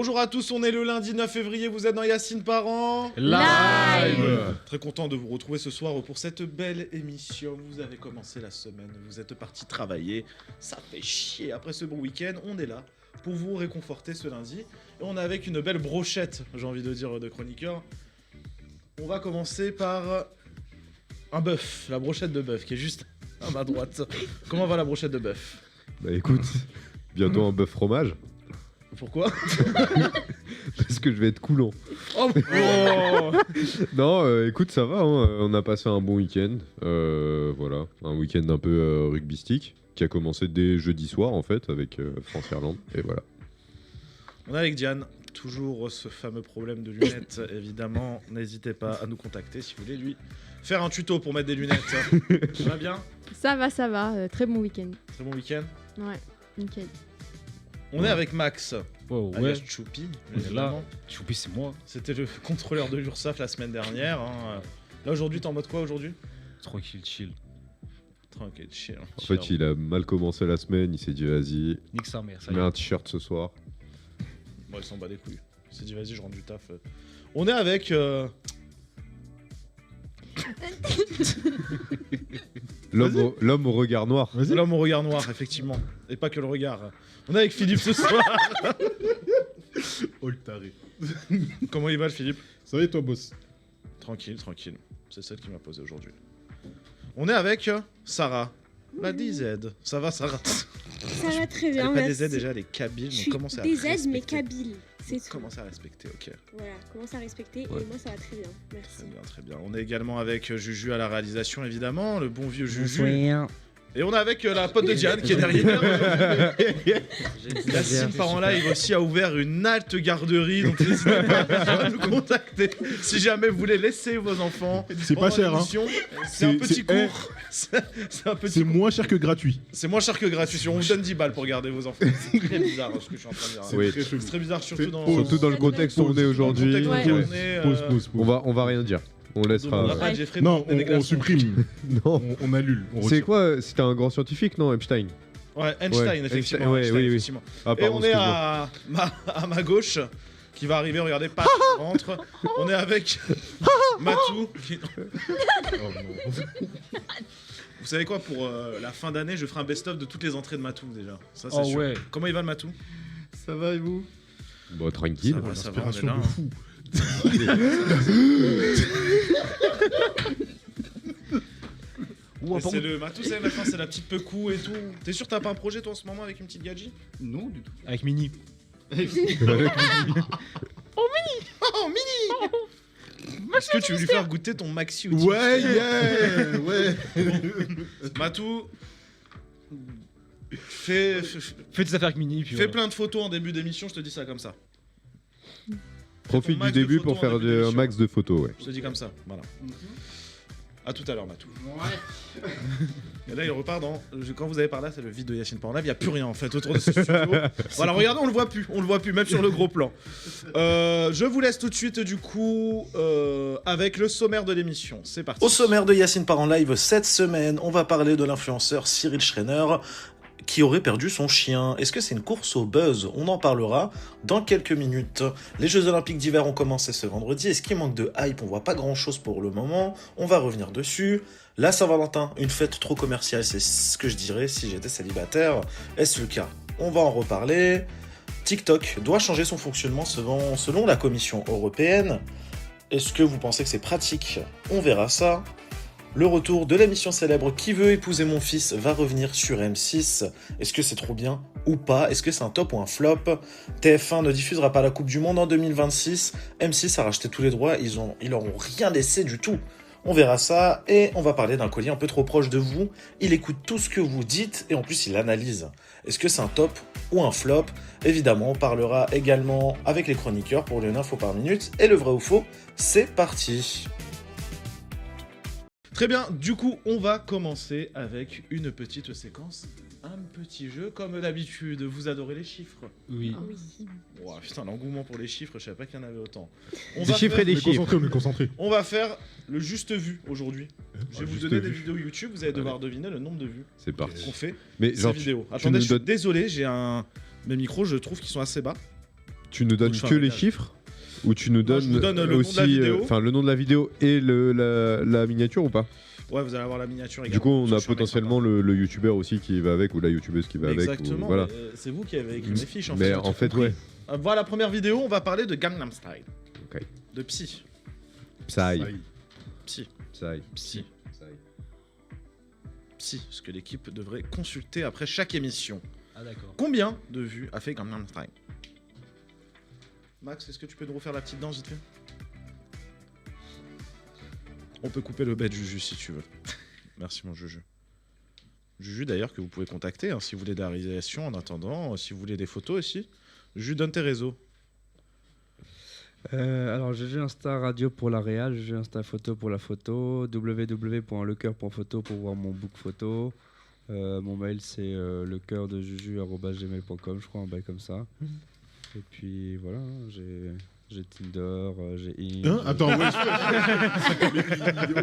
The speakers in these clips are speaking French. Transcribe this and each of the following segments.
Bonjour à tous, on est le lundi 9 février, vous êtes dans Yacine Parent Live. Très content de vous retrouver ce soir pour cette belle émission. Vous avez commencé la semaine, vous êtes parti travailler, ça fait chier. Après ce bon week-end, on est là pour vous réconforter ce lundi. Et on est avec une belle brochette, j'ai envie de dire, de chroniqueurs. On va commencer par un bœuf, la brochette de bœuf qui est juste à ma droite. Comment va la brochette de bœuf? Bah écoute, bientôt un bœuf fromage. Pourquoi? Parce que je vais être coulant. Oh, oh. Non, écoute, ça va, hein. On a passé un bon week-end. Voilà, un week-end un peu rugbystique qui a commencé dès jeudi soir en fait avec France-Irlande. Et voilà. On est avec Diane, toujours ce fameux problème de lunettes, évidemment. N'hésitez pas à nous contacter si vous voulez lui faire un tuto pour mettre des lunettes. Ça va bien? Ça va. Très bon week-end. Très bon week-end. Ouais, nickel. On est avec Max, Oh, alias ouais, Choupi. on est là. évidemment. Choupi, c'est moi. C'était le contrôleur de l'URSSAF la semaine dernière. Hein. Là aujourd'hui, t'es en mode quoi aujourd'hui? Tranquille, chill. Tranquille, chill. En fait, il a mal commencé la semaine. Il s'est dit vas-y, Nique sa mère, ça je y mets un est. t-shirt ce soir. Bon, il s'en bat des couilles. Il s'est dit vas-y, je rentre du taf. On est avec... L'homme au regard noir. l'homme au regard noir, effectivement. Et pas que le regard. On est avec Philippe ce soir. Oh le taré. Comment il va, le Philippe? Ça va et toi, boss? Tranquille. C'est celle qui m'a posé aujourd'hui. On est avec Sarah. La DZ. Ça va, Sarah? Ça va très Elle bien, est pas merci. DZ déjà, elle est kabyle. Je Donc suis commencez à DZ mais respecter. kabyle, c'est tout. Commencez à respecter, ok. Voilà, commence à respecter Ouais. et moi ça va très bien, merci. Très bien. On est également avec Juju à la réalisation, évidemment, le bon vieux Juju. Et on est avec la pote de Diane qui est derrière. Yacine Part en live aussi a ouvert une halte garderie, donc n'hésitez pas à nous contacter si jamais vous voulez laisser vos enfants. C'est pas pendant cher, hein. l'émission. C'est un petit c'est- cours. C'est un petit C'est moins cher que gratuit. C'est moins cher que gratuit. On vous donne 10 balles pour garder vos enfants. C'est très bizarre ce que je suis en train de dire. C'est Oui. très chelou. C'est très bizarre, surtout C'est- dans, Surtout dans le contexte où on est aujourd'hui. dans le Ouais. contexte où on est, Pause. On va rien dire. On laissera. on a pas Jeffrey Non, demander des on glaçons. supprime. Non. On annule. On C'est retire. quoi? C'était un grand scientifique, non, Epstein? Ouais, Einstein, Ouais, effectivement. ouais, Einstein, oui. effectivement. Ah, Et pardon, on est excuse-moi. à ma gauche, qui va arriver, regardez, pas rentre. On est avec Matou. Oh, non. Vous savez quoi, pour la fin d'année, je ferai un best-of de toutes les entrées de Matou déjà. Ça, c'est Oh sûr. ouais. Comment il va le Matou? Ça va et vous? Bon, tranquille. Ça va, on est Inspiration là, de hein. fou. Et c'est le Matou, c'est la fin, c'est la petite pecou et tout. T'es sûr que t'as pas un projet toi en ce moment avec une petite gadji? Non, du tout. Avec Mini. Oh mini! Est-ce que tu veux lui faire goûter ton maxi outil? Ouais, yeah, ouais. Matou, fais Fais tes affaires avec Mini, puis fais voilà. plein de photos en début d'émission, je te dis ça comme ça. Profite max du de début photos pour en faire début un d'émission. max de photos, ouais. Je te dis comme ça, voilà. A tout à l'heure, Matou. Et là, il repart dans. Quand vous avez par là, c'est le vide de Yacine Part en live. Il n'y a plus rien en fait autour de ce studio. Voilà, regardez, on le voit plus, même sur le gros plan. Je vous laisse tout de suite, du coup, avec le sommaire de l'émission. C'est parti. Au sommaire de Yacine Part en live cette semaine, on va parler de l'influenceur Cyril Schreiner qui aurait perdu son chien. Est-ce que c'est une course au buzz? On en parlera dans quelques minutes. Les Jeux Olympiques d'hiver ont commencé ce vendredi. Est-ce qu'il manque de hype? On voit pas grand-chose pour le moment. On va revenir dessus. La Saint-Valentin, une fête trop commerciale, c'est ce que je dirais si j'étais célibataire. Est-ce le cas? On va en reparler. TikTok doit changer son fonctionnement selon la Commission européenne. Est-ce que vous pensez que c'est pratique? On verra ça. Le retour de l'émission célèbre Qui veut épouser mon fils va revenir sur M6. Est-ce que c'est trop bien ou pas? Est-ce que c'est un top ou un flop? TF1 ne diffusera pas la Coupe du Monde en 2026. M6 a racheté tous les droits, ils leur ont rien laissé du tout. On verra ça et on va parler d'un collier un peu trop proche de vous. Il écoute tout ce que vous dites et en plus il analyse. Est-ce que c'est un top ou un flop? Évidemment, on parlera également avec les chroniqueurs pour une info par minute et le vrai ou faux. C'est parti. Très bien, du coup, on va commencer avec une petite séquence, un petit jeu. Comme d'habitude, vous adorez les chiffres. Oui. Oui. Ouah, putain, l'engouement pour les chiffres, je savais pas qu'il y en avait autant. Des chiffres et des chiffres. On est concentré. On va faire le juste vu aujourd'hui. Je vais vous juste donner vu. des vidéos YouTube, vous allez devoir deviner le nombre de vues C'est parti. qu'on fait Mais ces genre, vidéos. tu Attendez, nous je suis donnes- désolé, j'ai un... Mes micros, je trouve qu'ils sont assez bas. Tu nous donnes Ou que les réglage. chiffres ou tu nous Moi, je donnes vous donne le nom de la aussi vidéo. enfin le nom de la vidéo et la miniature ou pas? Ouais, vous allez avoir la miniature Du également. coup, on Je a suis un mec potentiellement le youtubeur aussi qui va avec ou la youtubeuse qui va sympa. avec. Exactement, Voilà. mais, c'est vous qui avez écrit mes fiches en Mais fait. en j'ai fait, compris. ouais. Voilà la première vidéo, on va parler de Gangnam Style. Ok. De Psy. Psy. Psy. Psy. Psy. Psy. Ce que l'équipe devrait consulter après chaque émission. Ah d'accord. Combien de vues a fait Gangnam Style? Max, est-ce que tu peux nous refaire la petite danse vite fait? On peut couper le bête Juju si tu veux. Merci mon Juju. Juju d'ailleurs que vous pouvez contacter hein, si vous voulez de la réalisation en attendant, si vous voulez des photos aussi. Juju, donne tes réseaux. Alors j'ai Insta radio pour la réal, j'ai Insta photo pour la photo, www.lecoeur.photo pour voir mon book photo. Mon mail c'est lecoeurdejuju@gmail.com, je crois, un bail comme ça. Et puis voilà, j'ai Tinder, j'ai Inch. Hein? Attends, wesh.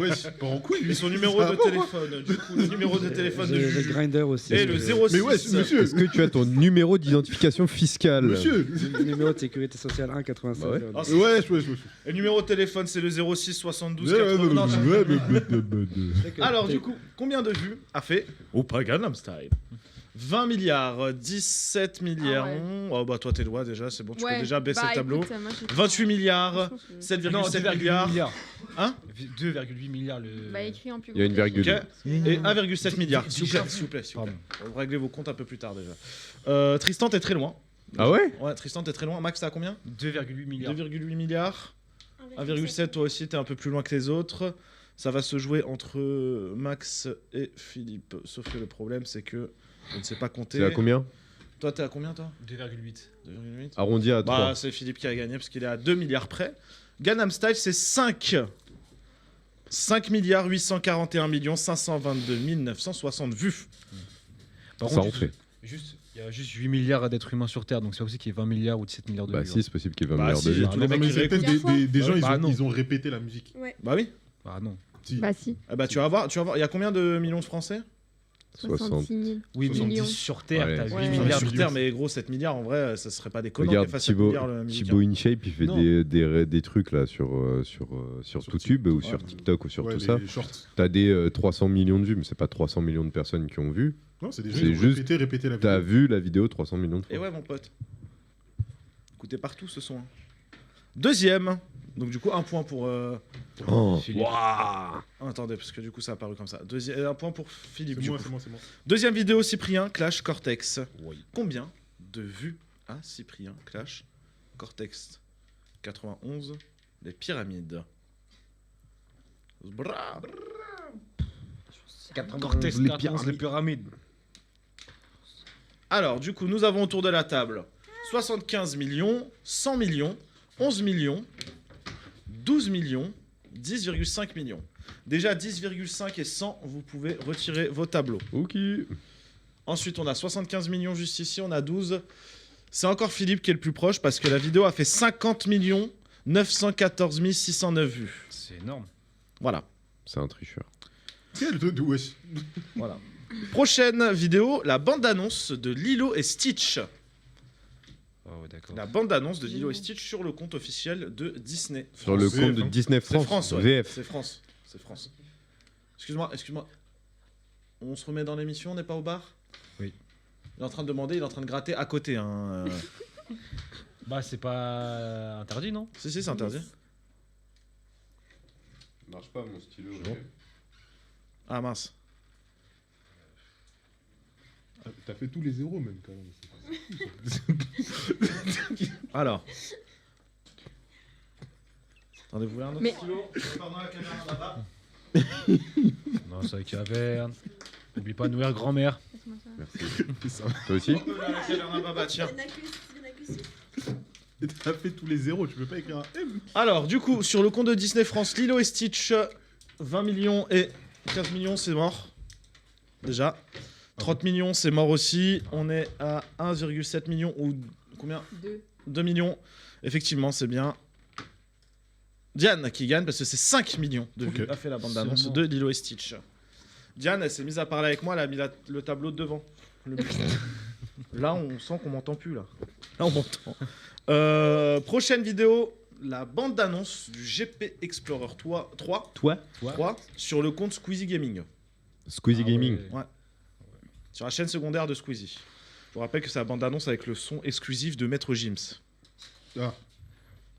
Wesh, pas en couille, Et lui. son numéro Ça de va, téléphone, du coup, le numéro de téléphone de J'ai Juju. Grindr aussi. Et le 06. Mais wesh, monsieur. Est-ce que tu as ton numéro d'identification fiscale? Monsieur. Le numéro de sécurité sociale 1 85. Bah ouais. Ah, c'est- Wesh. Et le numéro de téléphone, c'est le 06 72 Ouais, 80. Non, Alors, T'es- du coup, combien de vues a fait Oppa Gangnam Style? 20 milliards, 17 milliards. Ah ouais. Oh, bah, toi, t'es loin déjà, c'est bon, tu peux Ouais, déjà baisser bah, le tableau. écoute, moi, j'ai- 28 milliards, Franchement, je- 7,7 Non, 2,8 milliards. milliards. Hein 2,8 milliards le. Bah, écrit en plus Il y a une gros. virgule. Ok. Et 1,7 milliards. S'il vous plaît, s'il vous plaît, s'il vous plaît. Pardon. On va régler vos comptes un peu plus tard déjà. Tristan, t'es très loin. Ah ouais? Ouais, Tristan, t'es très loin. Max, t'es à combien 2,8 milliards. 2,8 milliards. 1,7, toi aussi, t'es un peu plus loin que les autres. Ça va se jouer entre Max et Philippe. Sauf que le problème, c'est que je ne sais pas compter. C'est à combien? Toi, t'es à combien, toi 2,8. 2,8. Arrondi à 3. Bah, c'est Philippe qui a gagné parce qu'il est à 2 milliards près. Gangnam Style, c'est 5. 5 milliards 841 millions 522 960 vues. Par Ça contre, en fait. il y a juste 8 milliards d'êtres humains sur Terre, donc c'est pas possible qu'il y ait 20 milliards ou 17 milliards de Bah vues. si, c'est possible qu'il y ait 20 Bah, milliards si, de j'ai vues. tous les mecs mais qui c'est peut-être réécoutent. des gens, Bah, non. ils ont répété la musique. Ouais. Bah oui. Ah non. Si. Bah, si. Ah bah tu vas voir. Il y a combien de millions de Français 66 000. Oui, mais Millions. sur Terre, Ouais. t'as 8 Ouais. milliards sur de Terre, vues. mais gros, 7 milliards en vrai, ça serait pas déconnant Regarde qu'il fasse 7 Thibaut, milliards le musique. Thibaut InShape, il fait Non. des trucs là sur YouTube ou sur TikTok ou sur Ouais, tout les ça. shorts. T'as des 300 millions de vues, mais c'est pas 300 millions de personnes qui ont vu. Non, c'est des C'est gens qui ont juste- répété la T'as vidéo. vu la vidéo 300 millions de fois. Et ouais, mon pote. Écoutez partout ce son. Deuxième. Donc du coup, un point pour... Oh. Philippe. Attendez, parce que du coup, ça a apparu comme ça. Un point pour Philippe. C'est du moi, coup. c'est moi. Deuxième vidéo, Cyprien, Clash, Cortex. Oui. Combien de vues a Cyprien, Clash, Cortex 91, les pyramides? Bra. Cortex, les 91, les pyramides. Alors, du coup, nous avons autour de la table 75 millions, 100 millions, 11 millions, 12 millions, 10,5 millions. Déjà 10,5 et 100, vous pouvez retirer vos tableaux. Ok. Ensuite, on a 75 millions juste ici, on a 12. C'est encore Philippe qui est le plus proche parce que la vidéo a fait 50 millions 914 609 vues. C'est énorme. Voilà. C'est un tricheur. Quel truc de wesh. Voilà. Prochaine vidéo, la bande-annonce de Lilo et Stitch. Ah ouais, d'accord. La bande-annonce de Lilo et Stitch sur le compte officiel de Disney. Sur le VF, compte de hein. Disney C'est France, France, ouais. VF. C'est France. C'est France. Excuse-moi. On se remet dans l'émission, on n'est pas au bar? Oui. Il est en train de demander, il est en train de gratter à côté. Hein. Bah, c'est pas interdit, non? Si, c'est interdit. Marche pas mon stylo. Ah mince. Ah, T'as fait tous les zéros même quand même. Alors. Attendez, vous voulez un autre Mais- stylo? Pardon, la caméra là-bas. Non, c'est avec caverne. N'oublie pas de nourrir grand-mère. Passe-moi ça. Merci. Toi aussi? Hop là, la caméra là-bas, tiens. Il y en a que 6. Et t'as fait tous les zéros, tu peux pas écrire un M. Alors, du coup, sur le compte de Disney France, Lilo et Stitch, 20 millions et 15 millions, c'est mort. Déjà. 30 millions, c'est mort aussi. On est à 1,7 million ou combien? 2 millions. Effectivement, c'est bien Diane qui gagne parce que c'est 5 millions de vues Ok. a fait la bande-annonce Seulement. de Lilo et Stitch. Diane, elle s'est mise à parler avec moi, elle a mis le tableau de devant. Le micro. Là, on sent qu'on m'entend plus, là. Là, on m'entend. Prochaine vidéo, la bande d'annonce du GP Explorer 3 Toi sur le compte Squeezie Gaming. Squeezie Gaming. Ouais. Sur la chaîne secondaire de Squeezie. Je vous rappelle que c'est la bande d'annonce avec le son exclusif de Maître Gims. Ah,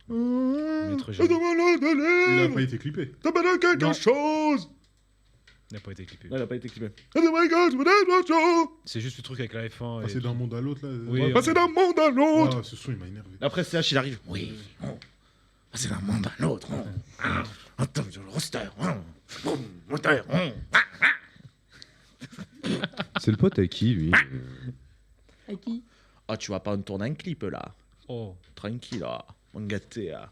Maître Gims. il a pas été clippé. quelque chose. Il n'a pas été clippé. Là, il a pas été clippé. C'est juste le truc avec la F1. Passer d'un monde à l'autre là. Oui, On va passer d'un monde à l'autre. Ah, ce son il m'a énervé. Après, CH, il arrive. Oui. Passer d'un monde à l'autre. Attends, le roster. Moteur. C'est le pote avec qui, lui À qui? Ah, tu vas pas me tourner un clip, là. Oh. Tranquille, là. Mon gâté, là.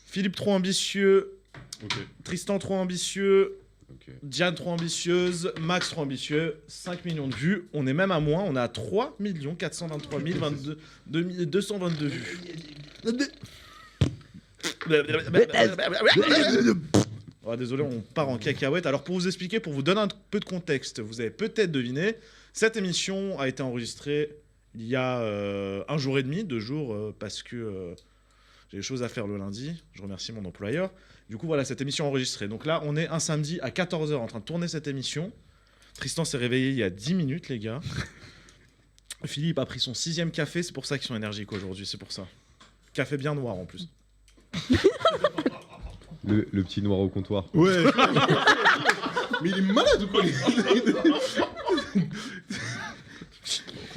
Philippe, trop ambitieux. Ok. Tristan, trop ambitieux. Ok. Diane, trop ambitieuse. Max, trop ambitieux. 5 millions de vues. On est même à moins. On est à 3 423 222 vues. Oh, désolé, on part en cacahuète. Alors, pour vous expliquer, pour vous donner un peu de contexte, vous avez peut-être deviné, cette émission a été enregistrée il y a 1 jour et demi, 2 jours, parce que j'ai des choses à faire le lundi. Je remercie mon employeur. Du coup, voilà, cette émission est enregistrée. Donc là, on est un samedi à 14h en train de tourner cette émission. Tristan s'est réveillé il y a 10 minutes, les gars. Philippe a pris son 6e café, c'est pour ça qu'ils sont énergiques aujourd'hui, c'est pour ça. Café bien noir en plus. Le petit noir au comptoir. Ouais. Mais il est malade ou quoi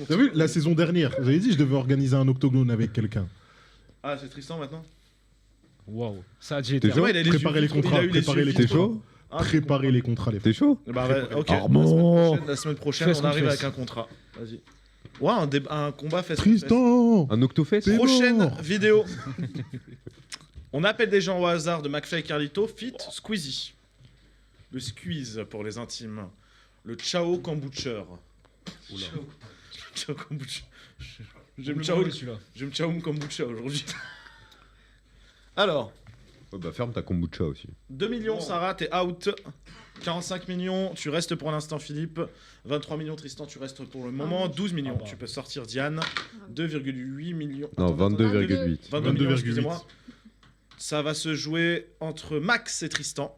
T'as vu, la saison dernière, j'avais dit je devais organiser un octogone avec quelqu'un. Ah, c'est Tristan maintenant. Waouh. Ça a déjà T'es été. chaud Ouais, il a les Préparez yeux les vitreux, contrats, il a eu les préparez yeux les T'es vitreux. chaud Ah, Préparez les contrats, les frères. T'es chaud Bah, ouais, ok. Armand. La semaine prochaine, Fais ce on qu'on arrive fait. avec un contrat. Vas-y. Ouais, un combat fait. Tristan Un octofest C'est Prochaine mort. vidéo. On appelle des gens au hasard de McFly et Carlito, fit Squeezie. Le squeeze pour les intimes. Le Ciao Kombucher. Ciao Kombucher. J'aime Ciao, celui-là. j'aime Ciao Kombucher aujourd'hui. Alors, Oh, bah ferme ta kombucha aussi. 2 millions, Sarah, t'es out. 45 millions, tu restes pour l'instant, Philippe. 23 millions, Tristan, tu restes pour le moment. 12 millions, Ah bah. tu peux sortir, Diane. 2,8 millions. Non, Attends, 22,8. 22 millions, 22,8. excusez-moi. Ça va se jouer entre Max et Tristan.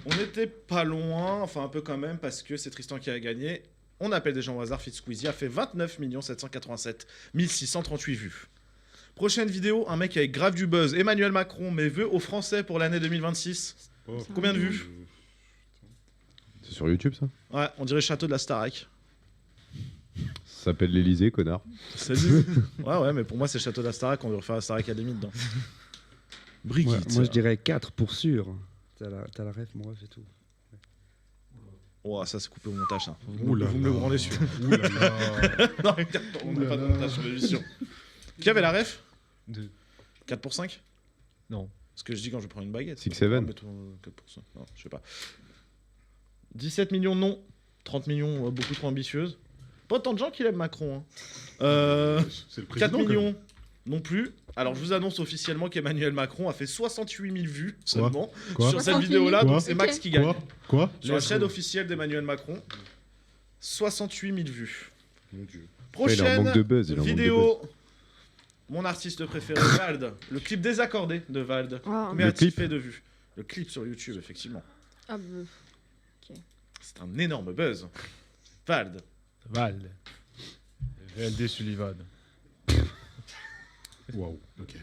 On n'était pas loin, enfin un peu quand même, parce que c'est Tristan qui a gagné. On appelle des gens au hasard, Fit Squeezie a fait 29 787 638 vues. Prochaine vidéo, un mec avec grave du buzz. Emmanuel Macron, mes vœux aux Français pour l'année 2026. Oh. Combien de vues? C'est sur YouTube, ça Ouais, on dirait Château de la Starac. Ça s'appelle l'Elysée, connard. Salut. Ouais, mais pour moi, c'est Château de la Starac, on devrait faire la Star Academy dedans. Brigitte. Moi, je dirais 4 pour sûr. T'as la ref, mon ref et tout. Oh, ça, c'est coupé au montage, ça. Ouh là Vous me le là. grandez dessus. Ouh là là. Non, on n'a pas de montage sur l'émission. Qui avait la ref? 2. 4 pour 5? Non. Ce que je dis quand je prends une baguette. 6-7. Mettons 4 pour 5. Non, je sais pas. 17 millions, non. 30 millions, beaucoup trop ambitieuse. Pas tant de gens qui l'aiment Macron. Hein. C'est le 4 président. millions, non plus. Alors, je vous annonce officiellement qu'Emmanuel Macron a fait 68 000 vues seulement Quoi sur cette 68 000. vidéo-là. Quoi Donc, c'est Max Ok. qui gagne. Quoi Sur la chaîne officielle d'Emmanuel Macron, 68 000 vues. Mon dieu. Ouais, il en Prochaine manque de buzz. Il en manque de buzz. vidéo. Mon artiste préféré, Vald. Le clip désaccordé de Vald. Ah, Combien Le a-t-il clip fait de vues? Le clip sur YouTube, effectivement. ah, bah, C'est un énorme buzz. Vald. Val. VLD Sullivan. Waouh. Ok.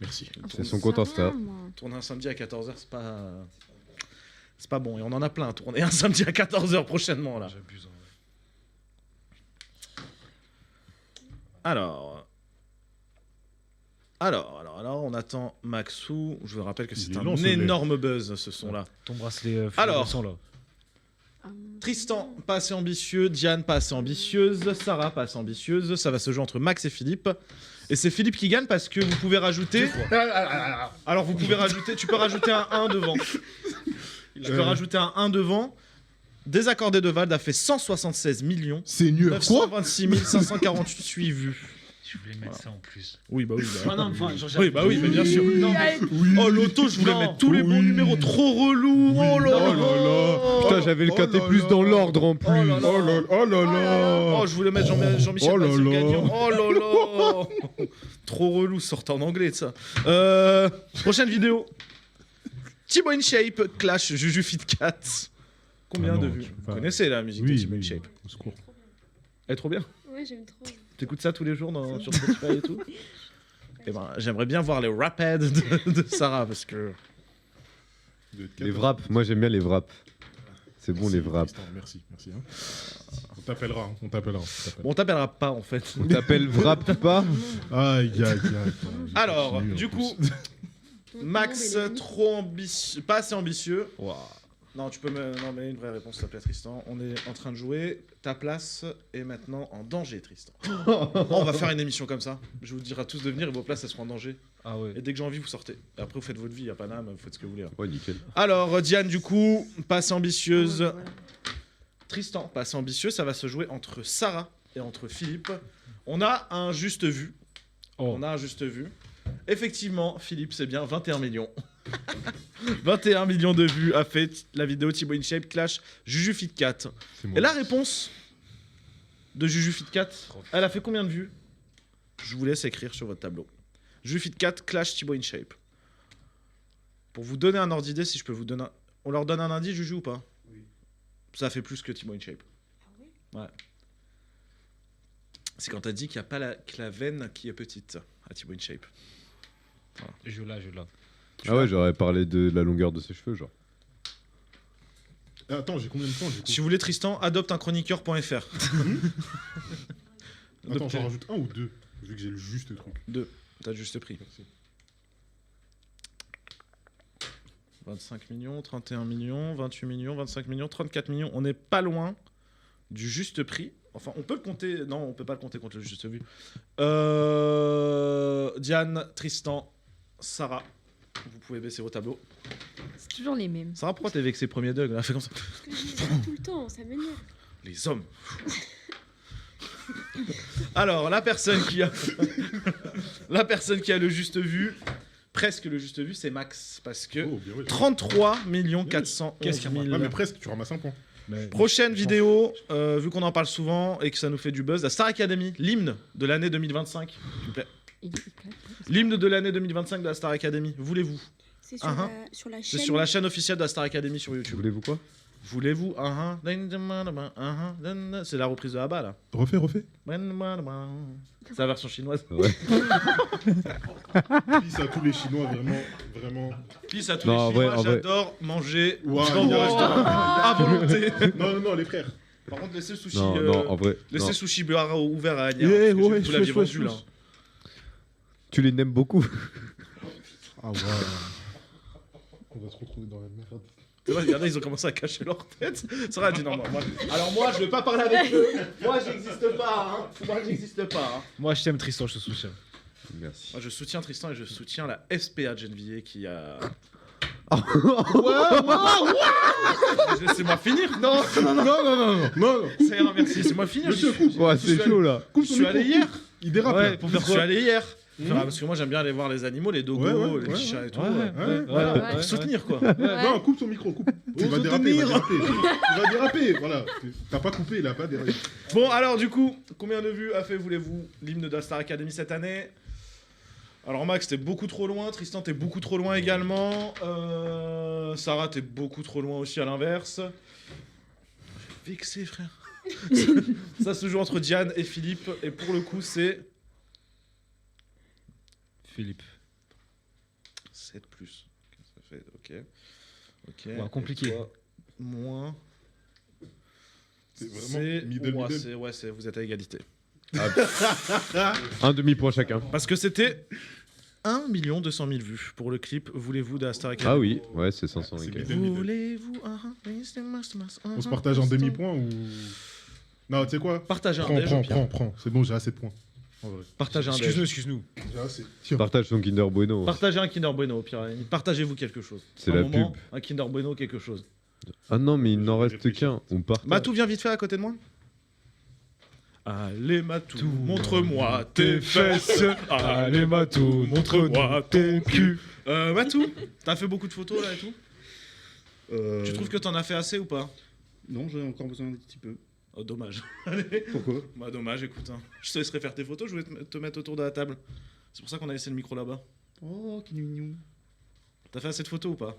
Merci. C'est son compte Insta. Tourner un samedi à 14h, c'est pas. C'est pas bon. Et on en a plein à tourner un samedi à 14h prochainement, là. J'abuse. Alors, on attend Maxou. Je vous rappelle que c'est Il est un long, ce énorme buzz, ce son-là. Ton bracelet Alors. fluorescent, là. Tristan, pas assez ambitieux. Diane, pas assez ambitieuse. Sarah, pas assez ambitieuse. Ça va se jouer entre Max et Philippe. Et c'est Philippe qui gagne parce que vous pouvez rajouter. Alors, vous pouvez rajouter. Tu peux rajouter un 1 devant. Tu peux rajouter un 1 devant. Désaccordé de Vald a fait 176 millions C'est nul. Quoi 926 548 vues. Je voulais mettre ça en plus. Oui, bah oui. Ah non, enfin, genre, Oui, bah oui, mais bien sûr. Non, mais- Oh, l'auto, je voulais Non. mettre tous les bons Oui. numéros trop relous. Oh là Oh là là. Putain, j'avais le Oh quintet là plus là. dans l'ordre en plus. Oh là là. Oh là là. Oh, je voulais mettre Jean-Michel Oh là Bazir là. gagnant. Oh là là. Trop relou, sortant en anglais de ça. Prochaine vidéo. Thibaut InShape, Clash, Juju Fit Cat. Combien Ah non, de vues tu- Vous enfin, connaissez la musique de Oui, Thibaut oui. InShape. Au secours. Elle est trop bien. Ouais, j'aime trop. T'écoutes ça tous les jours sur Spotify et tout. Eh ben, j'aimerais bien voir les rapads de Sarah parce que. Les wraps, moi j'aime bien les wraps. C'est bon les wraps. Merci, merci. Hein. On t'appellera, on t'appellera. Bon, on t'appellera pas en fait. On t'appelle wrap pas. Aïe, aïe, aïe. Alors, Nul, en du plus. coup, Max, trop ambitieux, pas assez ambitieux. Non, tu peux me. Non, mais une vraie réponse, s'il te plaît, Tristan. On est en train de jouer. Ta place est maintenant en danger, Tristan. On va faire une émission comme ça. Je vous dirai à tous de venir et vos places, elles seront en danger. Ah ouais. Et dès que j'ai envie, vous sortez. Et après, vous faites votre vie, y a pas d'âme, vous faites ce que vous voulez. Hein. Ouais, nickel. Alors, Diane, du coup, pas assez ambitieuse. Voilà. Tristan, pas assez ambitieux. Ça va se jouer entre Sarah et entre Philippe. On a un juste vu. Oh. On a un juste vu. Effectivement, Philippe, c'est bien 21 millions. 21 millions de vues a fait la vidéo Thibaut InShape Clash Juju Fit Cat. C'est moi. Et la réponse de Juju Fit Cat, elle a fait combien de vues? Je vous laisse écrire sur votre tableau. Juju Fit Cat Clash Thibaut InShape. Pour vous donner un ordre d'idée, si je peux vous donner On leur donne un indice, Juju, ou pas? Oui. Ça fait plus que Thibaut InShape. Ouais. C'est quand t'as dit qu'il n'y a pas que la veine qui est petite à Thibaut InShape. Je l'ai. Ah ouais, j'aurais parlé de la longueur de ses cheveux, genre. Attends, j'ai combien de points du coup Si vous voulez, Tristan, adopte un chroniqueur.fr. Attends, j'en rajoute un ou deux, vu que j'ai le juste truc. 2, t'as juste pris. Merci. 25 millions, 31 millions, 28 millions, 25 millions, 34 millions. On n'est pas loin du juste prix. Enfin, on peut le compter. Non, on peut pas le compter contre le juste vu. Diane, Tristan, Sarah. Vous pouvez baisser vos tableaux. C'est toujours les mêmes. Sarah, pourquoi t'es avec ses premiers dogs là? Fais comme ça. Parce que je les fais tout le temps, ça m'énerve. Les hommes. Alors, la personne qui a le juste vu, presque le juste vu, c'est Max. Parce que Oh, bien, ouais. 33 411 Qu'est-ce qu'il y a 000. Ouais, mais presque, tu ramasses un point. Prochaine vidéo, vu qu'on en parle souvent et que ça nous fait du buzz, la Star Academy, l'hymne de l'année 2025. S'il vous plaît. Il est éclaté. L'hymne de l'année 2025 de la Star Academy, voulez-vous? C'est sur, Ah, sur la C'est chaîne. sur la chaîne officielle de la Star Academy sur YouTube. Voulez-vous quoi? Voulez-vous? C'est la reprise de Abba là. Refais. C'est la version chinoise. Ouais. Peace à tous les Chinois, vraiment. Peace à tous Non, les en Chinois, vrai, en vrai. j'adore manger Ouah, dans vos y a- restaurants à volonté. Non, les frères. Par contre, laissez le sushi, Non, en vrai. laissez non. le sushi bar ouvert à Agnières. Eh, parce que j'ai ouais, vu que vous l'aviez chouette, vendu là. chouette. Tu les n'aimes beaucoup. Ah ouais. On va se retrouver dans la merde. C'est vrai, regardez, ils ont commencé à cacher leur tête. Sarah a dit non, moi. Alors moi, je vais pas parler avec eux. Moi, j'existe pas. Hein. Moi, j'existe pas. Hein. Moi, je t'aime, Tristan, je te soutiens. Merci. Moi, je soutiens Tristan et je soutiens la SPA de Gennevilliers qui a. Laissez-moi finir. Non. Non. Ça ira, merci. Laissez-moi finir. Monsieur, coupe. Ouais, c'est chaud là. Coupe Je ton suis micro. allé hier. Il dérape. Ouais, là. pour faire Je suis quoi? allé hier. Mmh. Enfin, parce que moi, j'aime bien aller voir les animaux, les dogos, Ouais, les petits chats et tout. ouais. Pour soutenir quoi. Non, coupe ton micro, coupe. Tu vas déraper, il va déraper. Voilà. T'as pas coupé, il a pas dérapé. Bon, alors du coup, combien de vues a fait, voulez-vous, l'hymne de la Star Academy cette année? Alors Max, t'es beaucoup trop loin. Tristan, t'es beaucoup trop loin également. Sarah, t'es beaucoup trop loin aussi à l'inverse. Je suis vexé, frère. Ça se joue entre Diane et Philippe. Et pour le coup, c'est Philippe. 7 plus. Ça fait, ok. Ouais, compliqué. Et toi, moins. C'est vraiment middle. Vous êtes à égalité. Un demi-point chacun. Parce que c'était 1 200 000 vues pour le clip Voulez-vous de la Star Academy. Ah oui, ouais, c'est 500 C'est et quelques. middle. Voulez-vous On se partage en demi-point ou. Non, tu sais quoi? Partagez un déj, au pire. Prends. C'est bon, j'ai assez de points. En vrai. Partagez un déj. Excuse-nous. J'ai assez. Tiens. Partage son Kinder Bueno. Partagez un Kinder Bueno au pire. à la limite. Partagez-vous quelque chose. C'est Un la moment, pub. Un Kinder Bueno, quelque chose. Ah non, mais il n'en reste Réfléchis. qu'un. On part. Matou, viens vite fait à côté de moi. Allez Matou, Tout. montre-moi tes fesses. Allez, Matou, montre-moi ton cul. Matou, t'as fait beaucoup de photos là et tout. Tu trouves que t'en as fait assez ou pas? Non, j'ai encore besoin d'un petit peu. Oh, dommage. Pourquoi? Bah dommage, écoute. Je te laisserai faire tes photos, je voulais te mettre autour de la table. C'est pour ça qu'on a laissé le micro là-bas. Oh, qui mignon. T'as fait assez de photos ou pas?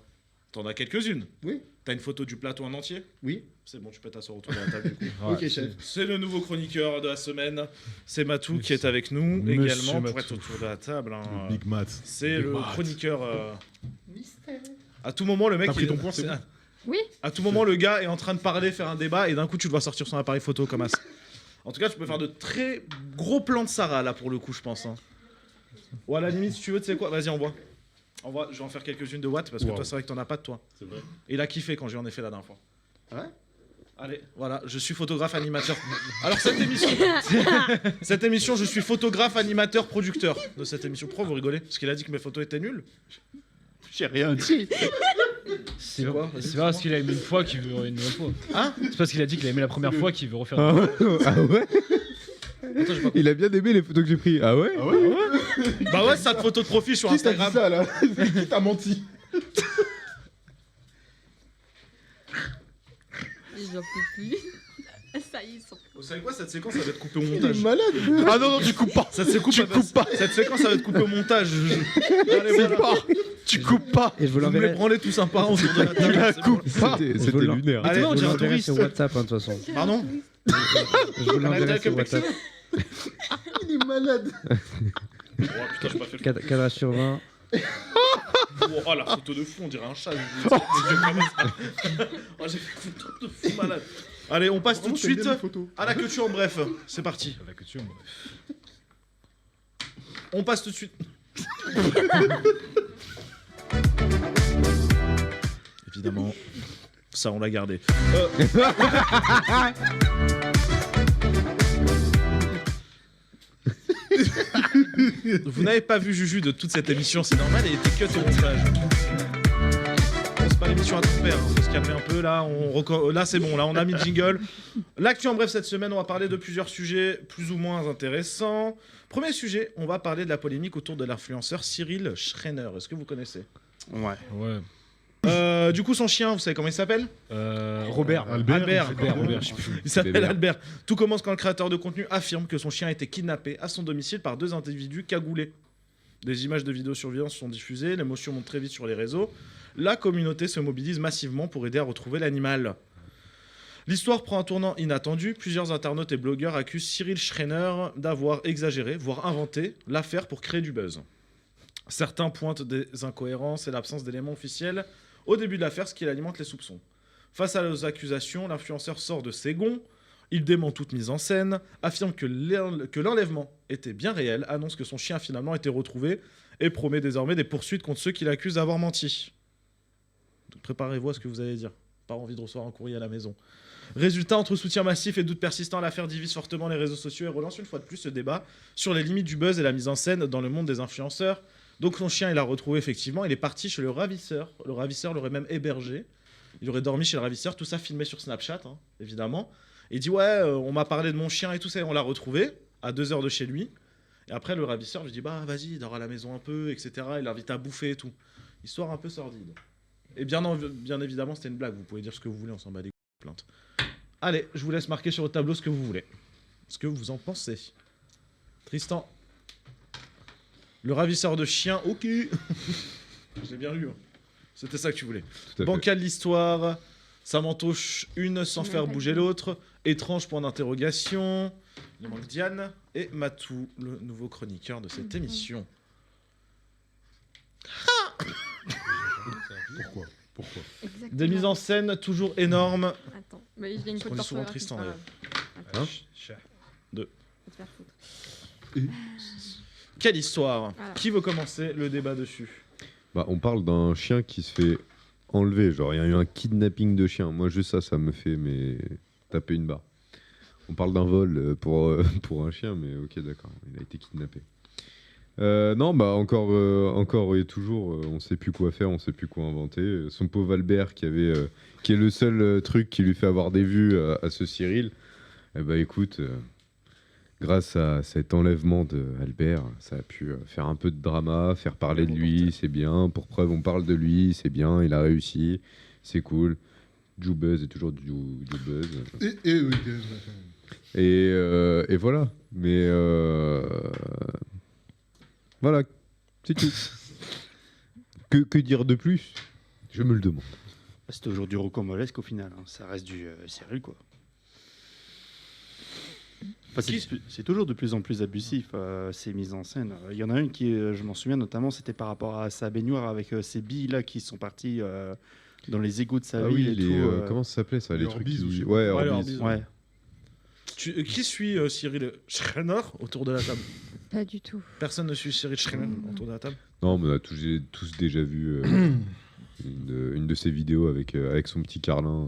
T'en as quelques-unes. Oui. T'as une photo du plateau en entier? Oui. C'est bon, tu peux t'asseoir autour de la table du coup. Ok, chef. C'est le nouveau chroniqueur de la semaine. C'est Matou qui est avec nous Monsieur également pour Matou. être autour de la table. hein. Big Mat. C'est Big le Mat. chroniqueur. À tout moment, le mec. T'as pris il- ton coin, c'est bon. Oui. À tout moment, le gars est en train de parler, faire un débat, et d'un coup, tu dois sortir son appareil photo comme as. En tout cas, tu peux faire de très gros plans de Sarah là pour le coup, je pense. hein. Ou à la limite, si tu veux, tu sais quoi? Vas-y, envoie. Envoie. Je vais en faire quelques-unes de Watt parce que Wow. toi, c'est vrai que t'en as pas de toi. C'est vrai. Et il a kiffé quand j'en ai fait la dernière fois. Ah ouais? Allez, voilà, je suis photographe animateur. Alors cette émission, je suis photographe animateur producteur de cette émission. Pourquoi vous rigolez? Parce qu'il a dit que mes photos étaient nulles. J'ai rien dit. C'est quoi? pas, c'est pas parce qu'il a aimé une fois qu'il veut une nouvelle fois. Hein? C'est parce qu'il a dit qu'il a aimé la première fois qu'il veut refaire une Ah nouvelle ouais, ah ouais. Attends, j'ai pas compris. Il a bien aimé les photos que j'ai prises. Ah ouais. Ah ouais? Bah ouais, c'est ta photo de profil sur Qui t'a dit Instagram. ça là? Qui t'a menti? J'en peux plus. Ça y est, ils sont. Vous savez quoi, cette séquence, ça va être coupée au Il est montage. malade. Ah non non, tu coupes pas. Cette séquence, cette séquence, ça va être coupée au montage. Allez, voilà. Tu coupes pas. Et je vous Vous me l'enverrai. branlez tous un par un autour de la Tu table. la c'est bon. coupes pas. Je C'était vous l'en- lunaire. Allez, Je on vous dirait un l'enverrai touriste. sur WhatsApp, hein, de toute façon. Pardon? Je vous On a l'enverrai été sur WhatsApp. Il est malade. Oh putain, j'ai pas fait le 4 sur 20. Oh la photo de fou, on dirait un chat. Oh, j'ai fait une photo de fou malade. Allez, on passe tout de suite à la queue en bref. C'est parti. Avec tu bref. On passe tout de suite. Évidemment, ça on l'a gardé. Vous n'avez pas vu Juju de toute cette émission, c'est normal, elle était cut au montage. Bon, c'est pas l'émission à tout faire, hein, faut se calmer un peu là. Là c'est bon, là on a mis le jingle. L'actu en bref cette semaine, on va parler de plusieurs sujets plus ou moins intéressants. Premier sujet, on va parler de la polémique autour de l'influenceur Cyril Schreiner. Est-ce que vous connaissez? Ouais. Ouais. Du coup, son chien, vous savez comment il s'appelle? Robert. Albert. Robert, je sais plus. Il s'appelle Bébert. Albert. Tout commence quand le créateur de contenu affirme que son chien a été kidnappé à son domicile par 2 individus cagoulés. Des images de vidéosurveillance sont diffusées, l'émotion monte très vite sur les réseaux. La communauté se mobilise massivement pour aider à retrouver l'animal. L'histoire prend un tournant inattendu. Plusieurs internautes et blogueurs accusent Cyril Schreiner d'avoir exagéré, voire inventé, l'affaire pour créer du buzz. Certains pointent des incohérences et l'absence d'éléments officiels au début de l'affaire, ce qui alimente les soupçons. Face à aux accusations, l'influenceur sort de ses gonds. Il dément toute mise en scène, affirme que l'enlèvement était bien réel, annonce que son chien a finalement été retrouvé et promet désormais des poursuites contre ceux qui l'accusent d'avoir menti. Donc préparez-vous à ce que vous allez dire. Pas envie de recevoir un courrier à la maison. Résultat, entre soutien massif et doutes persistants, l'affaire divise fortement les réseaux sociaux et relance une fois de plus ce débat sur les limites du buzz et la mise en scène dans le monde des influenceurs. Donc son chien, il l'a retrouvé effectivement, il est parti chez le ravisseur. Le ravisseur l'aurait même hébergé. Il aurait dormi chez le ravisseur, tout ça filmé sur Snapchat, hein, évidemment. Et il dit ouais, on m'a parlé de mon chien et tout ça, et on l'a retrouvé à 2 heures de chez lui. Et après, le ravisseur lui dit bah vas-y, dors à la maison un peu, etc. Il l'invite à bouffer et tout. Histoire un peu sordide. Et bien évidemment, c'était une blague. Vous pouvez dire ce que vous voulez, on s'en bat les plaintes. Allez, je vous laisse marquer sur le tableau ce que vous voulez. Ce que vous en pensez. Tristan. Le ravisseur de chien, ok. J'ai bien lu. Hein. C'était ça que tu voulais. Tout à fait. Bancal l'histoire. Ça m'entouche une sans faire bouger l'autre. Étrange point d'interrogation. Il manque Diane et Matou, le nouveau chroniqueur de cette émission. Pourquoi Exactement. Des mises en scène toujours énormes. Attends, mais il y a une On faute dit souvent d'orthographe, Tristan, c'est pas d'ailleurs. grave. Attends, Hein je vais te faire foutre. Quelle histoire. Voilà. Qui veut commencer le débat dessus? Bah, on parle d'un chien qui se fait enlever. Genre, il y a eu un kidnapping de chien. Moi, juste ça me fait taper une barre. On parle d'un vol pour un chien, mais ok, d'accord. Il a été kidnappé. Non, bah encore et toujours, on sait plus quoi faire, on sait plus quoi inventer. Son pauvre Albert qui est le seul truc qui lui fait avoir des vues à ce Cyril. Eh bah écoute, grâce à cet enlèvement de Albert, ça a pu faire un peu de drama, faire parler de lui, c'est bien. Pour preuve, on parle de lui, c'est bien, il a réussi, c'est cool. Joubuzz est toujours Joubuzz. Et voilà. Mais voilà, c'est tout. Que dire de plus? Je me le demande. C'est toujours du rocambolesque au final. Hein. Ça reste du Cyril, quoi. Enfin, c'est toujours de plus en plus abusif, ces mises en scène. Il y en a une qui, je m'en souviens notamment, c'était par rapport à sa baignoire avec ces billes là qui sont parties dans les égouts de sa ville. Oui, et tout, comment ça s'appelait ça? Les trucs Orbiz qui... aussi. Ouais, Ouais, Orbiz. Orbiz. Ouais. Qui suit Cyril Schreiner autour de la table? Pas du tout. Personne ne suit Cyril Schreiner autour de la table? Non, mais on a tous déjà vu une de ses vidéos avec son petit Carlin.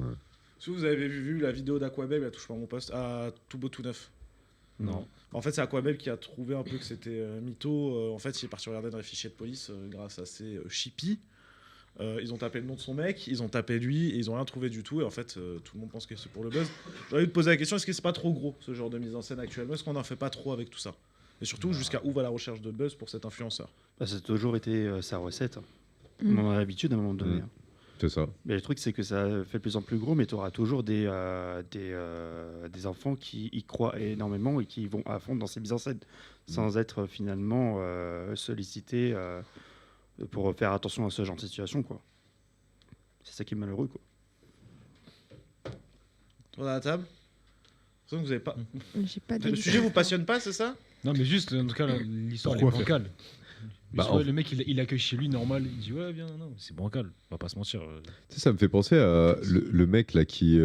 Si vous avez vu la vidéo d'Aquababe, la touche par mon poste, à tout beau tout neuf. Non. En fait, c'est Aquababe qui a trouvé un peu que c'était mytho. En fait, il est parti regarder dans les fichiers de police grâce à ses chippies. Ils ont tapé le nom de son mec, ils ont tapé lui, et ils ont rien trouvé du tout. Et en fait, tout le monde pense que c'est pour le buzz. J'aurais dû te poser la question, est-ce que c'est pas trop gros, ce genre de mise en scène actuellement? Est-ce qu'on en fait pas trop avec tout ça? Et surtout, jusqu'à où va la recherche de buzz pour cet influenceur? Bah, ça a toujours été sa recette. Hein. On en a l'habitude à un moment donné. Hein. C'est ça. Mais le truc, c'est que ça fait de plus en plus gros, mais tu auras toujours des enfants qui y croient énormément et qui vont à fond dans ces mises en scène, sans être finalement sollicités pour faire attention à ce genre de situation, quoi. C'est ça qui est malheureux, quoi. Tour à la table. Que vous avez pas... J'ai pas Le sujet vous passionne pas, c'est ça? Non, mais juste, en tout cas, l'histoire elle est Pourquoi bancale. Bah, Tu vois, le mec, il accueille chez lui normal, il dit ouais, viens, non, c'est bancal, on va pas se mentir. Tu sais, ça me fait penser à le mec là qui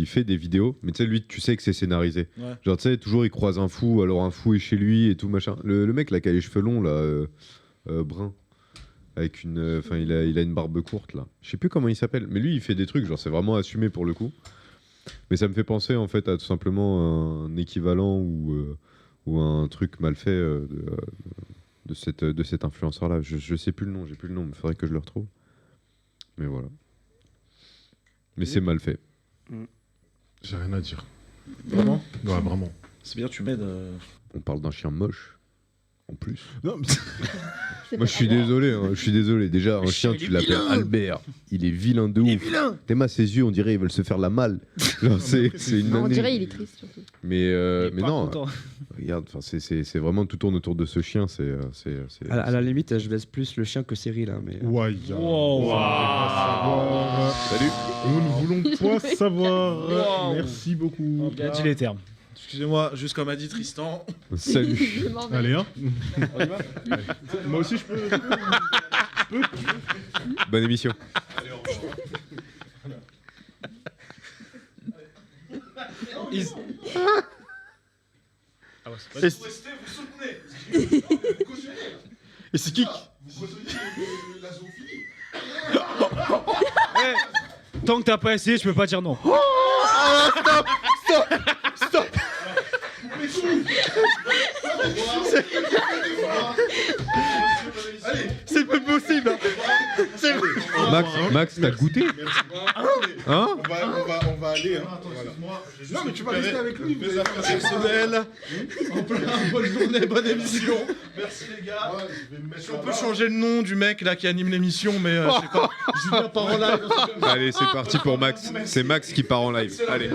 fait des vidéos, mais tu sais, lui, tu sais que c'est scénarisé. Ouais. Genre, tu sais, toujours il croise un fou, alors un fou est chez lui et tout machin. Le mec là qui a les cheveux longs là, brun, avec une, enfin, il a une barbe courte là. Je sais plus comment il s'appelle, mais lui, il fait des trucs, genre, c'est vraiment assumé pour le coup. Mais ça me fait penser en fait à tout simplement un équivalent ou un truc mal fait de cet influenceur là. Je sais plus le nom, j'ai plus le nom, mais il faudrait que je le retrouve. Mais voilà. Mais c'est mal fait. J'ai rien à dire. Vraiment? Ouais, vraiment. C'est bien, tu m'aides. On parle d'un chien moche en plus. Non, mais Moi je suis désolé, hein, je suis désolé. Déjà un chien tu l'appelles Albert, il est vilain de ouf. T'aimes ses yeux, on dirait ils veulent se faire la malle. Genre, c'est une Non, on année. dirait il est triste surtout. Mais Pas non, content. regarde, c'est vraiment tout tourne autour de ce chien. À la limite, je baisse plus le chien que Cyril. Hein, mais... ouais, Salut. nous ne voulons pas savoir. Wow. Merci beaucoup. Il a dit les termes. Excusez-moi, juste comme a dit Tristan. Salut. Je m'en vais. Allez, hein. On y va? Moi aussi, je peux. Bonne émission. Ah ouais, c'est pas Et, Vous soutenez. et c'est qui Tant que t'as pas essayé, je peux pas dire non. C'est pas possible. Max, t'as goûté? Hein? On va aller. Hein. Non, mais tu vas rester avec lui. Mes affaires personnelles. Bonne journée, bonne émission. Merci les gars. On peut changer le nom du mec là qui anime l'émission, mais je sais pas. Julien part en live. Allez, c'est parti pour Max. C'est Max qui part en live. Allez.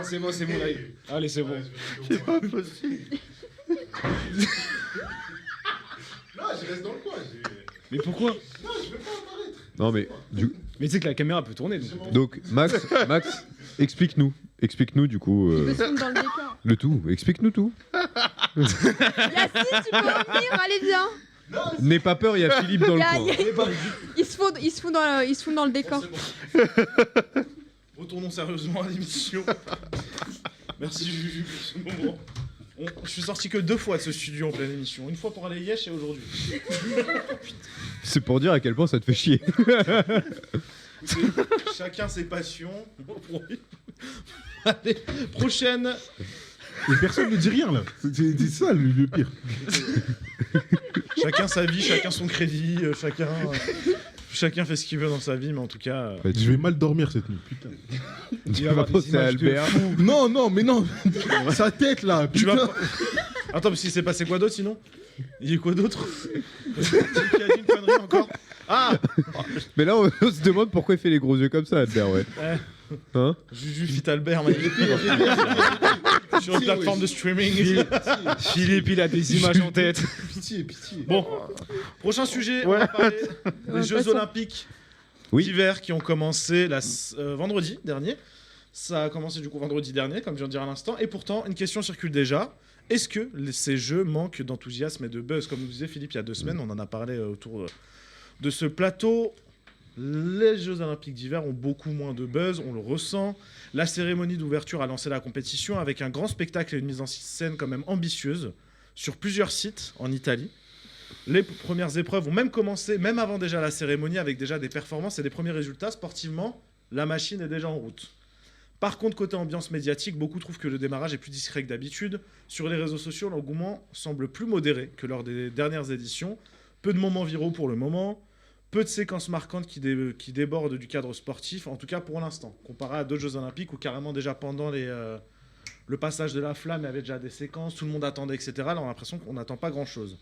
C'est bon, c'est mon live. Allez, c'est bon. C'est pas possible. Non, je reste dans le coin. Mais pourquoi? Non mais Mais tu sais que la caméra peut tourner. Donc. Max, explique-nous du coup Je me souviens dans le décor. le tout. Explique-nous tout. Yacine, tu peux revenir, allez viens. N'aie pas peur, il y a Philippe dans le coin. Ils se font dans le décor. Retournons sérieusement à l'émission. Merci Juju pour ce moment. Je suis sorti que 2 fois de ce studio en pleine émission. Une fois pour aller Yesh et aujourd'hui. C'est pour dire à quel point ça te fait chier. Chacun ses passions. Allez, prochaine. Et personne ne dit rien là. C'est ça le pire. Chacun sa vie, chacun son crédit, chacun. Chacun fait ce qu'il veut dans sa vie, mais en tout cas. Je vais mal dormir cette nuit, putain. Tu vas penser à Albert. Non, mais non. Sa tête là, Tu putain. vas. Attends, parce qu'il s'est passé quoi d'autre sinon? Il y a quoi d'autre? Qui a dit une connerie encore? Ah! Mais là, on se demande pourquoi il fait les gros yeux comme ça, Albert, ouais. Hein? Juju fit Albert, mais il est pire. Sur une plateforme de streaming. Philippe, il a des images en tête. Pitié. Bon, prochain sujet, on va parler des Jeux passons. Olympiques d'hiver qui ont commencé vendredi dernier. Ça a commencé du coup vendredi dernier, comme je viens de dire à l'instant. Et pourtant, une question circule déjà. Est-ce que ces jeux manquent d'enthousiasme et de buzz? Comme nous disait Philippe il y a 2 semaines, on en a parlé autour de ce plateau. Les Jeux Olympiques d'hiver ont beaucoup moins de buzz, on le ressent. La cérémonie d'ouverture a lancé la compétition avec un grand spectacle et une mise en scène quand même ambitieuse sur plusieurs sites en Italie. Les premières épreuves ont même commencé, même avant déjà la cérémonie, avec déjà des performances et des premiers résultats. Sportivement, la machine est déjà en route. Par contre, côté ambiance médiatique, beaucoup trouvent que le démarrage est plus discret que d'habitude. Sur les réseaux sociaux, l'engouement semble plus modéré que lors des dernières éditions. Peu de moments viraux pour le moment. Peu de séquences marquantes qui débordent du cadre sportif, en tout cas pour l'instant, comparé à d'autres Jeux Olympiques où carrément déjà pendant le passage de la flamme, il y avait déjà des séquences, tout le monde attendait, etc. Là, on a l'impression qu'on n'attend pas grand-chose.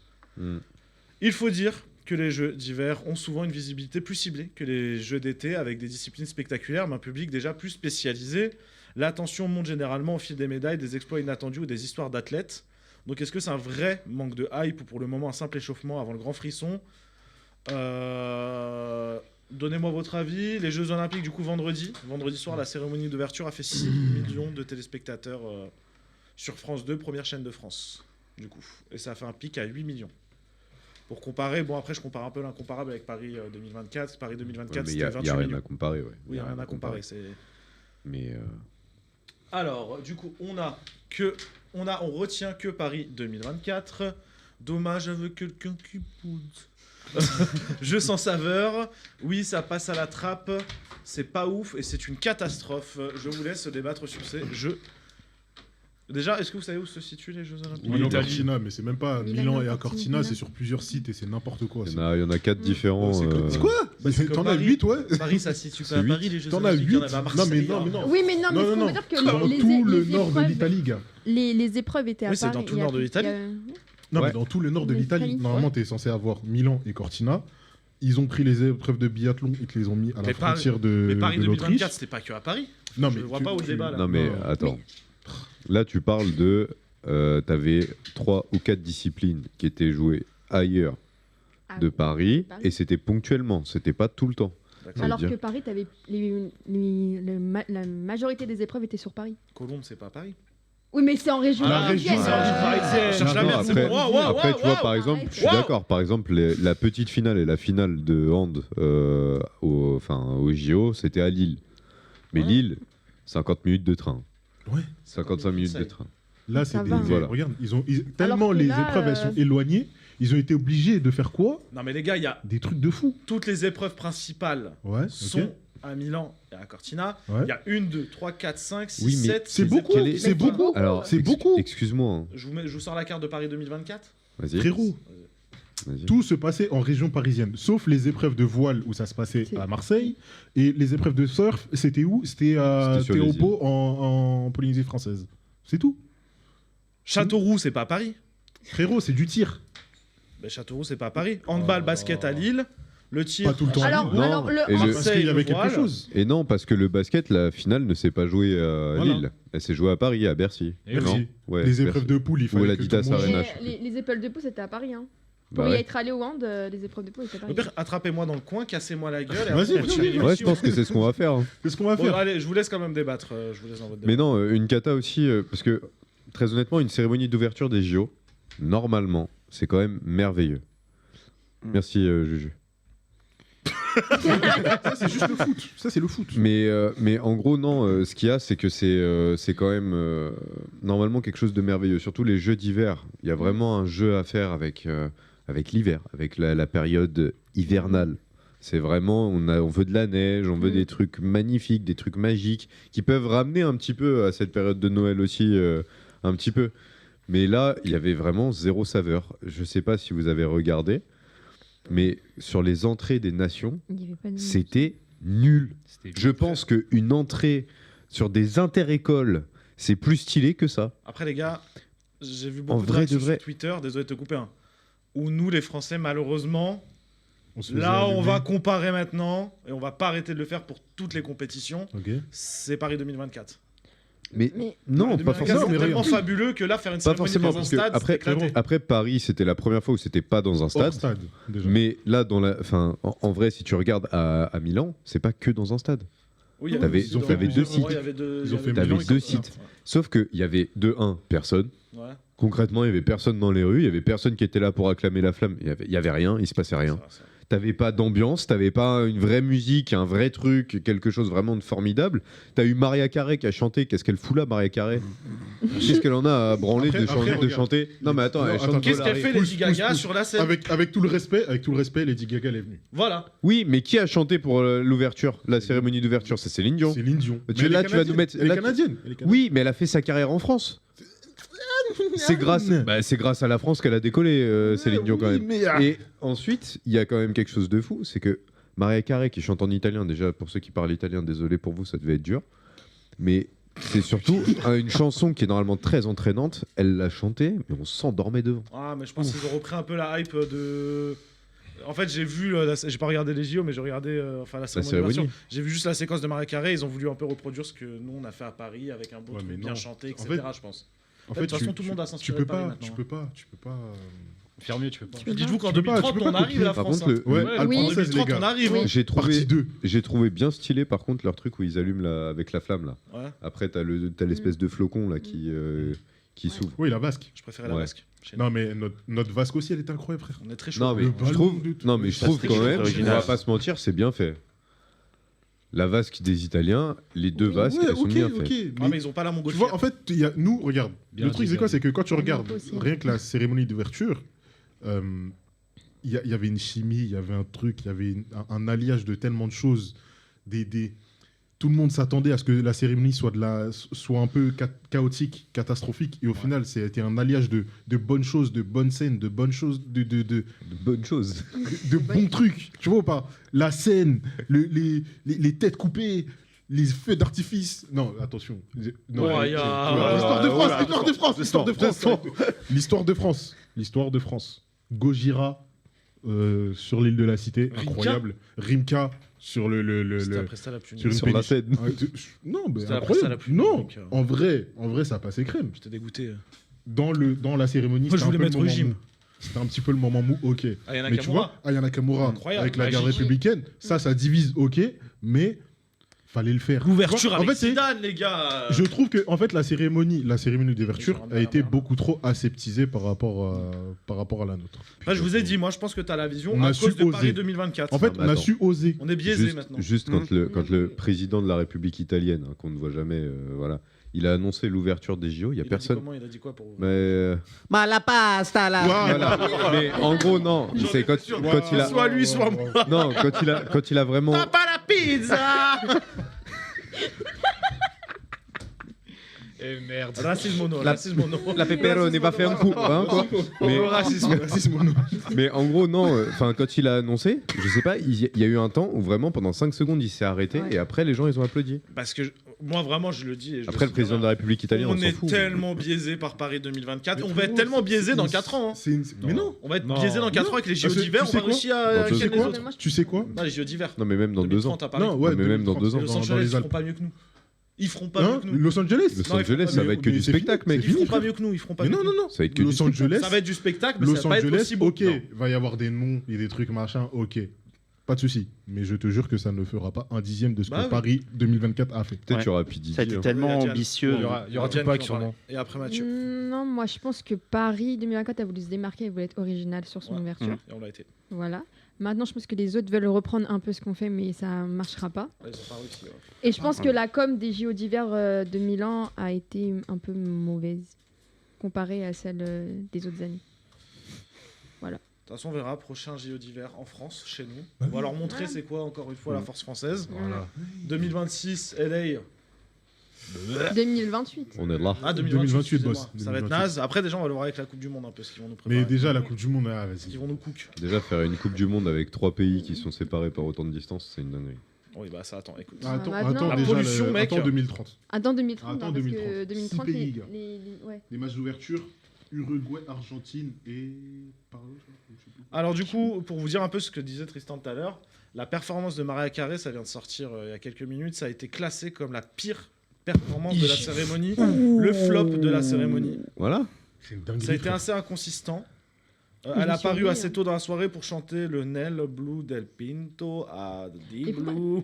Il faut dire que les Jeux d'hiver ont souvent une visibilité plus ciblée que les Jeux d'été, avec des disciplines spectaculaires, mais un public déjà plus spécialisé. L'attention monte généralement au fil des médailles, des exploits inattendus ou des histoires d'athlètes. Donc est-ce que c'est un vrai manque de hype ou pour le moment un simple échauffement avant le grand frisson? Donnez-moi votre avis. Les Jeux Olympiques, du coup, vendredi soir, la cérémonie d'ouverture a fait 6 millions de téléspectateurs sur France 2, première chaîne de France, du coup. Et ça a fait un pic à 8 millions. Pour comparer, bon, après, je compare un peu l'incomparable avec Paris 2024. Paris 2024, c'était 28 millions. Il n'y a rien à comparer, ouais. Oui, il n'y a rien à comparer. Mais Alors, du coup, on retient que Paris 2024. Dommage avec quelqu'un qui pousse. Jeu sans saveur, oui ça passe à la trappe, c'est pas ouf et c'est une catastrophe. Je vous laisse débattre sur ces jeux. Déjà, est-ce que vous savez où se situent les Jeux Olympiques? Milan-Cortina, mais c'est même pas Milan et à Cortina, Cortina. c'est sur plusieurs sites et c'est n'importe quoi. il y en a 4 différents. C'est quoi c'est T'en comme as Paris. 8, ouais. Paris, ça se situe pas C'est à huit. Paris, les Jeux T'en as Olympiques, il y en avait à 8. Marseille. Non, mais non. Oui, mais non, mais ce qu'on Non, veut dire que dans tout le nord de l'Italie, gars. les épreuves étaient à Oui, c'est Paris. dans tout le Il y a- nord de l'Italie. il y a- Non, Ouais. mais dans tout le nord de L'Italie, l'Italie, ouais. normalement, t'es censé avoir Milan et Cortina. Ils ont pris les épreuves de biathlon et te les ont mis à la Mais frontière de Mais Paris l'Autriche. 2024, c'était pas que à Paris. Non, Je mais vois pas où le débat là. Non, mais Non. attends. Là, tu parles de. T'avais 3 ou 4 disciplines qui étaient jouées ailleurs Ah, de Paris, Paris. et c'était ponctuellement, c'était pas tout le temps. D'accord. Alors dire. que Paris, la majorité des épreuves étaient sur Paris. Colombe, c'est pas Paris. Oui, mais c'est en région Ah, la parisienne. région, Je cherche la Non, merde, c'est après- bon. Wow, wow, Après, wow, tu vois, wow. par exemple, je suis Wow. d'accord. Par exemple, la petite finale et la finale de hand au JO, c'était à Lille. Mais Ouais. Lille, 50 minutes de train. Ouais. 55 minutes de Marseille. train. Là, Ça c'est des. va. Voilà. Regarde, tellement que les là, épreuves elles sont éloignées, ils ont été obligés de faire quoi? Non, mais les gars, il y a Des trucs de fou. toutes les épreuves principales Ouais, sont ok. à Milan et à Cortina. Ouais. Il y a 1, 2, 3, 4, 5, 6, Oui, mais 7. C'est beaucoup, c'est beaucoup. Alors, C'est beaucoup. Excuse-moi. Hein. Je vous sors la carte de Paris 2024. Vas-y. Frérot, Vas-y. tout se passait en région parisienne, sauf les épreuves de voile où ça se passait C'est- à Marseille. Et les épreuves de surf, c'était où? C'était à C'était sur les Théobo en Polynésie française. C'est tout. Châteauroux, c'est pas à Paris. Frérot, c'est du tir. Ben, Châteauroux, c'est pas à Paris. Handball, basket à Lille. Le tir. Pas tout le temps. Alors, Non, alors, le et le- Parce qu'il y avait quelque chose. Et non, parce que le basket, la finale ne s'est pas jouée à Voilà. Lille. Elle s'est jouée à Paris, à Bercy. Et Non Bercy. Ouais, Les épreuves Bercy. de poule, il fallait la que Ditas tout le monde- Arena. les épreuves de poule, c'était à Paris. Hein. Pour Bah y ouais. être allé au hand, les épreuves de poule étaient à Paris. Au pire, attrapez-moi dans le coin, cassez-moi la gueule. Et Vas-y, après, on vas-y. continue Ouais, je l'émission. pense que c'est ce qu'on va faire. hein. Qu'est-ce qu'on va Bon, faire? allez, je vous laisse quand même débattre. Je vous laisse dans votre débat. Mais non, une cata aussi, parce que très honnêtement, une cérémonie d'ouverture des JO, normalement, c'est quand même merveilleux. Merci Juju. Ça, c'est juste le foot. Ça, c'est le foot. Mais en gros, non, ce qu'il y a, c'est que c'est quand même normalement quelque chose de merveilleux. Surtout les jeux d'hiver. Il y a vraiment un jeu à faire avec l'hiver, avec la période hivernale. C'est vraiment, on veut de la neige, on veut des trucs magnifiques, des trucs magiques, qui peuvent ramener un petit peu à cette période de Noël aussi, un petit peu. Mais là, il y avait vraiment zéro saveur. Je sais pas si vous avez regardé. mais sur les entrées des nations, Il y avait pas de- c'était nul. C'était Je pense qu'une entrée sur des inter-écoles, c'est plus stylé que ça. Après, les gars, j'ai vu En beaucoup de vrai, réactions de vrai. sur Twitter, désolé de te couper, hein, où nous, les Français, malheureusement, On se faisait là, on allumer. va comparer maintenant, et on va pas arrêter de le faire pour toutes les compétitions, Ok. c'est Paris 2024. Mais Mais non, Paris pas 2024, forcément. C'est mais tellement regarde. fabuleux que là, faire une Pas cérémonie forcément, dans un parce que stade, après, c'est éclaté. après Paris, c'était la première fois où c'était pas dans un Hors stade. stade, déjà. Mais là, en vrai, si tu regardes à Milan, c'est pas que dans un stade. Oui, il y T'avais- aussi ils ont dans- fait deux ouais, sites. il y avait deux- Ils il y ont avait fait T'avais Milan et deux Cortina. sites. Sauf qu'il y avait de 1 personne. Ouais. Concrètement, il y avait personne dans les rues, il y avait personne qui était là pour acclamer la flamme. Il y avait rien, il se passait rien. Ça. T'avais pas d'ambiance, t'avais pas une vraie musique, un vrai truc, quelque chose vraiment de formidable. T'as eu Maria Carré qui a chanté. Qu'est-ce qu'elle fout là, Maria Carré? Qu'est-ce qu'elle en a à branler Après, de regarde. chanter? Non, mais attends, Non, elle attends, chante Qu'est-ce qu'elle Volare. fait Pousse, Lady Gaga pousse. sur la scène Avec tout le respect, Lady Gaga, elle est venue. Voilà. Oui, mais qui a chanté pour l'ouverture, la cérémonie d'ouverture? C'est Céline Dion. Céline Dion. Tu- Mais elle là, est tu vas nous canadienne. mettre- Elle est là, canadienne. Elle est canadienne. Oui, mais elle a fait sa carrière en France. C'est grâce à la France qu'elle a décollé, Céline Dion, quand Oui, même. mais, Et ensuite, il y a quand même quelque chose de fou, c'est que Maria Carré qui chante en italien, déjà pour ceux qui parlent italien, désolé pour vous, ça devait être dur. Mais c'est surtout une chanson qui est normalement très entraînante. Elle l'a chantée, mais on s'endormait devant. Ah, mais je pense qu'ils ont repris un peu la hype de. En fait, j'ai vu, j'ai pas regardé les JO, mais j'ai regardé enfin, la cérémonie. cérémonie. d'ouverture. J'ai vu juste la séquence de Maria Carré. Ils ont voulu un peu reproduire ce que nous on a fait à Paris avec un beau Ouais, truc mais bien non. chanté, En etc. fait- je pense. En De toute façon, tout le monde a s'inspiré tu peux de Paris pas, maintenant. tu peux pas. Faire mieux, tu peux pas. Dites-vous qu'en Tu peux pas- 2030, tu peux on pas arrive, la Par France. contre, Ouais, hein. Alpes Oui. En françaises, les 2030, gars. on arrive. Oui. hein. j'ai Partie trouvé, 2. j'ai trouvé bien stylé par contre leur truc où ils allument avec la flamme là. Ouais, Après, t'as l'espèce de flocon là qui s'ouvre. Oui, la vasque. je préférais la Ouais. basque. Chez nous. Non, mais notre vasque aussi, elle est incroyable, frère. On est très chaud. Non mais, Le je ballon trouve, de tout. non, mais je Ça, trouve c'est quand quelque même, chose on d'original. va pas se mentir, c'est bien fait. La vasque des Italiens, les deux vasques, Ouais, elles sont ok, bien ok. faites. Ah, Mais mais ils ont pas la tu montgolfière. vois, en fait, nous, regarde. Bien Le truc, dit, c'est quoi? bien C'est que quand tu regardes aussi. rien que la cérémonie d'ouverture, il y avait une chimie, il y avait un truc, il y avait un alliage de tellement de choses. Tout le monde s'attendait à ce que la cérémonie soit un peu chaotique, catastrophique. Et au final, c'était un alliage de bonnes choses, de bonnes scènes, de bonnes choses, De bonnes choses. de bons trucs. Tu vois ou pas? La scène, les têtes coupées, les feux d'artifice. Non, attention. Non, Ouais, c'est- y a- voilà, l'histoire de ouais, France, ouais, l'histoire de France, l'histoire de France. L'histoire de France. L'histoire de France. Gojira sur l'île de la Cité, Rimka incroyable. Rimka sur C'était après ça la plus sur une Sur la péniche. scène. Non, mais C'était après ça la incroyable. pluie, Non, donc, en vrai, ça passait crème. J'étais dégoûté. Dans la cérémonie, Moi, je c'était un voulais peu le mettre au moment gym. mou. C'était un petit peu le moment mou, ok. Ayana Mais tu vois, Ayana Nakamura Incroyable, avec la garde magique. républicaine, ça divise, ok, mais fallait le faire. L'ouverture Tu vois, avec en fait, c'est- Zidane, les gars. je trouve que en fait la cérémonie d'ouverture Ils ont a été merde. beaucoup trop aseptisée par rapport à la nôtre. Enfin, je vous ai dit, moi, je pense que t'as la vision On à a cause su de oser. Paris 2004. En fait, Non, mais on a attends. su oser. On est biaisé Juste, maintenant. juste quand le président de la République italienne, hein, qu'on ne voit jamais, voilà, il a annoncé l'ouverture des JO, il y a Il personne. Il a dit quoi pour vous Mais la pasta là. Voilà. mais en gros non, c'est quand il a Soit lui, soit moi. non quand il a vraiment T'as pas la pizza. Eh merde. Racisme mono, La- racisme mono. la pepperoni va faire un coup, hein, quoi. Mais, Racisme, non. mais en gros non, enfin quand il a annoncé, je sais pas, il y a eu un temps où vraiment pendant 5 secondes il s'est arrêté Ouais. et après les gens ils ont applaudi. Parce que moi, vraiment, je le dis. Et je Après le président de la République italienne, on on s'en est fout. tellement biaisé par Paris 2024. Mais On va frérot, être tellement biaisé c'est dans une- 4 ans. hein. Mais non. On va être Non. biaisé dans 4 Non. ans avec les JO Parce que d'hiver. tu On sais va quoi réussir à Dans deux ken ans. les autres. Mais moi, je- Tu sais quoi? Non, les JO d'hiver. Non mais même dans 2 ans. 2030 à Paris. Non, ouais, mais même dans 2030, 2 ans. Los dans Angeles, les ils feront Alpes. pas mieux que nous. Ils feront pas Hein mieux que nous. Los Angeles. Los Angeles, ça va être que mais du c'est spectacle, fini, mec. c'est Ils fini, feront pas frère. mieux que nous. Ils feront pas Mais mieux non, que non, nous. non. Ça va être que Los du Angeles. Ça va être du spectacle, mais Los ça va pas être Angeles, aussi beau. ok, Non. va y avoir des noms et des trucs machin, ok. Pas de souci. Mais je te jure que ça ne fera pas un dixième de ce Bah que oui. Paris 2024 a fait. Peut-être Ouais. tu auras Pididi. Ça a été hein. tellement Ouais, Diane. ambitieux. Il y aura Diane Tupac qui va en sûrement. parler. Et après Mathieu. Non, moi je pense que Paris 2024 a voulu se démarquer, elle voulait être originale sur son Ouais. ouverture. Et on l'a été. Voilà. Maintenant, je pense que les autres veulent reprendre un peu ce qu'on fait, mais ça marchera pas. Ouais, ils ont pas réussi. Ouais. Et je pense que la com des JO d'hiver de Milan a été un peu mauvaise comparée à celle des autres années. De toute façon, on verra. Prochain JO d'hiver en France, chez nous. On va leur montrer c'est quoi, encore une fois, la force française. Voilà. 2026, LA. 2028. On est là. Ah, 2028, excusez-moi. boss. Ça va être 2028. naze. Après, déjà, on va le voir avec la Coupe du Monde un peu, ce qu'ils vont nous préparer. Mais déjà, la Coupe du Monde, ah, Ce qu'ils vas-y. vont nous cook. Déjà, faire une Coupe du Monde avec 3 pays qui sont séparés par autant de distance, c'est une dinguerie. Oui, bah ça, attends, écoute. Ah, Attends, maintenant. attends, La déjà, pollution, mec. attends 2030. Attends 2030, Attends, non, parce 2030. que 2030, Six pays, gars. ouais. Les matchs d'ouverture, Uruguay, Argentine et... Par là, je sais plus. Alors du coup, pour vous dire un peu ce que disait Tristan tout à l'heure, la performance de Mariah Carey, ça vient de sortir il y a quelques minutes, ça a été classé comme la pire performance de la cérémonie, le flop de la cérémonie. Voilà. C'est une dinguerie. Ça a été frère. assez inconsistant. Je Elle me a suis paru ennuyée, assez hein. tôt dans la soirée pour chanter le Nel Blue del Pinto à Di Et pourquoi- Blue.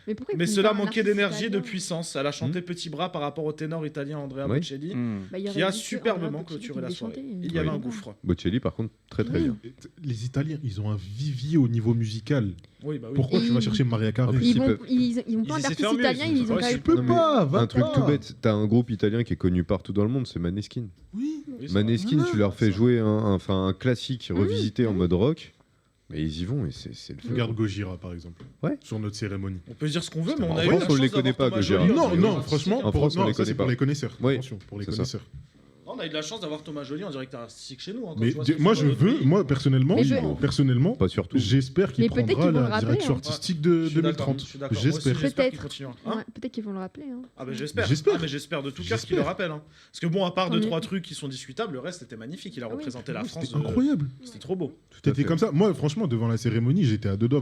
Mais pourquoi ils Mais font cela pas un manquait artiste d'énergie et de italien puissance. Elle a chanté Petit Bras par rapport au ténor italien Andrea Oui. Bocelli, Bah, il y qui aurait a dit que superbement Andrea Bocelli clôturé la devait soirée. chanter. Et il y avait Oui. un gouffre. Bocelli, par contre, très très Oui. bien. Les Italiens, ils ont un vivier au niveau musical. Oui, bah oui. Pourquoi Et tu vas ils- chercher Maria Carey Ils Ils vont, peuvent- ils ont plein essaient de d'artistes faire mieux, italiens, ils ils ont ont- quand Ouais, même. peux Non, mais pas, va un truc pas. tout bête, t'as un groupe italien qui est connu partout dans le monde, c'est Maneskin. Oui. Oui, c'est Maneskin, vrai. tu leur fais Ça. jouer un classique revisité en mode rock, mais ils y vont et c'est le feu. Regarde Gojira, par exemple. Ouais. Sur notre cérémonie. On peut dire ce qu'on veut, mais En on a eu France, la on chance les connaît d'avoir pas, Thomas Gojira. Joly en Non, directeur non, artistique. franchement, En France, on non, les ça, connaît c'est pour pas. les connaisseurs. Oui, Attention, pour les c'est ça. connaisseurs. On a eu de la chance d'avoir Thomas Joly en directeur artistique chez nous. hein, quand Mais tu vois ce qu'il moi, fait je dans notre veux, pays. moi, personnellement, Mais je- personnellement, Pas surtout. j'espère qu'il Mais peut-être prendra qu'ils vont le la rappeler, direction hein. artistique Je de suis d'accord, 2030. je suis d'accord. Moi aussi, J'espère. j'espère qu'il Peut-être. continue. Hein Ouais, peut-être qu'ils vont le rappeler. Hein. Ah ben j'espère. J'espère. Ah, mais j'espère de tout cœur qu'il J'espère. le rappelle. Hein. Parce que bon, à part Tant deux mieux. trois trucs qui sont discutables, le reste était magnifique. Il a Ah oui. représenté la France. C'était incroyable. C'était trop beau. Tout à T'étais fait. comme ça. Moi, franchement, devant la cérémonie, j'étais à deux doigts,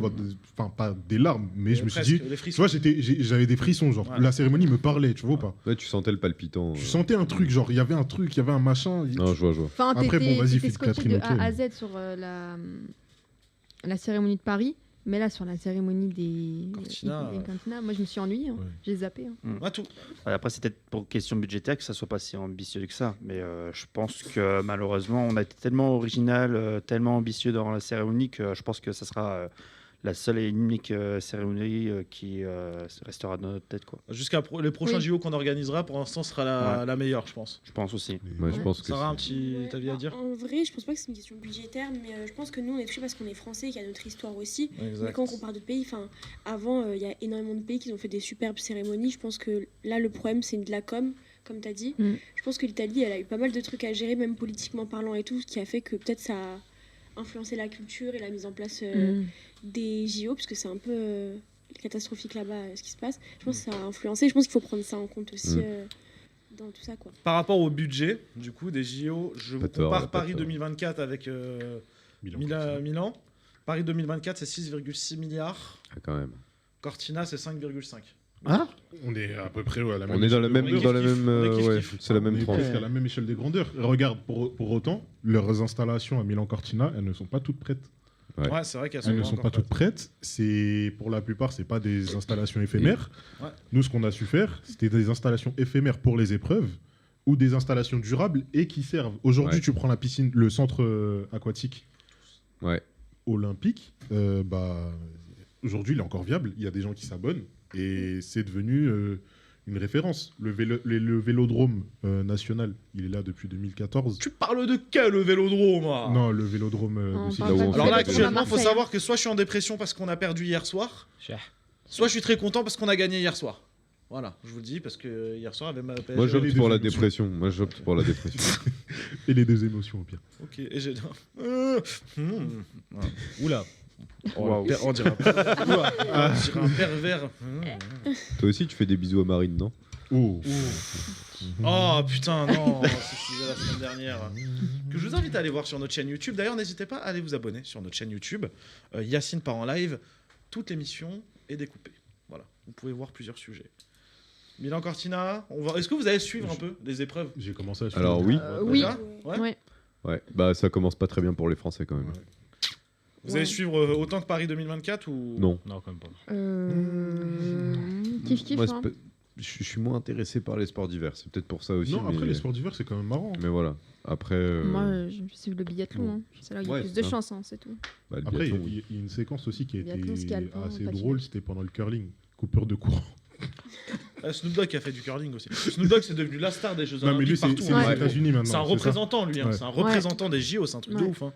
enfin, pas des larmes, mais je me suis dit, Les tu frissons. vois, j'avais des frissons, genre. Ouais. La cérémonie me parlait, tu vois ou pas. Ouais, tu sentais le palpitant. Je sentais un truc, genre, il y avait un truc, il y avait un machin. Non, je vois. Enfin, Après, bon, vas-y, t'étais Philippe scotché Catherine, de ok, A à mais- Z sur la cérémonie de Paris, mais là, sur la cérémonie des Cortina, des Cortina, moi, je me suis ennuyée. Hein. Ouais. J'ai zappé. Hein. Ouais, tout. Après, c'est peut-être pour question budgétaire que ça soit pas si ambitieux que ça. Mais je pense que malheureusement, on a été tellement original, tellement ambitieux dans la cérémonie que je pense que ça sera la seule et unique cérémonie qui restera dans notre tête. Quoi. Jusqu'à les prochains Oui. JO qu'on organisera, pour l'instant, sera la meilleure, je pense. Je pense aussi. Ouais, je pense que Sarah, un c'est- petit Ouais, avis à bah, dire En vrai, je pense pas que c'est une question budgétaire, mais je pense que nous, on est touchés parce qu'on est français et qu'il y a notre histoire aussi. Mais Exact. quand on compare d'autres pays, avant, il y a énormément de pays qui ont fait des superbes cérémonies. Je pense que là, le problème, c'est de la com, comme tu as dit. Mm. Je pense que l'Italie, elle a eu pas mal de trucs à gérer, même politiquement parlant et tout, ce qui a fait que peut-être ça a influencé la culture et la mise en place Mm. des JO, parce que c'est un peu catastrophique là-bas, ce qui se passe. Je pense que ça a influencé. Je pense qu'il faut prendre ça en compte aussi dans tout ça. Quoi. Par rapport au budget, du coup, des JO, je vous Pas tort, compare pas Paris tort. 2024 avec Milan. Paris 2024, c'est 6,6 milliards. Ah, quand même. Cortina, c'est 5,5. On est à peu près à la même On est dans la même, kiff, dans la kiff. même, On est kiff, ouais, kiff. c'est la On même est tranche. presque à la même échelle des grandeurs. Regarde, pour autant, leurs installations à Milan Cortina, elles ne sont pas toutes prêtes. Ouais. Ouais, c'est vrai qu'elles sont, Elles ne sont encore pas toutes prêtes. C'est pour la plupart, c'est pas des installations éphémères. Ouais. Nous, ce qu'on a su faire, c'était des installations éphémères pour les épreuves ou des installations durables et qui servent. Aujourd'hui, Ouais. tu prends la piscine, le centre aquatique Ouais. olympique. Aujourd'hui, il est encore viable. Il y a des gens qui s'abonnent et c'est devenu une référence. Le vélodrome national, il est là depuis 2014. Tu parles de quel vélodrome là Non, le vélodrome On de parle Sydney. pas du Alors là, vélodrome à actuellement, il faut Marseille, savoir que soit je suis en dépression parce qu'on a perdu hier soir, Cher. soit je suis très content parce qu'on a gagné hier soir. Voilà, je vous le dis parce que hier soir, avec ma PSG. Moi, les j'opte deux pour la émotions. dépression. Moi, j'opte pour la dépression. Et les deux émotions, au pire. Ok, et j'ai. Oula. On dirait un pervers. Toi aussi, tu fais des bisous à Marine, non? Oh. Oh putain, non, ce sujet la semaine dernière. Que je vous invite à aller voir sur notre chaîne YouTube. D'ailleurs, n'hésitez pas à aller vous abonner sur notre chaîne YouTube. Yacine part en live. Toute l'émission est découpée. Voilà, vous pouvez voir plusieurs sujets. Milan Cortina, est-ce que vous allez suivre un peu les épreuves? J'ai commencé à suivre. Alors oui. Oui. Déjà Ouais. Ouais. Ouais. Bah, ça commence pas très bien pour les Français quand même. Ouais. Vous allez suivre autant que Paris 2024 ou Non. Non, quand même pas. Kiff. Moi, Hein. je suis moins intéressé par les sports d'hiver. C'est peut-être pour ça aussi. Non, après, mais... les sports d'hiver, c'est quand même marrant. Mais voilà. Après. Moi, je suis le biathlon. Hein. C'est là où il y a Ouais, plus c'est de ça. chance, hein, c'est tout. Bah, le Après, biathlon, oui. il y a une séquence aussi qui a Biathlon, ski été alpin, assez patinage. drôle, c'était pendant le curling. Coupure de courant. Snoop Dogg qui a fait du curling aussi. Snoop Dogg, c'est devenu la star des Jeux Non, mais Olympiques lui, c'est partout. c'est hein. les États-Unis maintenant. C'est un ça représentant, lui. Hein. Ouais. C'est un représentant des JO. C'est un truc de Ouais. ouf. Hein.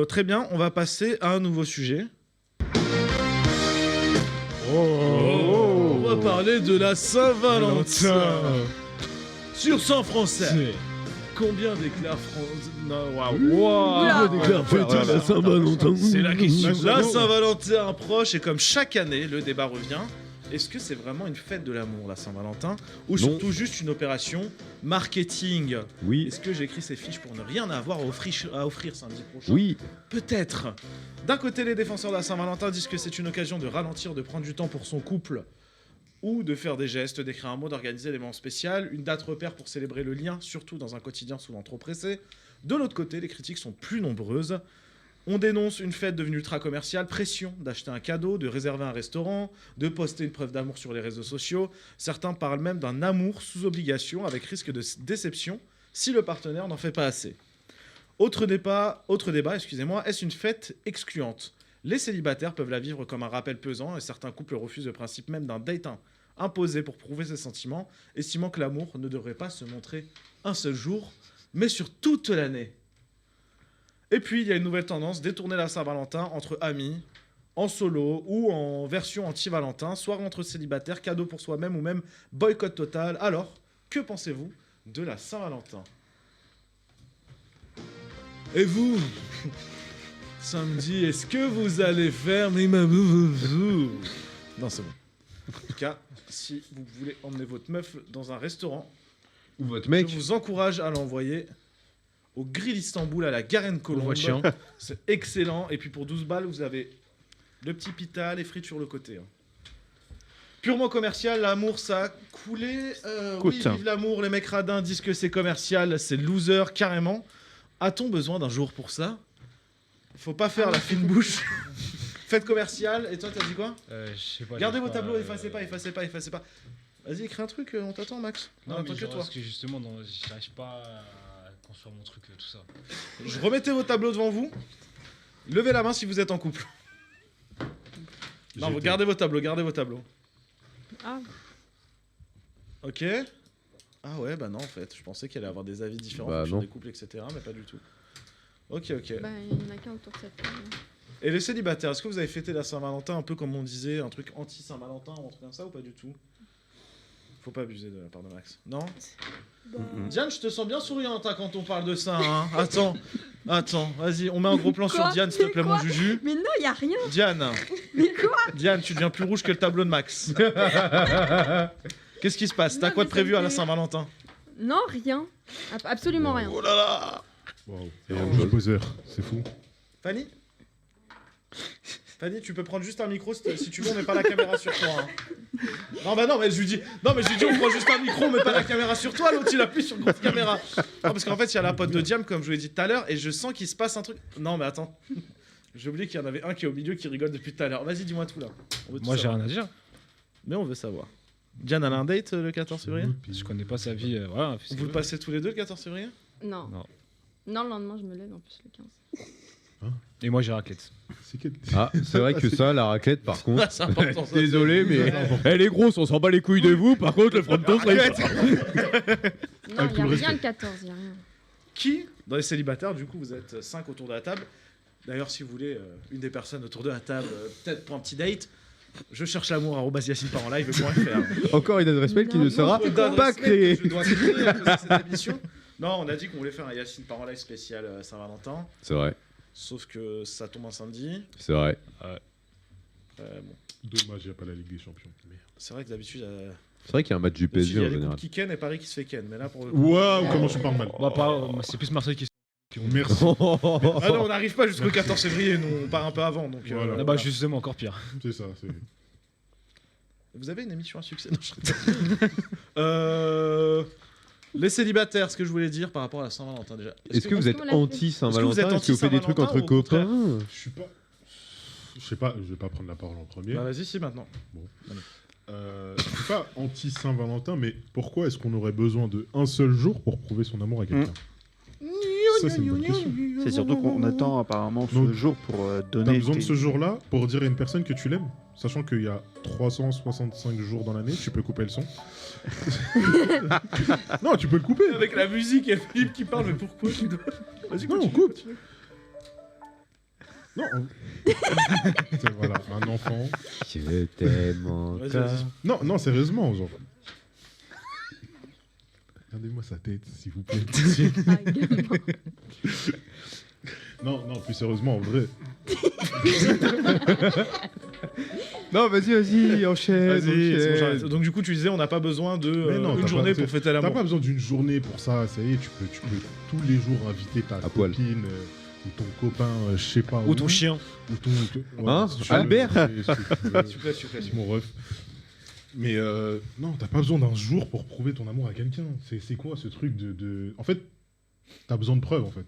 Très bien, on va passer à un nouveau sujet. On va parler de la Saint-Valentin. Sur 100 Français, combien déclarent fêter la Saint-Valentin. C'est la question. La Saint-Valentin approche et comme chaque année, le débat revient. Est-ce que c'est vraiment une fête de l'amour, la Saint-Valentin, ou surtout juste une opération marketing? Oui. Est-ce que j'ai écrit ces fiches pour ne rien avoir à offrir samedi prochain? Oui. Peut-être. D'un côté, les défenseurs de la Saint-Valentin disent que c'est une occasion de ralentir, de prendre du temps pour son couple, ou de faire des gestes, d'écrire un mot, d'organiser des moments spéciaux, une date repère pour célébrer le lien, surtout dans un quotidien souvent trop pressé. De l'autre côté, les critiques sont plus nombreuses. On dénonce une fête devenue ultra commerciale, pression d'acheter un cadeau, de réserver un restaurant, de poster une preuve d'amour sur les réseaux sociaux. Certains parlent même d'un amour sous obligation avec risque de déception si le partenaire n'en fait pas assez. Autre débat, est-ce une fête excluante? Les célibataires peuvent la vivre comme un rappel pesant et certains couples refusent le principe même d'un date imposé pour prouver ses sentiments, estimant que l'amour ne devrait pas se montrer un seul jour, mais sur toute l'année. Et puis, il y a une nouvelle tendance, détourner la Saint-Valentin entre amis, en solo ou en version anti-Valentin, soirée entre célibataires, cadeau pour soi-même ou même boycott total. Alors, que pensez-vous de la Saint-Valentin? Et vous, samedi, est-ce que vous allez faire mes mamou? Non, c'est bon. En tout cas, si vous voulez emmener votre meuf dans un restaurant, ou votre mec, je vous encourage à l'envoyer au Grill Istanbul à la Garenne-Colombe. C'est excellent. Et puis pour 12 balles, vous avez le petit pita, les frites sur le côté. Purement commercial, l'amour, ça a coulé. Oui, vive l'amour. Les mecs radins disent que c'est commercial, c'est loser carrément. A-t-on besoin d'un jour pour ça? Faut pas faire la fine bouche. Fête commerciale. Et toi, t'as dit quoi? Je sais pas. Gardez vos tableaux, effacez pas. Vas-y, écris un truc, on t'attend, Max. Non, on mais attend que toi. parce que justement, j'arrive pas à construire mon truc, tout ça. Je remettez vos tableaux devant vous. Levez la main si vous êtes en couple. Non, vous gardez vos tableaux. Ah. Ok. Ah ouais, bah non, en fait. Je pensais qu'il allait avoir des avis différents Bah sur non. des couples, etc. Mais pas du tout. Ok. Bah, il n'y en a qu'un autour de cette table. Et les célibataires, est-ce que vous avez fêté la Saint-Valentin un peu comme on disait, un truc anti-Saint-Valentin ou un truc comme ça ou pas du tout? Faut pas abuser de la part de Max. Non? Diane, je te sens bien souriante hein, quand on parle de ça. Hein. Attends, vas-y, on met un gros plan sur Diane, s'il te plaît, mon Juju. Mais non, y a rien. Diane. Mais quoi? Diane, tu deviens plus rouge que le tableau de Max. Qu'est-ce qui se passe? T'as quoi de prévu à la Saint-Valentin? Non, rien. Absolument rien. Oh là là. Waouh. Et un composeur, c'est fou. Fanny, tu peux prendre juste un micro si tu veux, on met pas la caméra sur toi. Hein. Non, mais je lui dis, on prend juste un micro, on met pas la caméra sur toi. L'autre il appuie sur grosse caméra. Non, parce qu'en fait, il y a la pote de Diam, comme je vous l'ai dit tout à l'heure, et je sens qu'il se passe un truc. Non, mais attends. J'ai oublié qu'il y en avait un qui est au milieu qui rigole depuis tout à l'heure. Vas-y, dis-moi tout là. Moi, j'ai rien à dire. Mais on veut savoir. Diane, elle a un date le 14 février? Je connais pas sa vie. Voilà, Vous le passez tous les deux le 14 février? Non. Non, le lendemain, je me lève en plus le 15. Et moi, j'ai raclette. Ah, c'est vrai que ça, la raclette, par contre. C'est important, ça. Désolé, mais elle est grosse, on s'en bat les couilles de vous. Par contre, le fronton, Non, il n'y a rien le 14, il n'y a rien. Qui, dans les célibataires, du coup, vous êtes 5 autour de la table. D'ailleurs, si vous voulez une des personnes autour de la table, peut-être pour un petit date, je cherche l'amour @yacineparenlive.fr. Encore une adresse mail qui ne sera pas créée. Je dois créer à cause de cette émission. Non, on a dit qu'on voulait faire un Yacine Par en live spécial Saint-Valentin. C'est vrai. Sauf que ça tombe un samedi. C'est vrai. Bon. Dommage, il n'y a pas la Ligue des Champions. Merde. C'est vrai que d'habitude. C'est vrai qu'il y a un match du Il PSG y a en les général. couples qui ken et Paris qui se fait ken. Mais là, pour le coup. Waouh, comment je parle mal. C'est plus Marseille qui. Merci. Ah non, on n'arrive pas jusqu'au 14 février, nous on part un peu avant. Donc, Voilà. Bah, justement, encore pire. C'est ça. C'est... Vous avez une émission à succès? Non, les célibataires, ce que je voulais dire par rapport à la Saint-Valentin déjà. Est-ce que vous êtes anti-Saint-Valentin? Est-ce que vous faites des trucs entre copains? Je sais pas, je vais pas prendre la parole en premier. Bah vas-y, si maintenant. Bon. Je suis pas anti-Saint-Valentin, mais pourquoi est-ce qu'on aurait besoin d'un seul jour pour prouver son amour à quelqu'un? Ça, c'est une bonne question. C'est surtout qu'on attend apparemment ce jour pour donner. T'as besoin de ce jour-là pour dire à une personne que tu l'aimes, sachant qu'il y a 365 jours dans l'année, tu peux couper le son. Non, tu peux le couper. Avec la musique et Philippe qui parle, mais pourquoi tu dois... Vas-y, non, continue, on coupe. continue. Non. Voilà, un enfant. Je t'aime encore. Vas-y. Non, sérieusement, genre. Regardez-moi sa tête, s'il vous plaît. Ah, également. Non, plus sérieusement, en vrai. Non, vas-y, enchaîne. Vas-y, c'est bon, enchaîne. j'arrête. Donc du coup, tu disais, on n'a pas besoin de Mais non, une t'as journée pas- pour fêter T'as l'amour. pas besoin d'une journée pour ça, ça y est, tu peux tous les jours inviter ta poil. copine ou ton copain, je sais pas Ou ton chien. Ou ton... Hein si tu veux, Albert si tu veux. S'il vous plaît, s'il vous plaît. C'est mon ref. Mais non, t'as pas besoin d'un jour pour prouver ton amour à quelqu'un. C'est quoi ce truc de... En fait, t'as besoin de preuves, en fait.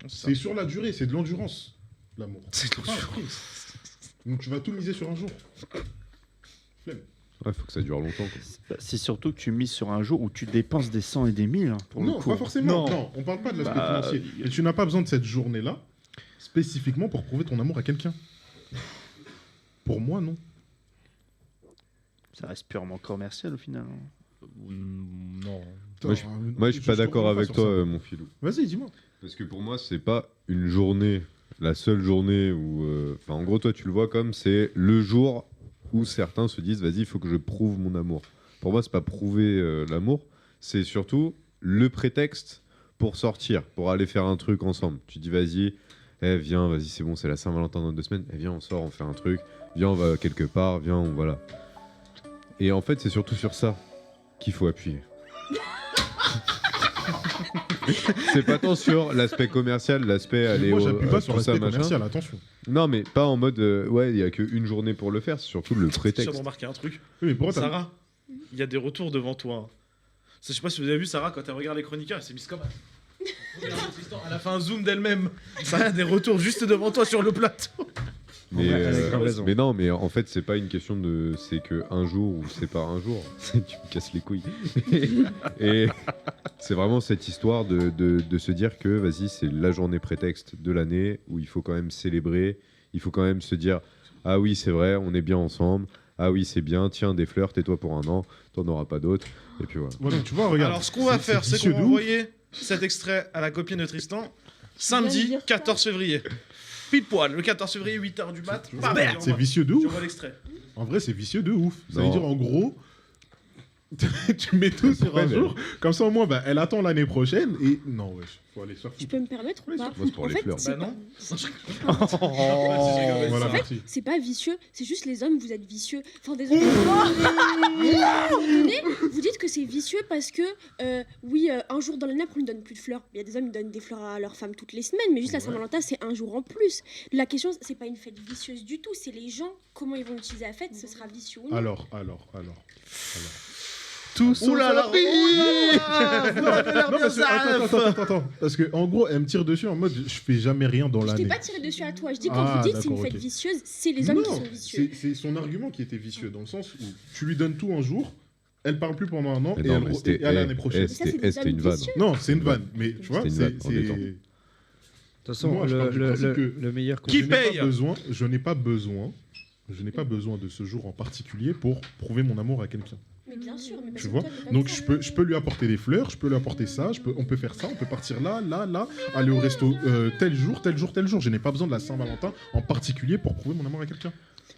C'est sur la durée, c'est de l'endurance, l'amour. C'est de pas un sprint. Donc tu vas tout miser sur un jour. Flemme. Ouais, faut que ça dure longtemps. Quoi. C'est surtout que tu mises sur un jour où tu dépenses des 100 et des 1000 pour le Non, coup. pas forcément. Non, on parle pas de l'aspect financier. Et tu n'as pas besoin de cette journée-là spécifiquement pour prouver ton amour à quelqu'un. Pour moi, non. Ça reste purement commercial au final. Non. Moi, je suis pas d'accord avec sur toi, ça. mon filou. Vas-y, dis-moi. Parce que pour moi, c'est pas une journée, la seule journée où. Enfin, en gros, toi, tu le vois comme c'est le jour où certains se disent, vas-y, il faut que je prouve mon amour. Pour moi, c'est pas prouver l'amour, c'est surtout le prétexte pour sortir, pour aller faire un truc ensemble. Tu dis, vas-y, viens, vas-y, c'est bon, c'est la Saint-Valentin dans 2 semaines. Viens, on sort, on fait un truc. Viens, on va quelque part. Viens, voilà. Et en fait, c'est surtout sur ça qu'il faut appuyer. C'est pas tant sur l'aspect commercial, l'aspect aller Moi, au j'appuie pas sur tout ça, l'aspect machin. commercial, attention. Non, mais pas en mode ouais, il y a qu'une journée pour le faire, c'est surtout le Je viens prétexte. de remarquer un truc. Oui, mais pourquoi t'as... Sarah, il y a des retours devant toi. hein. Je sais pas si vous avez vu Sarah quand elle regarde les chroniqueurs, elle s'est mise comme ça. Regarde, Tristan, elle a fait un zoom d'elle-même. Ça a des retours juste devant toi sur le plateau. Mais, Ouais, elle a grave raison. mais non, mais en fait, c'est pas une question de c'est que un jour ou c'est pas un jour. Tu me casses les couilles. Et c'est vraiment cette histoire de se dire que vas-y, c'est la journée prétexte de l'année où il faut quand même célébrer. Il faut quand même se dire ah oui, c'est vrai, on est bien ensemble. Ah oui, c'est bien, tiens, des fleurs, tais-toi pour un an, t'en auras pas d'autres. Et puis voilà. Voilà, tu vois, regarde. Alors, ce qu'on va faire, c'est vicieux qu'on va de ouf. envoyer cet extrait à la copine de Tristan viens samedi de dire ça. 14 février. Pile poil, le 14 février, 8h du mat. Bam, C'est vicieux de ouf. J'envoie l'extrait. En vrai, c'est vicieux de ouf. Ça veut Non. dire, en gros, tu mets tout sur un Ouais, mais- jour. Comme ça, au moins, bah, elle attend l'année prochaine. Et non, wesh, faut aller se faire Je foutre. peux me permettre ou Oui, pas Moi, c'est pour En les fait, fleurs. c'est Bah pas- non. Voilà, En fait, merci. c'est pas vicieux, c'est juste les hommes, vous êtes vicieux. Enfin, désolé. Mais vous dites que c'est vicieux parce que, oui, un jour dans l'année, après, on ne donne plus de fleurs. Il y a des hommes qui donnent des fleurs à leur femme toutes les semaines, mais juste la Saint-Valentin, c'est un jour en plus. La question, c'est pas une fête vicieuse du tout, c'est les gens, comment ils vont utiliser la fête, ce sera vicieux ou non. Alors. Tous Ouh là là, aux Olympiques. Non, parce que, attends. Parce que, en gros, elle me tire dessus en mode je fais jamais rien dans Je t'ai l'année. pas tiré dessus à toi, je dis quand Ah, vous dites c'est une d'accord, fête ok. vicieuse, c'est les hommes qui Non, sont vicieux. c'est son argument qui était vicieux, dans le sens où tu lui donnes tout un jour, elle parle plus pendant un an Mais et non, elle mais et à l'année prochaine. ça, c'est des c'était une hommes vanne. vicieux. Non, c'est une vanne, mais tu vois, C'était une c'est. vanne, en détente. c'est- De toute façon, Moi, je pars du principe que- le meilleur Qui Je n'ai pas paye besoin- Je n'ai pas besoin de ce jour en particulier pour prouver mon amour à quelqu'un. Mais bien sûr, mais parce Tu que vois toi, t'es comme Donc ça, je peux lui apporter des fleurs, je peux lui apporter ça, on peut faire ça, on peut partir là, aller au resto tel jour. Je n'ai pas besoin de la Saint-Valentin en particulier pour prouver mon amour à quelqu'un.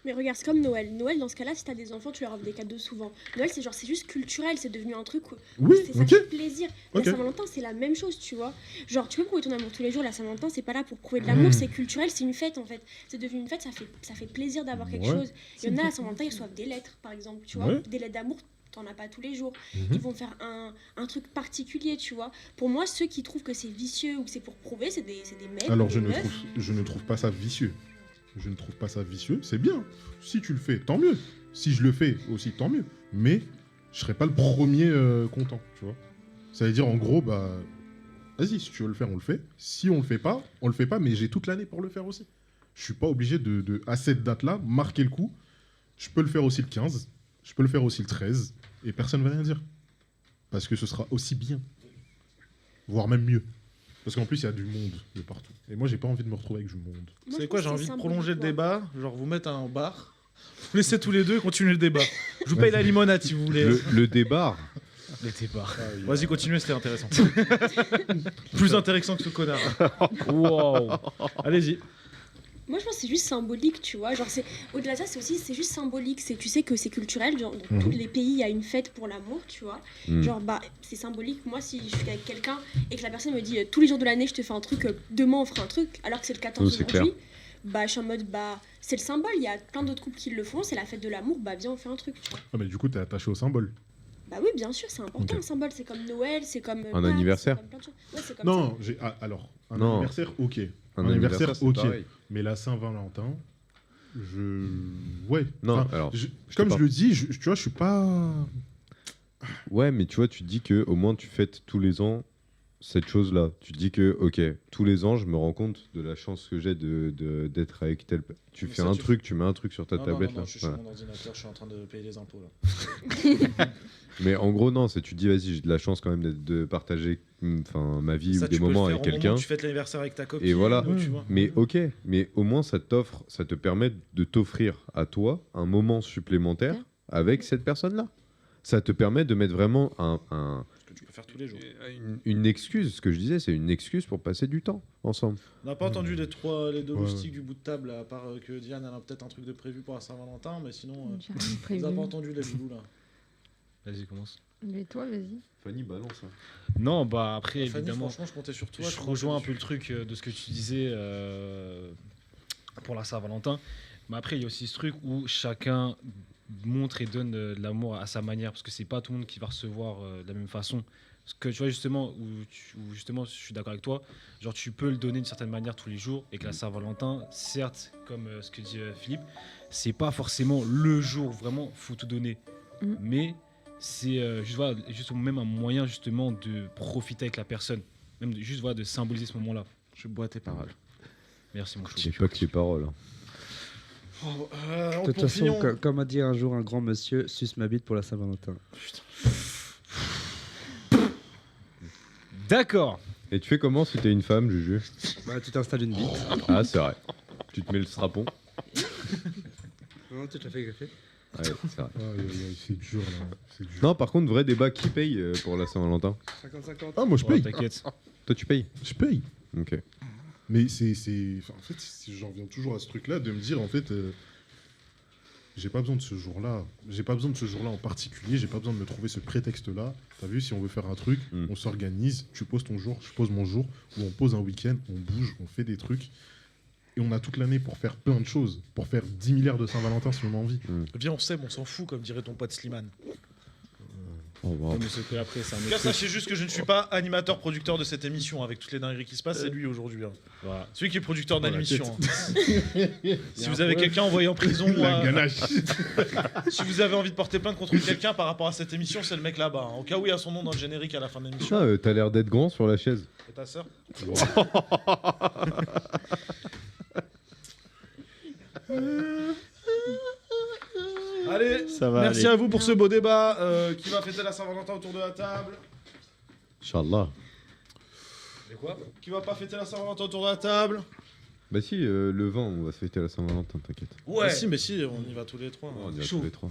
Mais regarde, c'est comme Noël. Noël, dans ce cas-là, si t'as des enfants, tu leur offres des cadeaux souvent. Noël, c'est genre, c'est juste culturel, c'est devenu un truc où Oui, ça ok. fait plaisir. Ok. La Saint-Valentin, c'est la même chose, tu vois. Genre, tu peux prouver ton amour tous les jours, la Saint-Valentin, c'est pas là pour prouver de l'amour, c'est culturel, c'est une fête en fait. C'est devenu une fête, ça fait plaisir d'avoir quelque Ouais. chose. Il y en a, la Saint-Valentin, ils reçoivent des lettres, par exemple, tu vois. Ouais. Des lettres d'amour, t'en as pas tous les jours. Mhm. Ils vont faire un truc particulier, tu vois. Pour moi, ceux qui trouvent que c'est vicieux ou que c'est pour prouver, c'est des mecs. Alors ou je des ne meufs. trouve pas ça vicieux. Je ne trouve pas ça vicieux, c'est bien. Si tu le fais, tant mieux. Si je le fais aussi, tant mieux. Mais je serai pas le premier content, tu vois. Ça veut dire en gros, bah, vas-y, si tu veux le faire, on le fait. Si on le fait pas, on le fait pas, mais j'ai toute l'année pour le faire aussi. Je suis pas obligé à cette date-là, marquer le coup. Je peux le faire aussi le 15, je peux le faire aussi le 13, et personne ne va rien dire. Parce que ce sera aussi bien. Voire même mieux. Parce qu'en plus, il y a du monde de partout. Et moi, j'ai pas envie de me retrouver avec du monde. Moi, C'est je quoi, pense j'ai que envie c'est de prolonger le symbolique, quoi. débat, genre vous mettre un bar, vous laissez tous les deux continuer le débat. Je vous paye la limonade si vous voulez. Le débat. Les débats. Vas-y, continuez, c'était intéressant. Plus intéressant que ce connard. Wow. Allez-y. Moi, je pense que c'est juste symbolique, tu vois. Genre, au-delà de ça, c'est juste symbolique. Tu sais que c'est culturel. Genre, dans tous les pays, il y a une fête pour l'amour, tu vois. Genre, c'est symbolique. Moi, si je suis avec quelqu'un et que la personne me dit tous les jours de l'année, je te fais un truc, demain on fera un truc, alors que c'est le 14 aujourd'hui, je suis en mode, c'est le symbole. Il y a plein d'autres couples qui le font. C'est la fête de l'amour. Viens, on fait un truc, tu vois. Ah, mais du coup, t'es attaché au symbole. Bah oui, bien sûr, c'est important un symbole. C'est comme Noël, c'est comme. Un anniversaire. C'est comme Non, alors, un anniversaire, ok. Un anniversaire, ok. pareil. Mais la Saint-Valentin, ouais. Non, Enfin, alors. comme je le dis, tu vois, je suis pas. Ouais, mais tu vois, tu te dis que au moins tu fêtes tous les ans cette chose-là. Tu te dis que, ok, tous les ans, je me rends compte de la chance que j'ai d'être avec tel. Tu Mais fais ça, un tu truc, tu mets un truc sur ta tablette non, là. je suis sur Voilà. mon ordinateur, je suis en train de payer les impôts là. Mais en gros, non, tu te dis, vas-y, j'ai de la chance quand même de partager ma vie Ça, ou des tu peux le moments faire avec au moment quelqu'un. où tu fêtes l'anniversaire avec ta copine. Et voilà. ou tu vois. Mais ok, mais au moins ça te permet de t'offrir à toi un moment supplémentaire avec cette personne-là. Ça te permet de mettre vraiment Ce que tu peux faire tous les jours. une excuse. Ce que je disais, c'est une excuse pour passer du temps ensemble. On n'a pas entendu les deux Ouais. moustiques du bout de table, à part que Diane elle a peut-être un truc de prévu pour la Saint-Valentin, mais sinon, J'ai rien on prévu. n'a pas entendu les loulous là. Vas-y, commence. Mais toi, vas-y. Fanny balance. Non, bah après, Fanny, évidemment, franchement, je comptais sur toi. je rejoins un peu le truc de ce que tu disais pour la Saint-Valentin. Mais après, il y a aussi ce truc où chacun montre et donne de l'amour à sa manière, parce que c'est pas tout le monde qui va recevoir de la même façon. Parce que tu vois, justement, où justement, je suis d'accord avec toi, genre tu peux le donner d'une certaine manière tous les jours, et que la Saint-Valentin, certes, comme ce que dit Philippe, c'est pas forcément le jour où vraiment faut tout donner. Mais c'est juste même un moyen justement de profiter avec la personne, même juste de symboliser ce moment-là. Je bois tes paroles. Merci mon chou. Je sais pas que les paroles. Hein. De toute façon, comme a dit un jour un grand monsieur, suce ma bite pour la Saint-Valentin. D'accord. Et tu fais comment si t'es une femme, Juju? Tu t'installes une bite. Ah, c'est vrai. Tu te mets le strapon. Non, tu te l'as fait greffer. Ouais, c'est vrai. C'est dur là. C'est dur. Non, par contre, vrai débat, qui paye pour la Saint-Valentin? 50-50. Ah, moi je paye. T'inquiète. Toi, tu payes? Je paye. Ok. Mais enfin, en fait, j'en viens toujours à ce truc-là de me dire, en fait, j'ai pas besoin de ce jour-là. J'ai pas besoin de ce jour-là en particulier. J'ai pas besoin de me trouver ce prétexte-là. T'as vu, si on veut faire un truc, on s'organise. Tu poses ton jour, je pose mon jour. Ou on pose un week-end, on bouge, on fait des trucs. Et on a toute l'année pour faire plein de choses. Pour faire 10 milliards de Saint-Valentin si on a envie. Viens, on s'aime, on s'en fout, comme dirait ton pote Slimane. Oh, wow. Mais c'est que après, c'est un En tout autre cas, truc. sachez juste que je ne suis pas animateur producteur de cette émission. Avec toutes les dingueries qui se passent, c'est lui aujourd'hui. Hein. Voilà. Celui qui est producteur de Oh, la l'émission. tête. Hein. Si vous avez quelqu'un envoyé en prison, La ganache. si vous avez envie de porter plainte contre quelqu'un par rapport à cette émission, c'est le mec là-bas. Hein. Au cas où il y a son nom dans le générique à la fin de l'émission. Ah, t'as l'air d'être grand sur la chaise. Et ta sœur Allez, Ça va merci aller. à vous pour ce beau débat. Qui va fêter la Saint-Valentin autour de la table? Inch'Allah. Et quoi? Qui va pas fêter la Saint-Valentin autour de la table? Bah si, le 20, on va se fêter la Saint-Valentin, t'inquiète. Ouais. Mais si, on y va tous les trois. Oh, on y va Chaud. tous les trois.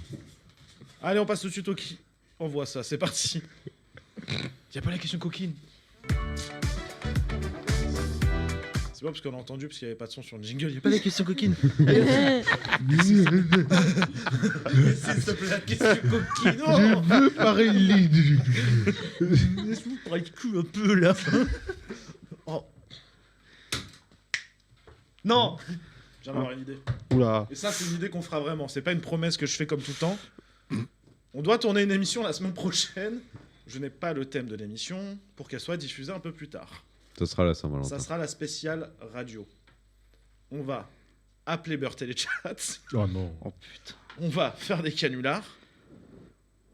Allez, on passe tout de suite au qui. On voit ça, c'est parti. Y'a pas la question coquine. C'est pas parce qu'on a entendu, parce qu'il n'y avait pas de son sur le jingle. Y'a pas la question coquine. C'est s'il te plaît, la question coquine. Oh, Je veux pareil. laisse-moi parler de cul un peu là. Oh. Non. J'en ai avoir une idée. Oula. Et ça, c'est une idée qu'on fera vraiment. C'est pas une promesse que je fais comme tout le temps. On doit tourner une émission la semaine prochaine. Je n'ai pas le thème de l'émission pour qu'elle soit diffusée un peu plus tard. Ça sera la Saint-Valentin. Ça sera la spéciale radio. On va appeler Beurre et Chat. Oh non. Oh putain. On va faire des canulars.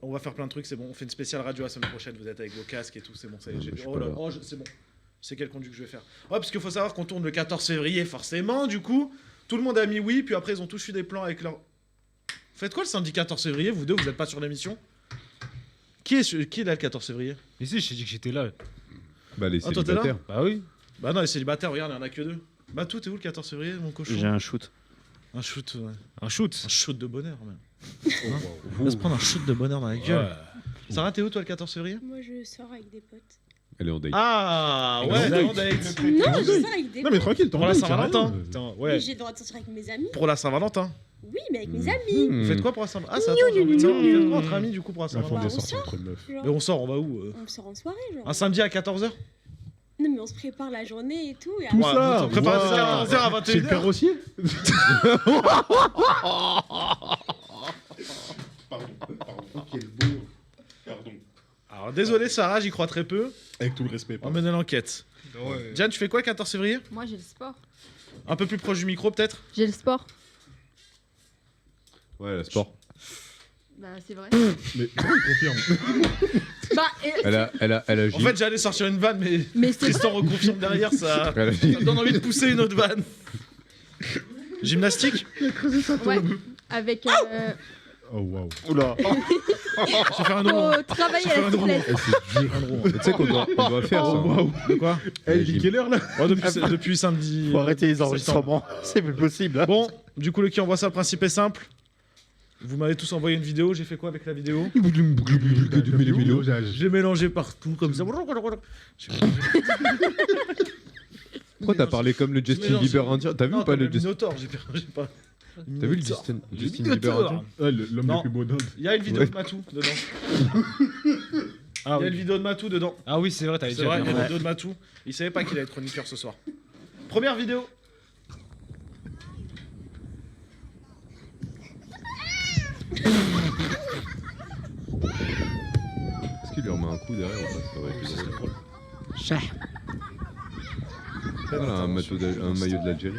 On va faire plein de trucs, c'est bon. On fait une spéciale radio la semaine prochaine. Vous êtes avec vos casques et tout, c'est bon. Ça y est, Non, mais je suis oh pas là, là. oh, c'est bon. C'est quel conduit que je vais faire. Ouais, parce qu'il faut savoir qu'on tourne le 14 février, forcément. Du coup, tout le monde a mis oui, puis après, ils ont tous eu des plans avec leur. Faites quoi le samedi 14 février? Vous deux, vous n'êtes pas sur l'émission? Qui est là le 14 février? Mais si, je t'ai dit que j'étais là. Bah les Ah, toi, t'es là célibataires. Bah oui. Bah non, les célibataires, regarde, il y en a que deux. Bah tout, t'es où le 14 février, mon cochon? J'ai un shoot. Un shoot, ouais. Un shoot. Un shoot de bonheur, même. On va se prendre un shoot de bonheur dans la gueule. Ouais. Sarah, t'es où toi le 14 février? Moi, je sors avec des potes. Elle est en date. Ah, ouais, Exact. on date. Non, je sors avec des Non, mais tranquille, t'en Pour la as, Saint-Valentin. Putain, Mais ouais. j'ai le droit de sortir avec mes amis. Pour la Saint-Valentin. Oui, mais avec mes amis. Vous faites quoi pour la Saint-Valentin? Ah, ça, attends, j'ai envie de savoir. Vous faites quoi entre amis du coup pour la La fond Saint-Valentin? des on sorties sort. entre meufs. Genre, Mais on sort, on va où on sort en soirée, genre. Un samedi à 14h? Non, mais on se prépare la journée et tout. Et Tout Ouais, ça, on se prépare de wow. 14h à Chez le 21h. carrossier Pardon. Quel beau. Pardon. Alors désolé Sarah, j'y crois très peu. Avec tout le respect. On mène l'enquête. Ouais. Diane, tu fais quoi le 14 février? Moi, j'ai le sport. Un peu plus proche du micro peut-être? J'ai le sport. Ouais, le sport. Bah, c'est vrai. Mais comment il confirme Bah, Elle a En fait j'allais sortir une vanne mais mais c'est Tristan reconfirme derrière ça. Elle a Ça me donne envie de pousser une autre vanne. Gymnastique? ouais. Avec. Oh waouh. Oula. J'ai fait un nom. Faut travailler à la souplesse. C'est dur. Tu sais qu'on doit faire ça. Waouh. De quoi? Eh, il est quelle heure là Oh, depuis samedi. Faut arrêter les enregistrements. C'est plus possible. Hein. Bon, du coup le qui envoie ça, le principe est simple. Vous m'avez tous envoyé une vidéo, j'ai fait quoi avec la vidéo? J'ai mélangé partout comme ça. J'ai mélangé- Pourquoi t'as parlé comme le Justin mélange. Bieber indien? T'as vu Non, ou pas comme le le Justin? Minotaur, j'ai pas. T'as vu le Justin Bieber indien? Ah, l'homme Non. le plus beau d'Inde. Il y a une vidéo Ouais. de Matou dedans. Ah Il y a une oui. vidéo de Matou dedans. Ah oui, c'est vrai, t'avais C'est déjà vrai, dit. il y a une Ouais. vidéo de Matou. Il savait pas qu'il allait être chroniqueur ce soir. Première vidéo. Est-ce qu'il lui remet un coup derrière ou pas? Ça aurait été drôle. Voilà, un maillot de l'Algérie.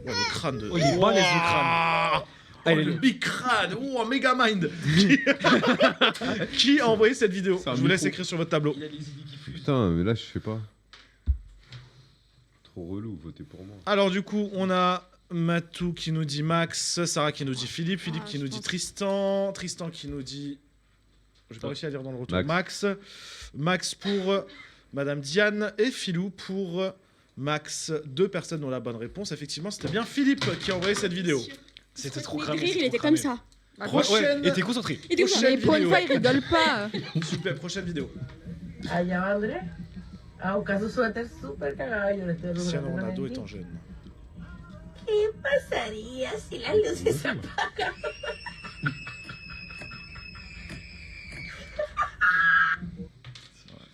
Oh, le crâne de. Oh, il est balèze, le crâne. Oh, Ah, il est- le big crâne. Oh, un méga mind. Qui a envoyé cette vidéo? C'est un Je vous laisse micro. écrire sur votre tableau. Putain, mais là, je sais pas. Trop relou, votez pour moi. Alors du coup, on a Matou qui nous dit Max, Sarah qui nous dit Philippe, Philippe Ah, qui je nous dit pense- Tristan, Tristan qui nous dit... J'ai pas réussi à lire dans le retour. Max. Max pour Madame Diane et Philou pour Max. Deux personnes ont la bonne réponse. Effectivement, c'était bien Philippe qui a envoyé cette vidéo. C'était trop Mais cramé. rire, c'était il était trop comme cramé. ça. Bah, Prochaine, Et t'es concentré. Il était comme ça. Prochaine mais pour une vidéo. fois, il rigole pas. S'il vous plaît, prochaine vidéo. Allá va Andrés a buscar su suéter súper cagado. Yo le estoy Cristiano preguntando Ronaldo aquí. étant jeune. ¿Qué pasaría si las luces se apagan?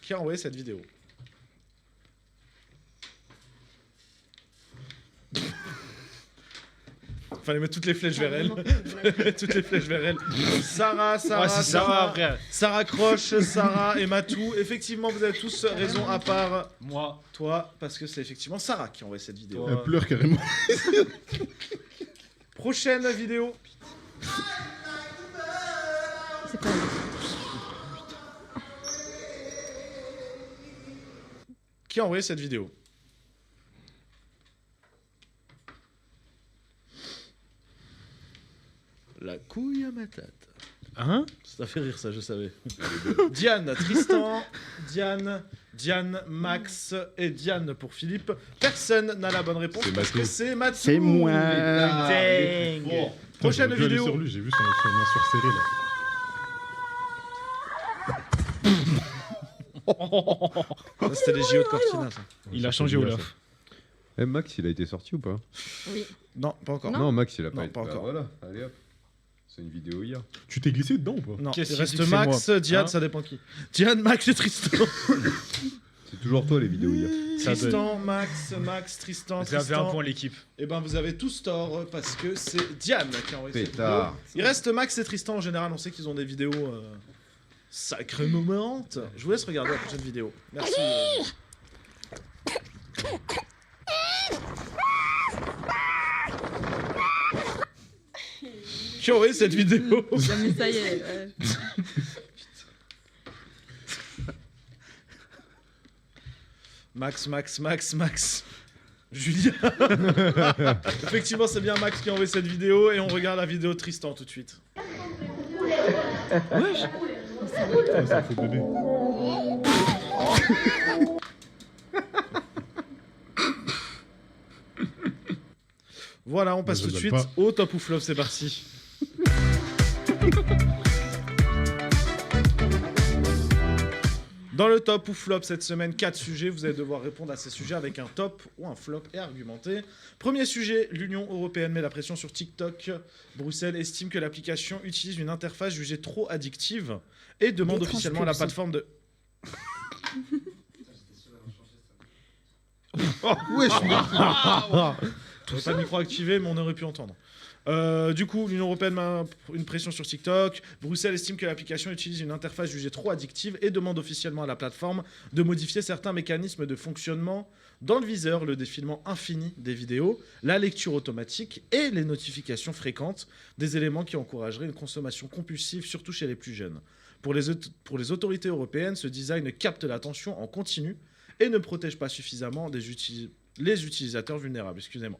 Qui a envoyé cette vidéo? Fallait mettre toutes les flèches vers elle. Toutes les flèches vers elle. Sarah, Sarah, Ouais, c'est Sarah, frère. Sarah Croche, Sarah et Matou. Effectivement, vous avez tous raison à part Moi. toi, parce que c'est effectivement Sarah qui a envoyé cette vidéo. Toi. Elle pleure carrément. Prochaine vidéo. C'est pas Qui a envoyé cette vidéo? La couille à ma tête. Hein? Ça fait rire ça, je savais. Diane, Tristan, Diane, Max et Diane pour Philippe. Personne n'a la bonne réponse C'est parce Matou. que c'est Matou. C'est moi. Bon, prochaine Putain, j'aurais dû aller vidéo. sur lui, j'ai vu son main serrée là. Ça, c'était les JO de Cortina. Ça. Il a changé Olaf. Eh, Max, il a été sorti ou pas? Oui. Non, pas encore. Non, Max, il a Non, pas été. pas encore. Voilà, allez hop. C'est une vidéo hier. Tu t'es glissé dedans ou pas? Non, Qu'est-ce il qu'il reste dit que c'est Max, moi Diane, Hein ça dépend qui. Diane, Max et Tristan. C'est toujours toi les vidéos hier. Tristan, Max, Tristan, Ça fait un Tristan. point l'équipe. Et ben vous avez tous tort parce que c'est Diane qui a envoyé cette vidéo. Pétard. Il reste Max et Tristan en général, on sait qu'ils ont des vidéos sacrément marrantes. Je vous laisse regarder la prochaine vidéo. Merci. Qui a envoyé cette vidéo? Non, mais ça y est. Max. Julien. Effectivement, c'est bien Max qui a envoyé cette vidéo et on regarde la vidéo de Tristan tout de suite. Putain, ça fait bébé. Voilà, on passe Je tout de suite rigole au top ou flop, c'est parti. Dans le top ou flop cette semaine, 4 sujets. Vous allez devoir répondre à ces sujets avec un top ou un flop et argumenter. Premier sujet, l'Union européenne met la pression sur TikTok. Bruxelles estime que l'application utilise une interface jugée trop addictive et demande officiellement à la plateforme de... Wesh, Pas de micro activé, mais on aurait pu entendre. Du coup, l'Union européenne met une pression sur TikTok. Bruxelles estime que l'application utilise une interface jugée trop addictive et demande officiellement à la plateforme de modifier certains mécanismes de fonctionnement dans le viseur, le défilement infini des vidéos, la lecture automatique et les notifications fréquentes, des éléments qui encourageraient une consommation compulsive, surtout chez les plus jeunes. Pour les autorités européennes, ce design capte l'attention en continu et ne protège pas suffisamment les utilisateurs vulnérables. Excusez-moi.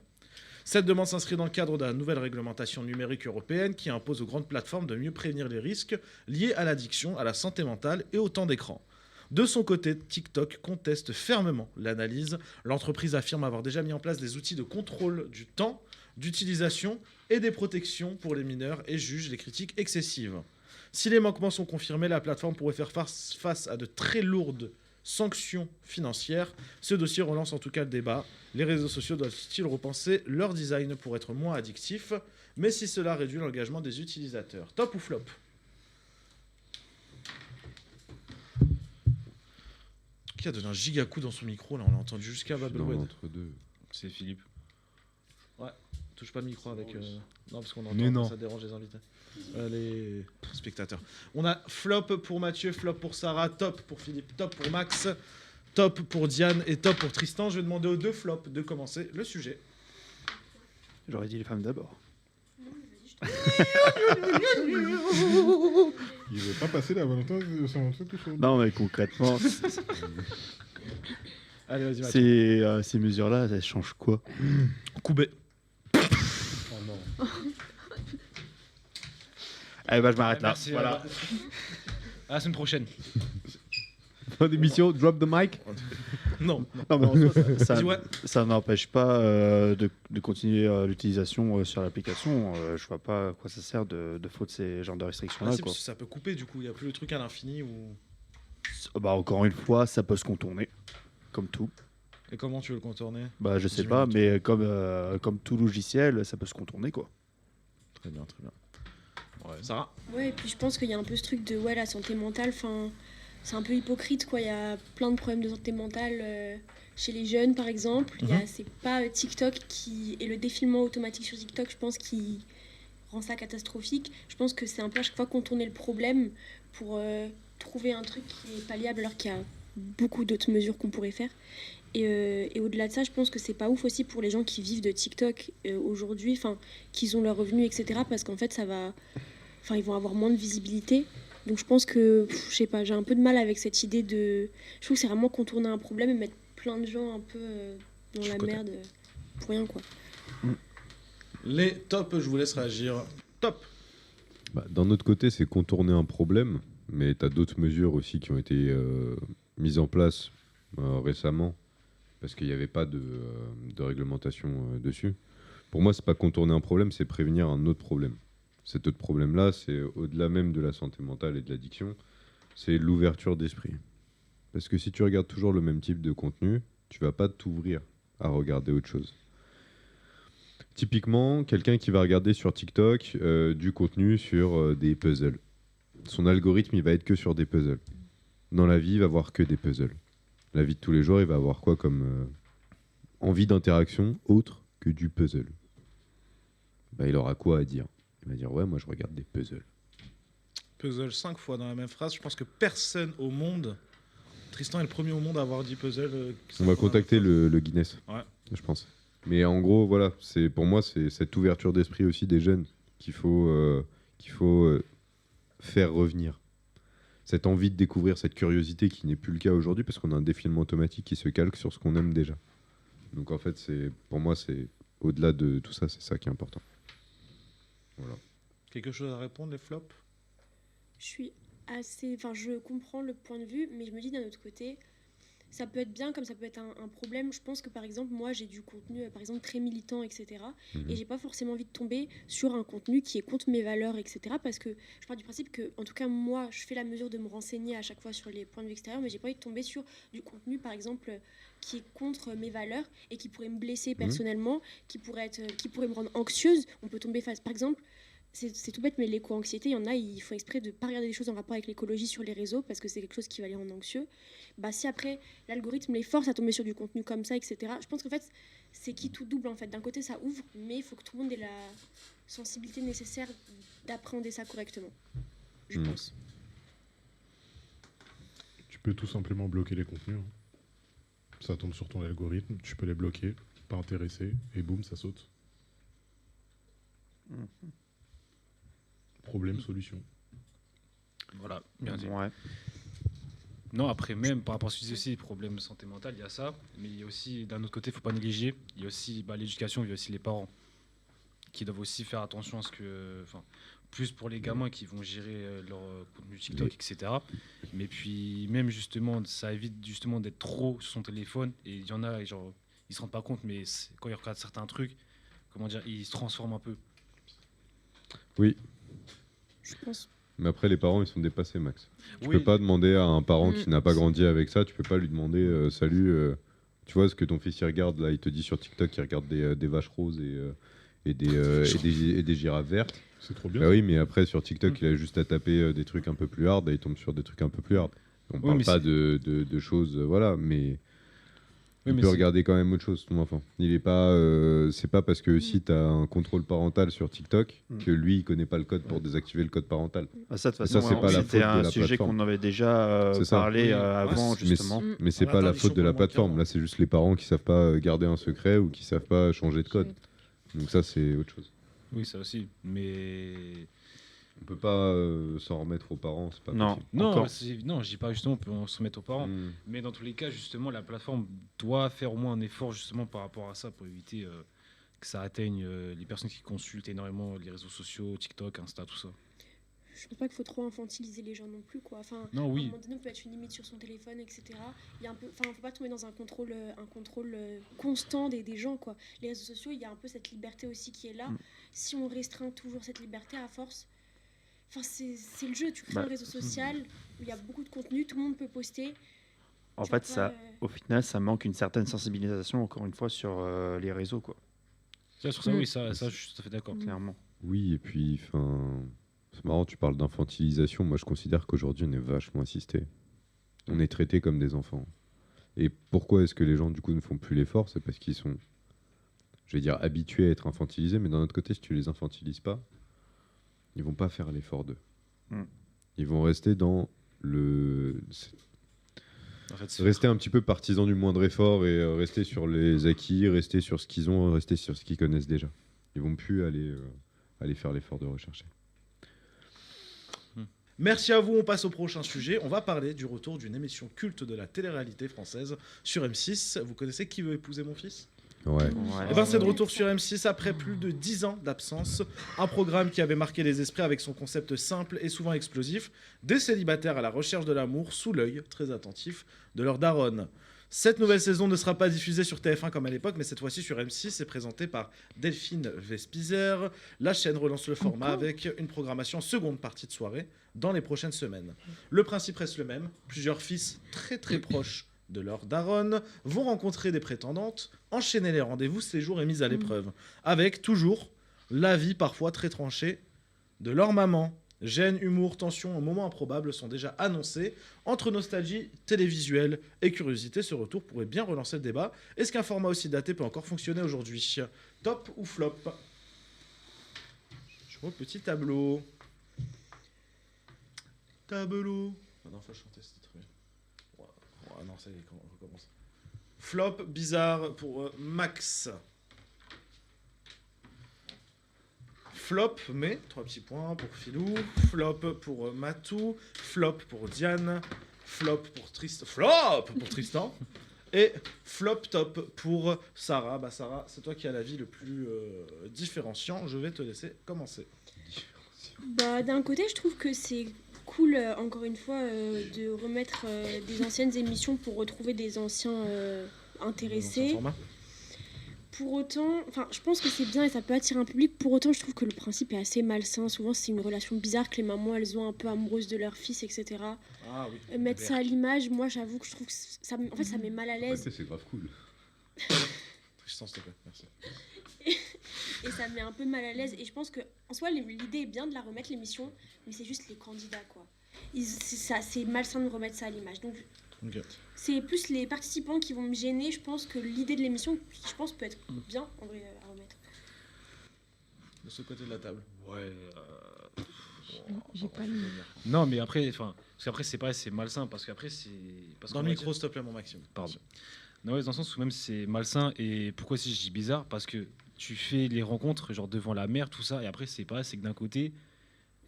Cette demande s'inscrit dans le cadre de la nouvelle réglementation numérique européenne qui impose aux grandes plateformes de mieux prévenir les risques liés à l'addiction, à la santé mentale et au temps d'écran. De son côté, TikTok conteste fermement l'analyse. L'entreprise affirme avoir déjà mis en place des outils de contrôle du temps d'utilisation et des protections pour les mineurs et juge les critiques excessives. Si les manquements sont confirmés, la plateforme pourrait faire face à de très lourdes sanctions financières. Ce dossier relance en tout cas le débat. Les réseaux sociaux doivent-ils repenser leur design pour être moins addictifs, mais si cela réduit l'engagement des utilisateurs. Top ou flop? Qui a donné un giga coup dans son micro là? On l'a entendu jusqu'à Babelwed. Entre deux. C'est Philippe. Ouais, touche pas le micro avec... Non, parce qu'on Mais entend, non. ça dérange les invités. Les spectateurs. On a flop pour Mathieu, flop pour Sarah, top pour Philippe, top pour Max, top pour Diane et top pour Tristan. Je vais demander aux deux flops de commencer le sujet. J'aurais dit les femmes d'abord. Il veut pas passer la Valentin Saint-Valentin tout seul. Non, mais concrètement, Allez, vas-y, Mathieu. ces mesures-là, elles changent quoi? Coubé. Oh non. Eh ben, je m'arrête là. Merci. Voilà. À la semaine prochaine. Fin d'émission, drop the mic. Non. Non, mais en soi, Dis ouais. ça n'empêche pas de continuer l'utilisation sur l'application. Je vois pas à quoi ça sert de foutre ces genres de Ah, restrictions-là. c'est quoi. parce que ça peut couper du coup. Il n'y a plus le truc à l'infini ou. Bah, encore une fois, ça peut se contourner, comme tout. Et comment tu veux le contourner? Bah, je sais Dis-le pas, tout. mais comme tout logiciel, ça peut se contourner, quoi. Très bien, très bien. Ouais. Sarah? Ouais, et puis je pense qu'il y a un peu ce truc de ouais, la santé mentale, enfin, c'est un peu hypocrite quoi. Il y a plein de problèmes de santé mentale chez les jeunes par exemple. C'est pas TikTok qui. Et le défilement automatique sur TikTok, je pense, qui rend ça catastrophique. Je pense que c'est un peu à chaque fois contourner le problème pour trouver un truc qui est palliable alors qu'il y a beaucoup d'autres mesures qu'on pourrait faire. Et au-delà de ça, je pense que c'est pas ouf aussi pour les gens qui vivent de TikTok aujourd'hui, enfin, qu'ils ont leurs revenus, etc. Parce qu'en fait, ils vont avoir moins de visibilité. Donc je pense que, je sais pas, j'ai un peu de mal avec cette idée de... Je trouve que c'est vraiment contourner un problème et mettre plein de gens un peu dans la merde pour rien, quoi. Les tops, je vous laisse réagir. Top! Bah, d'un autre côté, c'est contourner un problème, mais tu as d'autres mesures aussi qui ont été mises en place récemment, parce qu'il n'y avait pas de réglementation dessus. Pour moi, c'est pas contourner un problème, c'est prévenir un autre problème. Cet autre problème-là, c'est au-delà même de la santé mentale et de l'addiction, c'est l'ouverture d'esprit. Parce que si tu regardes toujours le même type de contenu, tu vas pas t'ouvrir à regarder autre chose. Typiquement, quelqu'un qui va regarder sur TikTok du contenu sur des puzzles. Son algorithme, il va être que sur des puzzles. Dans la vie, il va voir que des puzzles. La vie de tous les jours, il va avoir quoi comme envie d'interaction autre que du puzzle? Bah, il aura quoi à dire? Il va dire ouais, moi je regarde des puzzles. Puzzle 5 fois dans la même phrase. Je pense que personne au monde... Tristan est le premier au monde à avoir dit puzzle. On va contacter le Guinness, Ouais. je pense. Mais en gros, voilà, pour moi, c'est cette ouverture d'esprit aussi des jeunes qu'il faut faire revenir. Cette envie de découvrir, cette curiosité qui n'est plus le cas aujourd'hui parce qu'on a un défilement automatique qui se calque sur ce qu'on aime déjà. Donc en fait, pour moi, c'est au-delà de tout ça, c'est ça qui est important. Voilà. Quelque chose à répondre, les flops? Je suis assez... Enfin, je comprends le point de vue, mais je me dis d'un autre côté, ça peut être bien comme ça peut être un problème. Je pense que par exemple, moi j'ai du contenu par exemple très militant, etc. Et j'ai pas forcément envie de tomber sur un contenu qui est contre mes valeurs, etc. Parce que je pars du principe que, en tout cas, moi je fais la mesure de me renseigner à chaque fois sur les points de vue extérieurs, mais j'ai pas envie de tomber sur du contenu par exemple qui est contre mes valeurs et qui pourrait me blesser personnellement, qui pourrait me rendre anxieuse. On peut tomber face, par exemple. C'est tout bête, mais l'éco-anxiété, il y en a, ils font exprès de ne pas regarder des choses en rapport avec l'écologie sur les réseaux parce que c'est quelque chose qui va les rendre anxieux. Bah, si après, l'algorithme les force à tomber sur du contenu comme ça, etc., je pense qu'en fait, c'est qui tout double, en fait. D'un côté, ça ouvre, mais il faut que tout le monde ait la sensibilité nécessaire d'appréhender ça correctement, je pense. Tu peux tout simplement bloquer les contenus. Hein. Ça tombe sur ton algorithme, tu peux les bloquer, pas intéressé, et boum, ça saute. Problème, solution. Voilà, bien dit. Ouais. Non, après, même par rapport à ce que tu disais aussi, les problèmes de santé mentale, il y a ça. Mais il y a aussi, d'un autre côté, il ne faut pas négliger. Il y a aussi l'éducation, il y a aussi les parents qui doivent aussi faire attention à ce que. Enfin, plus pour les gamins qui vont gérer leur contenu TikTok, etc. Mais puis, même justement, ça évite justement d'être trop sur son téléphone. Et il y en a, genre, ils ne se rendent pas compte, mais quand ils regardent certains trucs, comment dire, ils se transforment un peu. Oui. Je pense. Mais après, les parents, ils sont dépassés, Max. Tu Oui. peux pas demander à un parent qui n'a pas grandi avec ça, tu peux pas lui demander salut, tu vois ce que ton fils il regarde là, il te dit sur TikTok qu'il regarde des vaches roses et des girafes vertes. C'est trop bien. Bah oui, mais après sur TikTok, il a juste à taper des trucs un peu plus hard et il tombe sur des trucs un peu plus hard. On parle pas de choses, voilà, mais. Oui, tu peux regarder quand même autre chose, ton enfant. Il est pas, c'est pas parce que si tu as un contrôle parental sur TikTok que lui, il connaît pas le code pour désactiver le code parental. Ah, ça, de toute ça, façon, c'est pas la faute c'était de un la sujet plateforme. qu'on avait déjà parlé avant, justement. Mais c'est pas la faute de la plateforme. Là, c'est juste les parents qui savent pas garder un secret ou qui savent pas changer de code. Donc ça, c'est autre chose. Oui, ça aussi. Mais on peut pas s'en remettre aux parents, c'est pas possible. Non, je dis pas justement on peut se remettre aux parents, mais dans tous les cas, justement, la plateforme doit faire au moins un effort justement par rapport à ça pour éviter que ça atteigne les personnes qui consultent énormément les réseaux sociaux, TikTok, Insta, tout ça. Je pense pas qu'il faut trop infantiliser les gens non plus, quoi. Enfin, non, oui. À un moment donné, on peut mettre une limite sur son téléphone, etc. Il y a un peu, enfin, faut pas tomber dans un contrôle constant des gens, quoi. Les réseaux sociaux, il y a un peu cette liberté aussi qui est là. Si on restreint toujours cette liberté à force. Enfin, c'est le jeu, tu crées un réseau social où il y a beaucoup de contenu, tout le monde peut poster. En fait, ça, au final, ça manque une certaine sensibilisation, encore une fois, sur les réseaux, quoi. Sur ça, oui, ça, je suis tout à fait d'accord. Clairement. Oui, et puis, c'est marrant, tu parles d'infantilisation. Moi, je considère qu'aujourd'hui, on est vachement assisté. On est traité comme des enfants. Et pourquoi est-ce que les gens, du coup, ne font plus l'effort? C'est parce qu'ils sont, je vais dire, habitués à être infantilisés, mais d'un autre côté, si tu les infantilises pas, ils vont pas faire l'effort d'eux. Ils vont rester dans rester un petit peu partisans du moindre effort et rester sur les acquis, rester sur ce qu'ils ont, rester sur ce qu'ils connaissent déjà. Ils vont plus aller faire l'effort de rechercher. Merci à vous, on passe au prochain sujet. On va parler du retour d'une émission culte de la télé-réalité française sur M6. Vous connaissez Qui veut épouser mon fils ? Ouais. Et ben, c'est de retour sur M6 après plus de 10 ans d'absence. Un programme qui avait marqué les esprits avec son concept simple et souvent explosif. Des célibataires à la recherche de l'amour sous l'œil très attentif de leur daronne. Cette nouvelle saison ne sera pas diffusée sur TF1 comme à l'époque, mais cette fois-ci sur M6 et présentée par Delphine Vespizer. La chaîne relance le format avec une programmation en seconde partie de soirée dans les prochaines semaines. Le principe reste le même. Plusieurs fils très très proches de leur daronne vont rencontrer des prétendantes, enchaîner les rendez-vous, séjours et mises à l'épreuve, avec toujours l'avis parfois très tranché de leur maman. Gêne, humour, tension, un moment improbable sont déjà annoncés. Entre nostalgie, télévisuel et curiosité, ce retour pourrait bien relancer le débat. Est-ce qu'un format aussi daté peut encore fonctionner aujourd'hui ? Top ou flop ? Je vois le petit tableau. Tableau. Ah non, faut chanter, c'était très bien. Ouais, non, ça y est, on recommence. Flop, bizarre pour Max. Flop, mais 3 petits points pour Philou. Flop pour Matou. Flop pour Diane. Flop pour Tristan. Flop pour Tristan. Et flop top pour Sarah. Bah Sarah, c'est toi qui as l'avis le plus différenciant. Je vais te laisser commencer. Bah, d'un côté, je trouve que c'est cool, encore une fois, de remettre des anciennes émissions pour retrouver des anciens intéressés. Pour autant, je pense que c'est bien et ça peut attirer un public. Pour autant, je trouve que le principe est assez malsain. Souvent, c'est une relation bizarre que les mamans, elles ont un peu amoureuses de leur fils, etc. Ah oui. Mettre ça à l'image, moi, j'avoue que je trouve que ça met mal à l'aise. Ouais, c'est grave cool. Tristan, s'il te plaît, merci. Et ça me met un peu mal à l'aise. Et je pense que en soi, l'idée est bien de la remettre, l'émission, mais c'est juste les candidats, quoi. C'est malsain de remettre ça à l'image. Donc, Ok. c'est plus les participants qui vont me gêner. Je pense que l'idée de l'émission, je pense, peut être bien en vrai à remettre. De ce côté de la table. Ouais. J'ai pas le nom. Non, mais après, parce qu'après, c'est pareil, c'est malsain. Parce qu'après, c'est. Dans le micro, s'il te plaît, mon Maxime. Pardon. Non, ouais, dans le sens où même c'est malsain. Et pourquoi si je dis bizarre? Parce que tu fais les rencontres, genre devant la mer, tout ça. Et après, c'est pareil, c'est que d'un côté,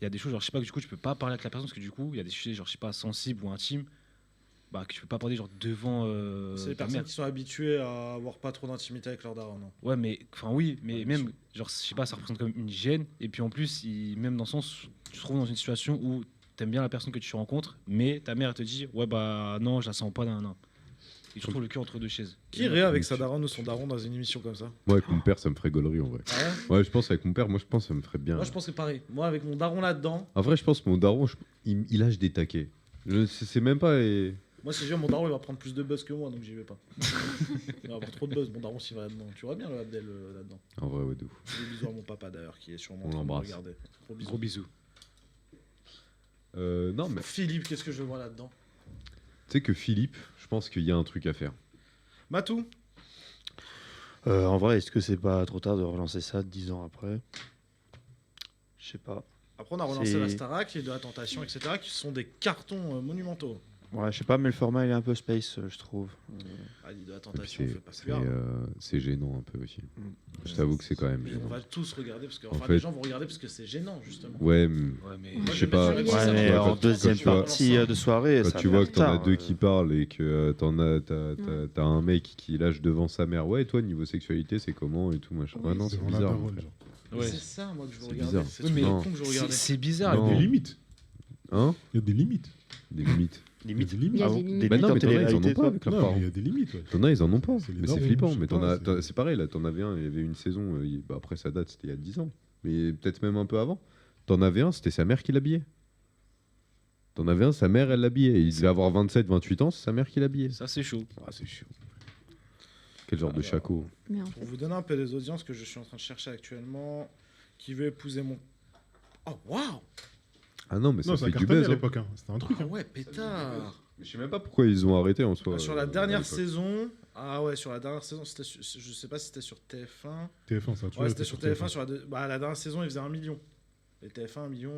il y a des choses, genre, je sais pas, que du coup, tu peux pas parler avec la personne. Parce que du coup, il y a des sujets, genre, je sais pas, sensibles ou intimes. Bah, que tu peux pas parler, genre, devant. C'est les ta personnes mère. qui sont habituées à avoir pas trop d'intimité avec leur daron, non? Ouais, mais enfin oui, mais Ouais, même genre je sais pas, ça représente comme une gêne. Et puis en plus, même dans le sens, tu te trouves dans une situation où t'aimes bien la personne que tu rencontres, mais ta mère elle te dit ouais bah non, je la sens pas d'un. Et tu trouves le cul entre deux chaises. Qui irait avec sa daronne ou son daron dans une émission comme ça? Moi, avec mon père, ça me ferait gaulerie en vrai. Ah ouais? Ouais, je pense avec mon père, je pense que ça me ferait bien. Moi, je pense que pareil. Moi, avec mon daron là-dedans. En vrai, je pense que mon daron, il lâche des taquets. Je sais même pas. Moi, si je viens, mon daron, il va prendre plus de buzz que moi, donc j'y vais pas. Il va avoir trop de buzz, mon daron, s'il va là-dedans. Tu vois bien le Abdel là-dedans. En vrai, ouais, de ouf. Des bisous à mon papa d'ailleurs, qui est sûrement On en train de me l'embrasse. regarder. Gros bisous. Non, mais Philippe, qu'est-ce que je vois là-dedans? tu sais que Philippe, je pense qu'il y a un truc à faire. Matou? En vrai, est-ce que c'est pas trop tard de relancer ça 10 ans après? Je sais pas. Après, on a relancé C'est- la Starac et de la Tentation, etc., qui sont des cartons monumentaux. Ouais, je sais pas, mais le format il est un peu space, je trouve. Ah, de la Et puis Tentation, on fait pas c'est, ça. c'est gênant un peu aussi. Je t'avoue que c'est quand même Mais gênant. on va tous regarder, parce que En enfin, fait- les gens vont regarder parce que c'est gênant, justement. Ouais, mais Moi, je je sais vais pas. mettre sur Ouais, les mais réseaux, en quand deuxième tu vois- partie de soirée, Quand ça tu va vois faire que t'en as tard, deux qui parlent et que t'as un mec qui lâche devant sa mère, ouais, et toi, niveau sexualité, c'est comment et tout, machin. Oui, Ah non, c'est c'est vraiment bizarre. la en parole, fait. genre. Ouais. C'est ça, moi, que je veux C'est regarder. bizarre. C'est Oui, tout mais le con que je veux regarder. c'est bizarre. Il y a Non. des limites. Hein Il y a des limites. Des limites. Limite. Il y a des limites. Ah bon Il y a des Des Bah limites non, en mais t'en as, ils en télé-réalité, ont pas toi avec leurs Non, parents. mais il y a des limites. Ouais. T'en as, ils en ont pas. C'est les Mais c'est darons, flippant. je Mais sais pas, c'est pareil, là, t'en avais un, il y avait une saison, après ça date, c'était il y a 10 ans. Mais peut-être même un peu avant. T'en avais un, c'était sa mère qui l'habillait. T'en avais un, sa mère, elle l'habillait. Il devait avoir 27, 28 ans, c'est sa mère qui l'habillait. Ça c'est chaud. Ah, c'est chiant. Quel genre de chaco. Mais en Pour fait, vous donner un peu les audiences que je suis en train de chercher actuellement, qui veut épouser mon. Oh, waouh! Ah non, mais Non, ça ça fait du cartonnait buzz. à Hein. l'époque. Hein. C'était un truc. Ah Hein. ouais, pétard! Je sais même pas pourquoi ils ont arrêté en soi. Sur la à dernière l'époque. saison. Ah ouais, sur la dernière saison, je sais pas si c'était sur TF1. TF1, ça a toujours Ouais, été c'était sur TF1. Sur la dernière saison, il faisait 1 million. Et TF1, 1 million.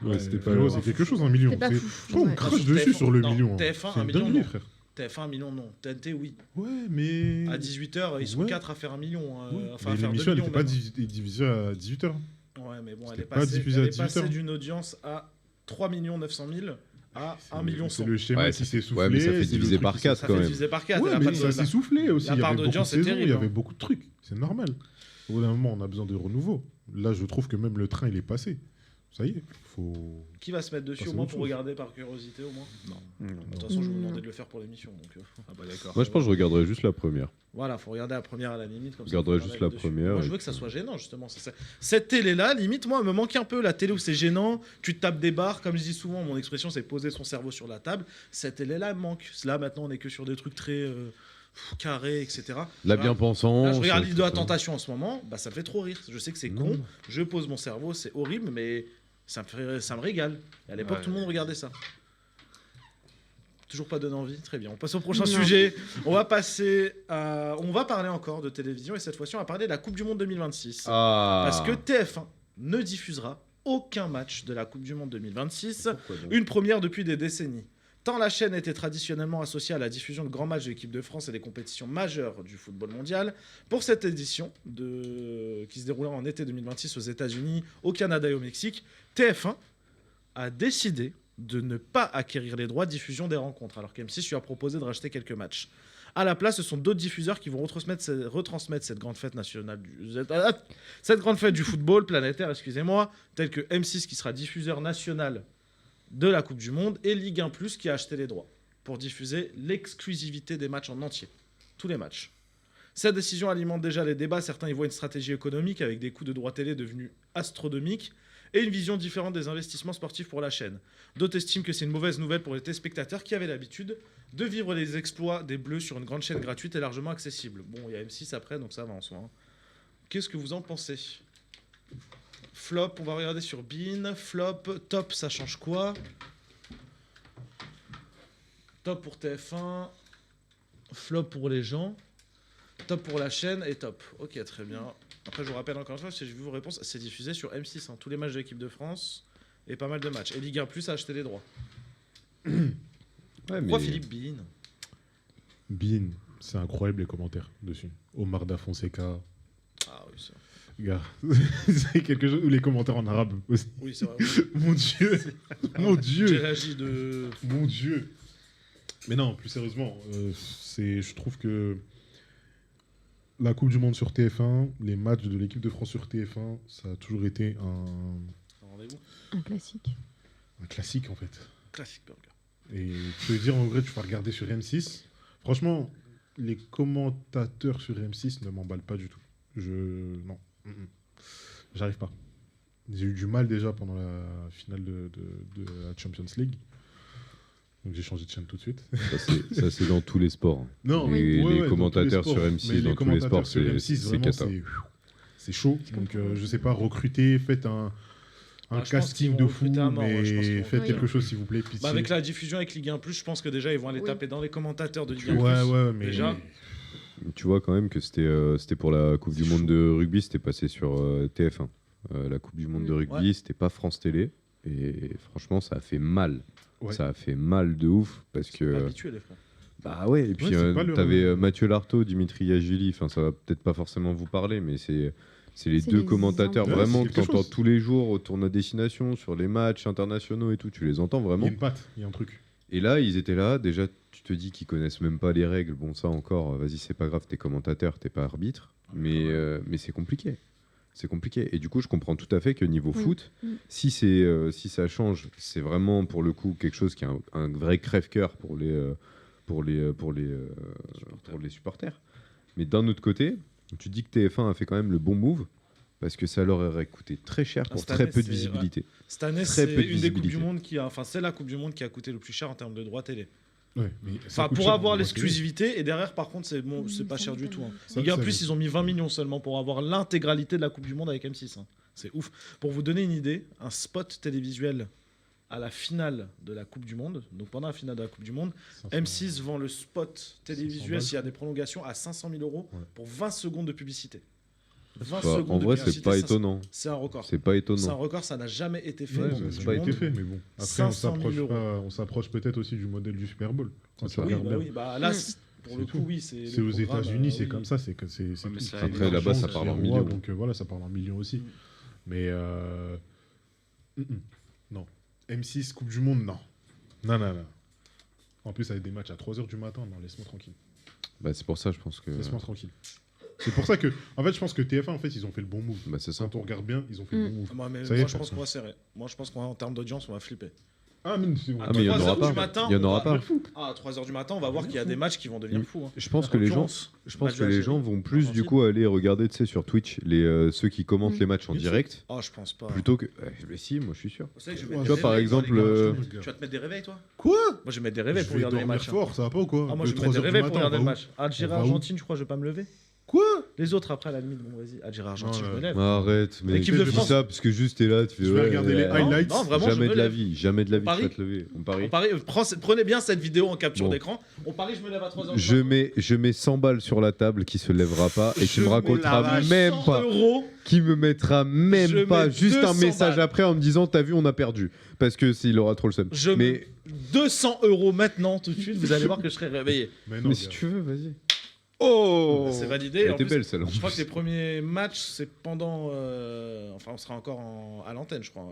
Ouais, c'était pas. frérot, C'est quelque chose, un million. c'est pas C'est- fou. Pourquoi on Ouais. crache TF1, dessus sur le non, million. hein. TF1, C'est 1 une million, dinguerie, non. frère. TF1, 1 million, non. TNT, oui. Ouais, mais. À 18h, ils sont Ouais. 4 à faire 1 million. Ouais. Enfin, Mais à faire 2 l'émission, elle millions. n'était pas même. divisée à 18h. Ouais, mais bon, elle C'était est pas passée, diffusé elle à est passée 18h. d'une audience à 3 900 000 à 1 million 100. C'est le schéma Ouais, qui ça s'est fait- soufflé. ouais, mais ça fait c'est le diviser truc par qui s'est- 4 Ça quand fait même. diviser par 4. Ouais, mais ça s'est soufflé aussi. la Il y part avait beaucoup de d'audience est saisons, il y terrible, avait hein. beaucoup de trucs. C'est normal. Au bout d'un moment, on a besoin de renouveau. Là, je trouve que même le train, il est passé. Ça y est, faut. Qui va se mettre dessus Ça, au c'est moins autre pour chose. regarder par curiosité au moins? Non. De toute façon, je vous Non. demandais de le faire pour l'émission. Donc, Ah bah d'accord. Moi, je pense que je regarderais juste la première. voilà, faut regarder la première à la limite. Comme Je ça, regarderai faut juste regarder la dessus. première, Moi, je et veux que ça puis- soit gênant, justement. Cette télé-là, limite, moi, elle me manque un peu. La télé où c'est gênant, tu te tapes des barres. Comme je dis souvent, mon expression, c'est poser son cerveau sur la table. Cette télé-là, elle me manque. Là, maintenant, on est que sur des trucs très carrés, etc. La bien-pensance. Là, je regarde l'île de la tout ça. tentation en ce moment, bah, ça me fait trop rire. Je sais que c'est Non. con, je pose mon cerveau, c'est horrible, mais ça me régale. Et à l'époque, Ouais. tout le monde regardait ça. Toujours pas donné envie, très bien. On passe au prochain Non. sujet. On va parler encore de télévision et cette fois-ci, on va parler de la Coupe du Monde 2026. Ah. Parce que TF1 ne diffusera aucun match de la Coupe du Monde 2026, Pourquoi donc une première depuis des décennies. Tant la chaîne était traditionnellement associée à la diffusion de grands matchs de l'équipe de France et des compétitions majeures du football mondial, pour cette édition qui se déroulera en été 2026 aux États-Unis, au Canada et au Mexique, TF1 a décidé de ne pas acquérir les droits de diffusion des rencontres, alors qu'M6 lui a proposé de racheter quelques matchs. À la place, ce sont d'autres diffuseurs qui vont retransmettre cette grande fête nationale, cette grande fête du football planétaire, excusez-moi, tels que M6 qui sera diffuseur national de la Coupe du Monde et Ligue 1 Plus qui a acheté les droits pour diffuser l'exclusivité des matchs en entier, tous les matchs. Cette décision alimente déjà les débats. Certains y voient une stratégie économique avec des coûts de droits télé devenus astronomiques et une vision différente des investissements sportifs pour la chaîne. D'autres estiment que c'est une mauvaise nouvelle pour les téléspectateurs qui avaient l'habitude de vivre les exploits des Bleus sur une grande chaîne gratuite et largement accessible. Bon, il y a M6 après, donc ça va en soi. Hein. Qu'est-ce que vous en pensez ? Flop, on va regarder sur Bein. Flop, top, ça change quoi ? Top pour TF1, flop pour les gens, top pour la chaîne et top. Ok, très bien. Après, je vous rappelle encore une fois, si j'ai vu vos réponses, c'est diffusé sur M6, hein, tous les matchs de l'équipe de France et pas mal de matchs. Et Ligue 1 Plus a acheté les droits. Pourquoi Philippe Bein ? Bein, c'est incroyable les commentaires dessus. Omar Da Fonseca. Ah oui, ça. Gars, c'est quelque chose. Ou les commentaires en arabe aussi. Oui, c'est vrai. Mon Dieu. Mon Dieu. J'ai réagi de. Mon Dieu. Mais non, plus sérieusement, je trouve que la Coupe du Monde sur TF1, les matchs de l'équipe de France sur TF1, ça a toujours été Un rendez-vous. Un classique. un classique en fait. Classique burger. Et tu peux dire en vrai, tu vas regarder sur M6. Franchement, les commentateurs sur M6 ne m'emballent pas du tout. Non. J'arrive pas. J'ai eu du mal déjà pendant la finale de la Champions League. Donc j'ai changé de chaîne tout de suite. Ça, c'est dans tous les sports. Non, les commentateurs sur M6, mais dans tous les sports, sur M6, c'est vraiment, cata. c'est chaud. Donc je sais pas, recrutez, faites un je pense casting qu'ils de vont fou, recruter à mort, ouais, je pense qu'ils mais vont faites recruter. quelque chose s'il vous plaît. Pitié. Bah, avec la diffusion avec Ligue 1 Plus, je pense que déjà ils vont aller taper dans les commentateurs de Ligue 1 Ouais, mais déjà. Tu vois quand même que c'était pour la Coupe du Monde de rugby, c'était passé sur TF1. La Coupe du Monde de rugby, c'était pas France Télé. Et franchement, ça a fait mal. Ouais. Ça a fait mal de ouf parce Pas que. habitué les frères. Bah ouais, et puis c'est pas le- t'avais Mathieu Lartaud, Dimitri Yachvili, enfin ça va peut-être pas forcément vous parler, mais c'est les C'est deux les commentateurs Ouais, vraiment c'est que quelque t'entends chose. tous les jours au tournoi destination, sur les matchs internationaux et tout, tu les entends Il y vraiment. a une patte, il y a un truc. Et là, ils étaient là, déjà tu te dis qu'ils connaissent même pas les règles, bon ça encore, vas-y c'est pas grave, t'es commentateur, t'es pas arbitre, mais c'est compliqué. C'est compliqué. Et du coup, je comprends tout à fait que niveau Oui. foot, si ça change, c'est vraiment pour le coup quelque chose qui est un vrai crève-cœur pour les supporters. Mais d'un autre côté, tu dis que TF1 a fait quand même le bon move parce que ça leur aurait coûté très cher pour Cette très année, peu de c'est- visibilité. Cette année, Très c'est peu de une des coupes du visibilité. monde c'est la Coupe du Monde qui a coûté le plus cher en termes de droits télé. Ouais, mais ça Enfin, coûte pour cher, avoir on va l'exclusivité, et derrière, par contre, c'est pas cher du tout. Hein. Ligue 1 ça, Plus, je- ils ont mis 20 millions seulement pour avoir l'intégralité de la Coupe du Monde avec M6. Hein. C'est ouf. Pour vous donner une idée, un spot télévisuel à la finale de la Coupe du Monde, donc pendant la finale de la Coupe du Monde, M6 vend le spot télévisuel balles. s'il y a des prolongations à 500 000 € Ouais. pour 20 secondes de publicité. 20 Bah, secondes en de vrai, c'est publicité, pas ça, étonnant. C'est un record. C'est pas C'est un étonnant. record, ça n'a jamais été fait. Ouais, dans ça le n'a Coupe pas du été Monde. fait, mais bon. Après, 500 000 on s'approche peut-être aussi du modèle du Super Bowl. Quand tu C'est ça. Oui, regardes bien. bah oui, bah là, pour C'est le tout. coup, oui. C'est C'est le aux programme, États-Unis, c'est oui. comme ça. C'est c'est mais tout. ça, C'est après, là-bas, l'argent, ça c'est parle en roi, millions. Donc voilà, ça parle en millions aussi. Mais non. M6, Coupe du Monde, non. Non. En plus, avec des matchs à 3h du matin, non, laisse-moi tranquille. Bah, c'est pour ça, je pense que. Laisse-moi tranquille. C'est pour ça que, en fait, je pense que TF1, en fait, ils ont fait le bon move. Bah, c'est ça. Quand on regarde bien, ils ont fait le bon move. Moi, mais Ça y est, moi, je ça- pense qu'on va serrer. Moi, je pense qu'en termes d'audience, on va flipper. Ah, mais c'est bon. À Ah, mais il y en 3 aura heures pas. du matin, Il y en on aura va- pas. À 3h du matin, on va voir qu'il y a des matchs qui vont devenir fous. Hein. Je pense que les gens, Match de les Algérie, gens vont plus du Argentine. coup aller regarder, tu sais, sur Twitch, ceux qui commentent les matchs en Bien sûr. direct, Oh, je pense pas. plutôt que. Mais si, moi je suis sûr. Vous savez que je vais Tu mettre vois, des par réveils, exemple, les gars, euh, tu vas te mettre des réveils, toi Quoi? Moi, je vais mettre des réveils Je pour vais regarder les dormir matchs. hein. fort, ça va pas ou quoi? Ah, moi, De je vais mettre des 3 heures du réveils pour matin, regarder on le va où? match. Algérie, On va où Argentine, je crois, je vais pas me lever. Quoi? Les autres, après, à la limite, bon, vas-y. Algérie, Argentine, Non, je me là. lève. Arrête, mais L'équipe tu de dis France. ça parce que juste t'es là, tu fais. Je vais ouais, regarder les ouais, highlights. Non, vraiment, je jamais me de la lève. vie, jamais de la vie, On tu vas parie te lever. On parie. On parie, prenez bien cette vidéo en capture Bon. d'écran. On parie, je me lève à 3h. Je mets 100 balles sur la table qui se lèvera pas et qui Je me mets racontera la même 100 pas, euros. qui me mettra Je même pas mets juste un 200 message balles. après en me disant t'as vu on a perdu parce que s'il aura trop le seum. Je Mais mets 200 € maintenant, tout de suite. Vous allez voir que je serai réveillé. non, mais si gars. tu veux, vas-y. Oh, c'est validé. Elle En était plus, belle celle-là. Je crois que les premiers matchs, c'est pendant. Enfin, on sera encore à l'antenne, je crois.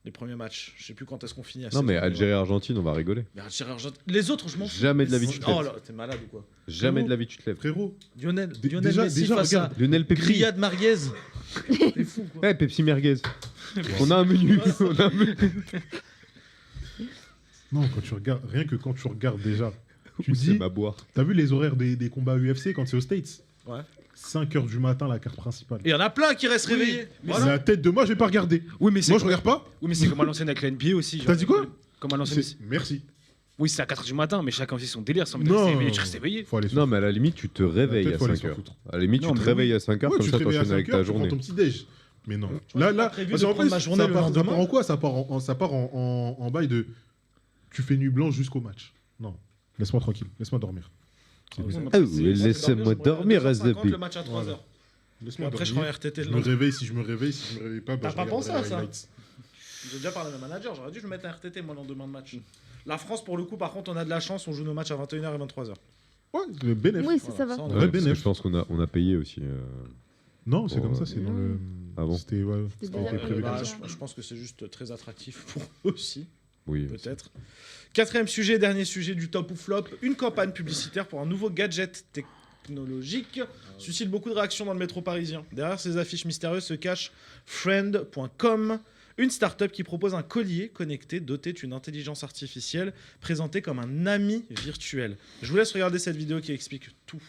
Les premiers matchs. Je sais plus quand est-ce qu'on finit. Non mais Algérie-Argentine, on va rigoler. Mais Algérie, Argentine. Les autres, je m'en fous. Jamais de la vie tu te Oh lèves. là, t'es malade ou quoi? Jamais de la vie tu te lèves. Frérot, Lionel déjà, Messi déjà, face regarde. à Lionel Pepsi. Grillade Marguez. T'es fou quoi. Ouais, Pepsi merguez. On a un menu. On a un menu. Non, quand tu regardes, rien que quand tu regardes déjà, tu Où dis, c'est ma boire. t'as vu les horaires des combats UFC quand c'est aux States? Ouais. 5h du matin, la carte principale. Il y en a plein qui restent réveillés. mais Voilà. La tête de moi, je vais pas regarder. Oui, mais c'est Moi, je regarde pas. Oui, mais c'est comme à l'ancienne avec la NBA aussi. T'as dit quoi? Comme à l'ancienne. Merci. Oui, c'est à 4h du matin, mais chacun aussi son délire. Sans Non. tu restes éveillé. Faut aller Non, mais à la limite, tu te réveilles Peut-être à faut aller 5 s'en heures. foutre. À la limite, Non, tu te mais réveilles à 5 heures, Ouais, comme tu ça, te réveilles à t'enchaînes avec 5 ta heures, tu prends journée. ton petit déj. Mais non. Moi, Là, j'ai pas prévu parce de qu'en prendre plus, ma journée le ça lendemain. part en quoi? Ça part en bail de. Tu fais nuit blanche jusqu'au match. Non. Laisse-moi tranquille. Laisse-moi dormir. Ah oui, laissez-moi dormir, SVP. Le match à 3h. Laisse-moi Après, je dormir. prends RTT Je le me lendemain. réveille si je me réveille. Si je me réveille pas, bah, T'as je pas pensé regarderai à ça? highlights. J'ai déjà parlé à mon manager, j'aurais dû je mettre un RTT moi le lendemain de match. La France, pour le coup, par contre, on a de la chance, on joue nos matchs à 21h et 23h. Ouais, le bénéfice. Oui, ça va. Ça, on a- Ouais, Ouais, parce que bénéf. je pense qu'on a payé aussi. Non, c'est Pour, comme ça, c'est dans le. Ah bon? C'était ouais, C'était c'était déjà prévu Bah, comme ça. je pense que c'est juste très attractif pour eux aussi, Oui. peut-être. Quatrième sujet, dernier sujet du top ou flop, une campagne publicitaire pour un nouveau gadget technologique suscite beaucoup de réactions dans le métro parisien. Derrière ces affiches mystérieuses se cache Friend.com, une start-up qui propose un collier connecté doté d'une intelligence artificielle présenté comme un ami virtuel. Je vous laisse regarder cette vidéo qui explique tout.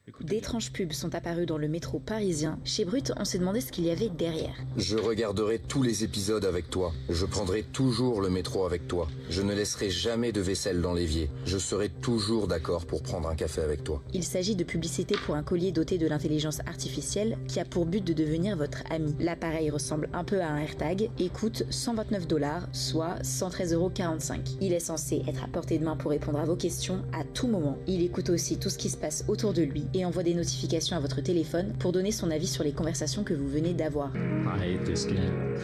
Écoutez bien. D'étranges pubs sont apparus dans le métro parisien. Chez Brut, on s'est demandé ce qu'il y avait derrière. Je regarderai tous les épisodes avec toi. Je prendrai toujours le métro avec toi. Je ne laisserai jamais de vaisselle dans l'évier. Je serai toujours d'accord pour prendre un café avec toi. Il s'agit de publicité pour un collier doté de l'intelligence artificielle qui a pour but de devenir votre ami. L'appareil ressemble un peu à un AirTag et coûte 129 $, soit 113,45 €. Il est censé être à portée de main pour répondre à vos questions à tout moment. Il écoute aussi tout ce qui se passe autour de lui et envoie des notifications à votre téléphone pour donner son avis sur les conversations que vous venez d'avoir. I hate this game.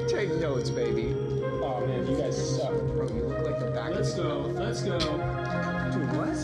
Take notes, baby. Oh man, you guys suck. Bro, you look like the back. Let's go. Let's go. Dude, what?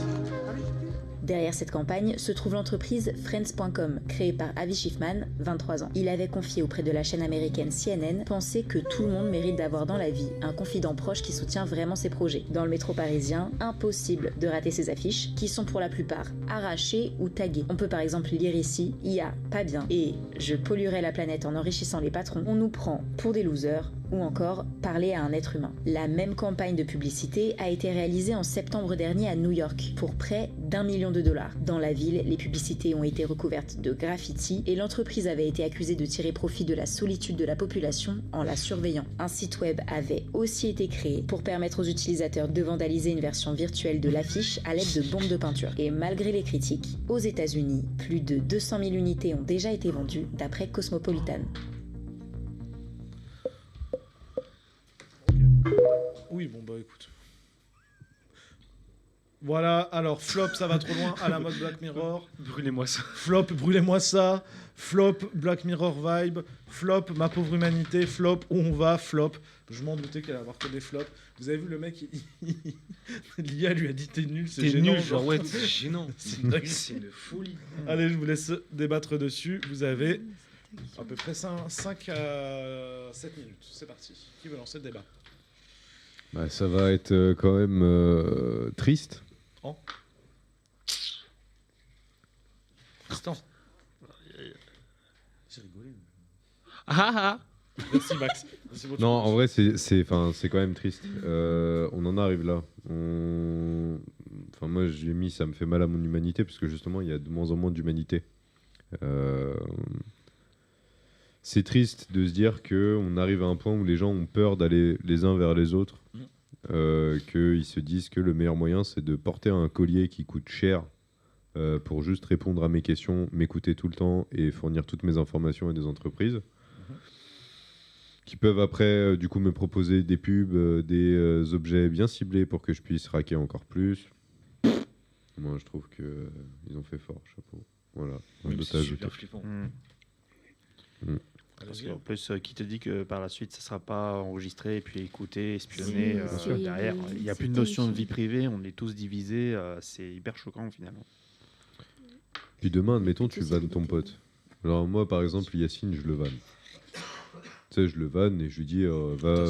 Derrière cette campagne se trouve l'entreprise Friends.com, créée par Avi Schiffman, 23 ans. Il avait confié auprès de la chaîne américaine CNN penser que tout le monde mérite d'avoir dans la vie un confident proche qui soutient vraiment ses projets. Dans le métro parisien, impossible de rater ces affiches, qui sont pour la plupart arrachées ou taguées. On peut par exemple lire ici « IA, pas bien » et « Je polluerai la planète en enrichissant les patrons ». On nous prend pour des losers, ou encore parler à un être humain. La même campagne de publicité a été réalisée en septembre dernier à New York pour près d'1 million de $. Dans la ville, les publicités ont été recouvertes de graffitis et l'entreprise avait été accusée de tirer profit de la solitude de la population en la surveillant. Un site web avait aussi été créé pour permettre aux utilisateurs de vandaliser une version virtuelle de l'affiche à l'aide de bombes de peinture. Et malgré les critiques, aux États-Unis, plus de 200 000 unités ont déjà été vendues d'après Cosmopolitan. Oui, bon bah écoute. Voilà, alors flop, ça va trop loin, à la mode Black Mirror. Brûlez-moi ça. Flop, brûlez-moi ça. Flop, Black Mirror vibe. Flop, ma pauvre humanité. Flop, où on va. Flop. Je m'en doutais qu'elle allait avoir que des flops. Vous avez vu le mec, l'IA lui a dit t'es nul, c'est T'es gênant. nul, genre ouais, c'est gênant. C'est dingue. C'est une folie. Allez, je vous laisse débattre dessus. Vous avez à peu près 5 à 7 minutes. C'est parti. Qui veut lancer le débat? Bah, ça va être quand même triste. Oh. Tristan. J'ai rigolé. Ah ah. Merci Max. Merci beaucoup. Non, en vrai, c'est quand même triste. On en arrive là. Enfin, moi, j'ai mis ça me fait mal à mon humanité parce que justement, il y a de moins en moins d'humanité. C'est triste de se dire qu'on arrive à un point où les gens ont peur d'aller les uns vers les autres. Qu'ils se disent que le meilleur moyen, c'est de porter un collier qui coûte cher pour juste répondre à mes questions, m'écouter tout le temps et fournir toutes mes informations à des entreprises. Qui peuvent après du coup me proposer des pubs, des objets bien ciblés pour que je puisse raquer encore plus. Moi je trouve que ils ont fait fort, chapeau. Voilà, un Même autre si à c'est ajouter. super flippant. Parce qu'en plus, qui te dit que par la suite, ça ne sera pas enregistré et puis écouté, espionné derrière. Il n'y a plus de notion de vie privée, on est tous divisés, c'est hyper choquant finalement. Puis demain, admettons, tu vannes ton pote. Alors moi par exemple, Yacine, je le vanne. Tu sais, je le vanne et je lui dis va.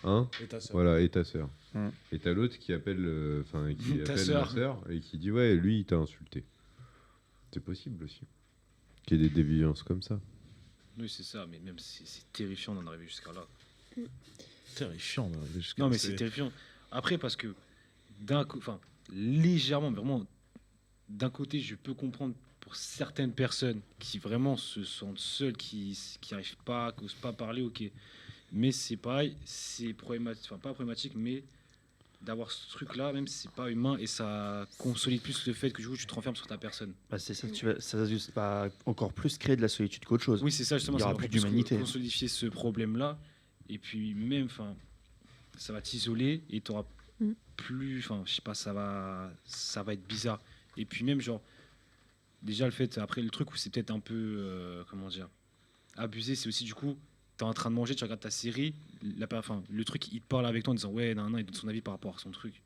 Hein Et ta sœur. Voilà, et ta sœur. Et t'as l'autre qui appelle, qui Ta appelle sœur. ma sœur et qui dit ouais, lui il t'a insulté. C'est possible aussi. Qu'il y ait des déviances comme ça. Oui, c'est ça, mais même c'est terrifiant d'en arriver jusqu'à là. Terrifiant. Non, mais c'est terrifiant. Après, parce que légèrement, vraiment, d'un côté, je peux comprendre pour certaines personnes qui vraiment se sentent seules, qui n'arrivent pas, qui n'osent pas parler, ok. Mais c'est pareil, c'est problématique, enfin pas problématique, mais d'avoir ce truc-là, même si c'est pas humain, et ça consolide plus le fait que du coup, tu te renfermes sur ta personne. Bah, c'est ça, ça va encore plus créer de la solitude qu'autre chose. Oui, c'est ça, justement, il y ça aura va plus encore d'humanité. consolidifier ce problème-là, et puis même, ça va t'isoler, et tu auras plus, je sais pas, ça va être bizarre. Et puis même, genre, déjà le fait, après le truc où c'est peut-être un peu, comment dire, abusé, c'est aussi du coup, t'es en train de manger, tu regardes ta série, le truc, il te parle avec toi en disant ouais, il donne son avis par rapport à son truc.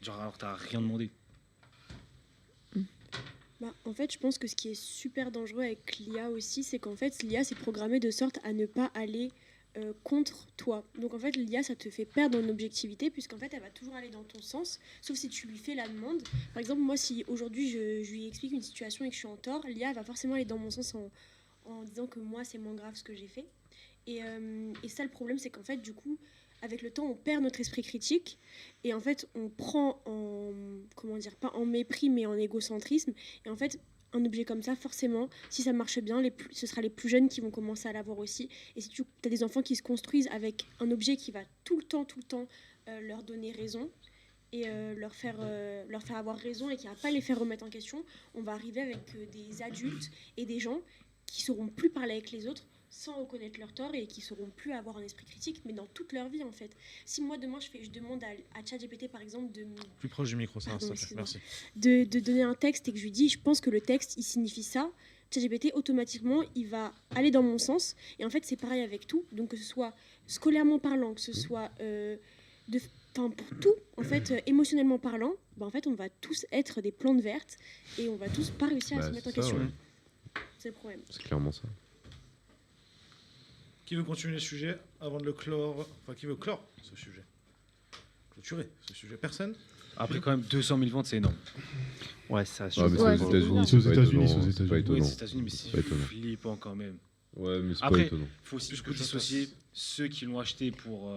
Genre, alors t'as rien demandé. Bah, en fait, je pense que ce qui est super dangereux avec l'IA aussi, c'est qu'en fait, l'IA c'est programmé de sorte à ne pas aller contre toi. Donc en fait, l'IA, ça te fait perdre en objectivité, puisqu'en fait, elle va toujours aller dans ton sens, sauf si tu lui fais la demande. Par exemple, moi, si aujourd'hui, je lui explique une situation et que je suis en tort, l'IA va forcément aller dans mon sens en disant que moi, c'est moins grave ce que j'ai fait. Et ça, le problème, c'est qu'en fait, du coup, avec le temps, on perd notre esprit critique, et en fait, on prend en, comment dire, pas en mépris, mais en égocentrisme, et en fait, un objet comme ça, forcément, si ça marche bien, ce sera les plus jeunes qui vont commencer à l'avoir aussi. Et si tu as des enfants qui se construisent avec un objet qui va tout le temps leur donner raison et leur faire avoir raison et qui ne va pas les faire remettre en question, on va arriver avec des adultes et des gens qui ne sauront plus parler avec les autres sans reconnaître leur tort et qui ne sauront plus avoir un esprit critique, mais dans toute leur vie en fait. Si moi demain je demande à ChatGPT par exemple de... Plus proche du micro, ça, merci. De donner un texte et que je lui dis, je pense que le texte il signifie ça, ChatGPT automatiquement il va aller dans mon sens, et en fait c'est pareil avec tout, donc que ce soit scolairement parlant, que ce soit pour tout, en fait, émotionnellement parlant, bah, en fait on va tous être des plantes vertes et on va tous pas réussir à se mettre en question. Ouais. C'est le problème. C'est clairement ça. Qui veut continuer le sujet avant de le clore? Enfin, qui veut clore ce sujet? Clôturer ce sujet? Personne? Après, quand même, 200 000 ventes, c'est énorme. Ouais, ça. Ah, mais Ouais, c'est aux États-Unis, c'est aux pas États-Unis, étonnant, c'est aux c'est pas États-Unis. étonnant. Ouais, c'est États-Unis, mais c'est pas étonnant. flippant quand même. Ouais, mais c'est pas Après, étonnant. il faut aussi dissocier ceux qui l'ont acheté pour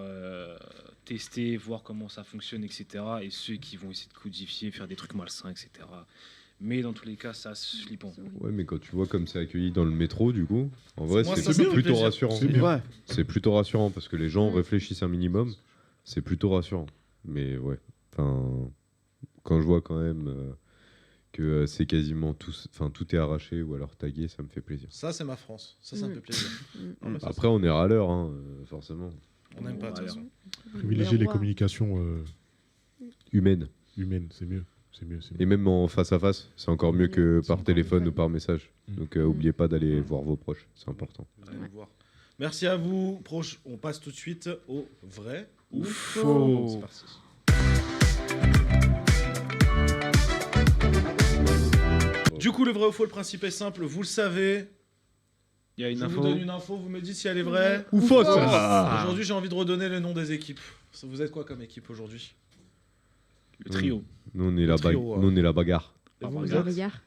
tester, voir comment ça fonctionne, etc. et ceux qui vont essayer de codifier, faire des trucs malsains, etc. Mais dans tous les cas, ça c'est flippant. Ouais, mais quand tu vois comme c'est accueilli dans le métro, du coup, en vrai, Moi, c'est ça me fait plutôt plaisir. rassurant. C'est bien. Ouais. C'est plutôt rassurant parce que les gens réfléchissent un minimum. C'est plutôt rassurant. Mais ouais, enfin, quand je vois quand même que c'est quasiment tout est arraché ou alors tagué, ça me fait plaisir. Ça, c'est ma France. Ça me fait plaisir. Non, mais ça, Après, on est râleur, hein, forcément. on n'aime pas de toute façon. Privilégier les communications Humaine. humaines, c'est mieux. C'est mieux. Et même en face à face, c'est encore mieux que C'est par encore téléphone mieux. ou par message. Donc oubliez pas d'aller voir vos proches, c'est important. Allez nous voir. Merci à vous. Proche, on passe tout de suite au vrai ou faux. C'est parti. Du coup, le vrai ou faux, le principe est simple, vous le savez. Il y a une Je info. vous donne une info, vous me dites si elle est vraie Ou fausse. Aujourd'hui, j'ai envie de redonner le nom des équipes. Vous êtes quoi comme équipe aujourd'hui? Le trio. Nous on est, trio, nous, on est la bagarre. Et vous, Le regard.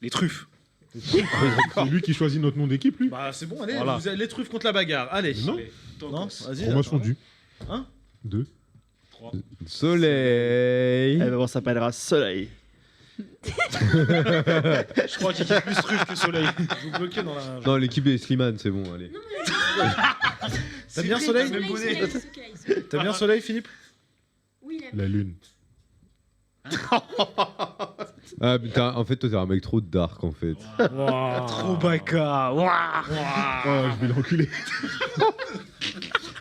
Les truffes. C'est lui qui choisit notre nom d'équipe, lui. Bah c'est bon, allez, Voilà. vous avez les truffes contre la bagarre. Allez. Non. Allez, Non, vas-y. Fromage attends. fondu. Hein 2. 3. Soleil. Elle s'appellera Soleil. Je crois qu'il y a plus truffes que soleil. Vous bloquez dans la... Non, l'équipe des Slimane, c'est bon, allez. T'as bien Soleil Soleil. T'as bien Soleil, Philippe? Oui, La lune. Ah putain, en fait, toi, t'es un mec trop dark, en fait. Trop baka. Oh, je vais l'enculer.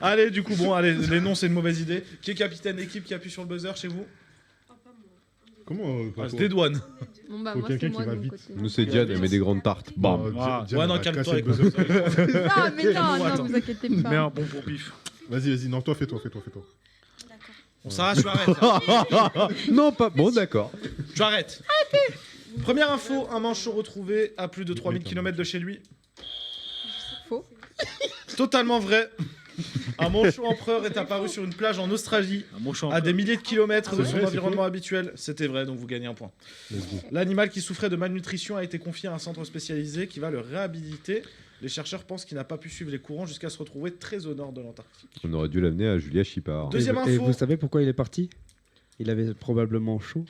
Allez, du coup, bon, allez, les noms, c'est une mauvaise idée. Qui est capitaine d'équipe qui appuie sur le buzzer chez vous? Comment Ah, se dédouane. Bon, bah, Faut moi, quelqu'un c'est qui moi va de mon vite. côté. Nous, c'est Diane, elle met des grandes tartes. Bam. Ouais, non, calme-toi avec buzzer. Non, mais non, Attends. non, vous inquiétez pas. Mais un bon pour pif. Vas-y, non, toi, fais-toi. Bon, Sarah, tu arrêtes. là. Non, pas. Bon, d'accord. Tu arrêtes. Première info, un manchot retrouvé à plus de 3000 km de chez lui. Faux. Totalement vrai. Un manchot empereur est apparu sur une plage en Australie, à des milliers de kilomètres de C'est son vrai, environnement c'est habituel. C'était vrai, donc vous gagnez un point. Let's go. L'animal qui souffrait de malnutrition a été confié à un centre spécialisé qui va le réhabiliter. Les chercheurs pensent qu'il n'a pas pu suivre les courants jusqu'à se retrouver très au nord de l'Antarctique. On aurait dû l'amener à Julia Chippard. Deuxième Et info. vous savez pourquoi il est parti? Il avait probablement chaud.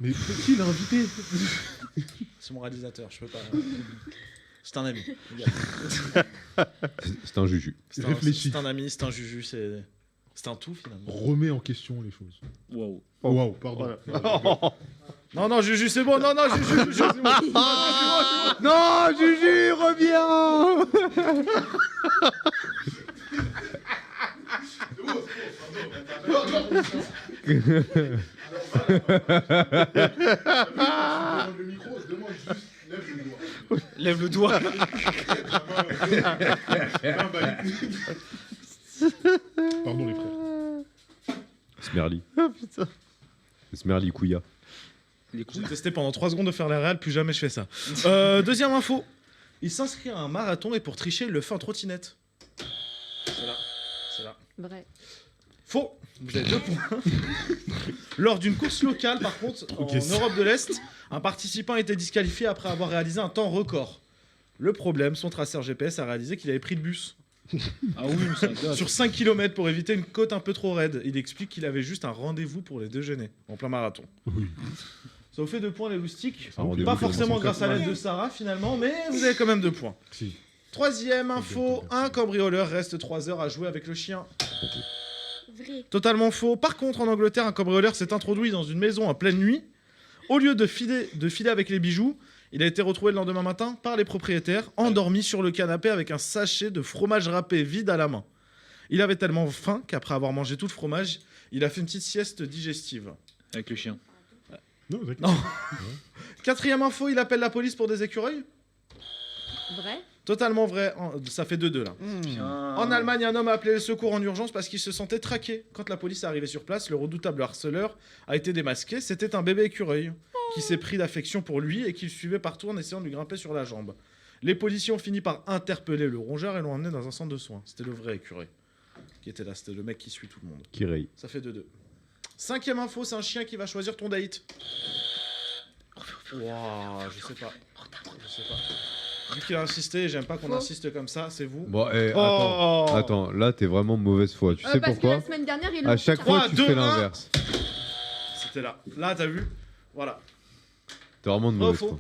Mais qui l'a invité? C'est mon réalisateur, je peux pas. C'est un ami. C'est un juju. C'est Réfléchis. c'est un ami, c'est un juju, c'est un tout finalement. Remets en question les choses. Waouh. Oh, wow, pardon. Non, non, Juju, c'est bon. Non, non, Juju, Juju, c'est bon. Non, Juju, reviens. Le micro, se demande juste, lève le doigt. Lève le doigt. Pardon les frères. Smerly. Oh putain. Smerly Kouya. J'ai testé pendant 3 secondes de faire les réals, plus jamais je fais ça. Deuxième info. Il s'inscrit à un marathon et pour tricher, il le fait en trottinette. C'est là. C'est là. Vrai. Faux. Vous avez 2 points. Lors d'une course locale, par contre, en Ok, ça- Europe de l'Est, un participant a été disqualifié après avoir réalisé un temps record. Le problème, son traceur GPS a réalisé qu'il avait pris le bus. Ah oui, mais ça date. Sur 5 km pour éviter une côte un peu trop raide. Il explique qu'il avait juste un rendez-vous pour les déjeuner en plein marathon. Oui. Ça vous fait 2 points les loustiques. Un rendez-vous Pas pour forcément le grâce à l'aide Ouais. de Sarah finalement, mais vous avez quand même 2 points. Si. Troisième info, bien. un cambrioleur reste 3 heures à jouer avec le chien. Vrai. Totalement faux. Par contre, en Angleterre, un cambrioleur s'est introduit dans une maison en pleine nuit. Au lieu de filer avec les bijoux, il a été retrouvé le lendemain matin par les propriétaires, endormi sur le canapé avec un sachet de fromage râpé vide à la main. Il avait tellement faim qu'après avoir mangé tout le fromage, il a fait une petite sieste digestive. Avec le chien. Non, d'accord. Non. Quatrième info, il appelle la police pour des écureuils. Vrai. Totalement vrai. Ça fait 2-2 là. Bien. En Allemagne, un homme a appelé le secours en urgence parce qu'il se sentait traqué. Quand la police est arrivée sur place, le redoutable harceleur a été démasqué. C'était un bébé écureuil qui s'est pris d'affection pour lui et qu'il suivait partout en essayant de lui grimper sur la jambe. Les policiers ont fini par interpeller le rongeur et l'ont emmené dans un centre de soins. C'était le vrai écureuil qui était là. C'était le mec qui suit tout le monde. Kirei. Ça fait 2-2. Cinquième info, c'est un chien qui va choisir ton date. Wouah, je sais pas. Je sais pas. Vu qu'il a insisté, j'aime pas qu'on Faux. insiste comme ça, c'est vous. Bon, Oh. attends, là t'es vraiment mauvaise foi. Tu sais Parce pourquoi que la semaine dernière, il À chaque fois, 3, tu 2, fais 1. l'inverse. C'était là. Là, t'as vu. Voilà. T'es vraiment de Vrai ou mauvaise faux foi.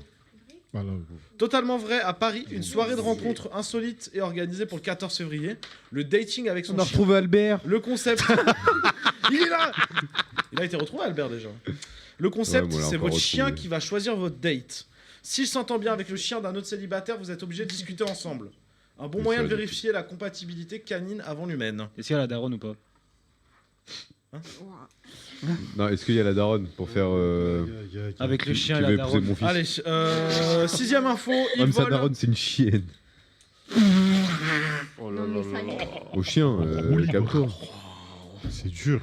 Voilà. Totalement vrai, à Paris, une soirée de rencontre insolite est organisée pour le 14 février. Le dating avec son On a chien. retrouvé Albert. Le concept. Il est là. Il a été retrouvé, Albert, déjà. Le concept, Ouais, moi, on l'a c'est encore votre chien retrouvé. qui va choisir votre date. S'il s'entend bien avec le chien d'un autre célibataire, vous êtes obligé de discuter ensemble. Un bon Mais moyen ça, de j'ai- vérifier la compatibilité canine avant l'humaine. Est-ce qu'il y a la daronne ou pas? Non, est-ce qu'il y a la daronne pour faire. Avec le qui- chien qui et veut la épouser daronne. mon fils. Allez, sixième info, il Même sa vole. daronne, c'est une chienne. Oh là Non, mais là ça y là est. là. Au chien, calme-toi. C'est dur.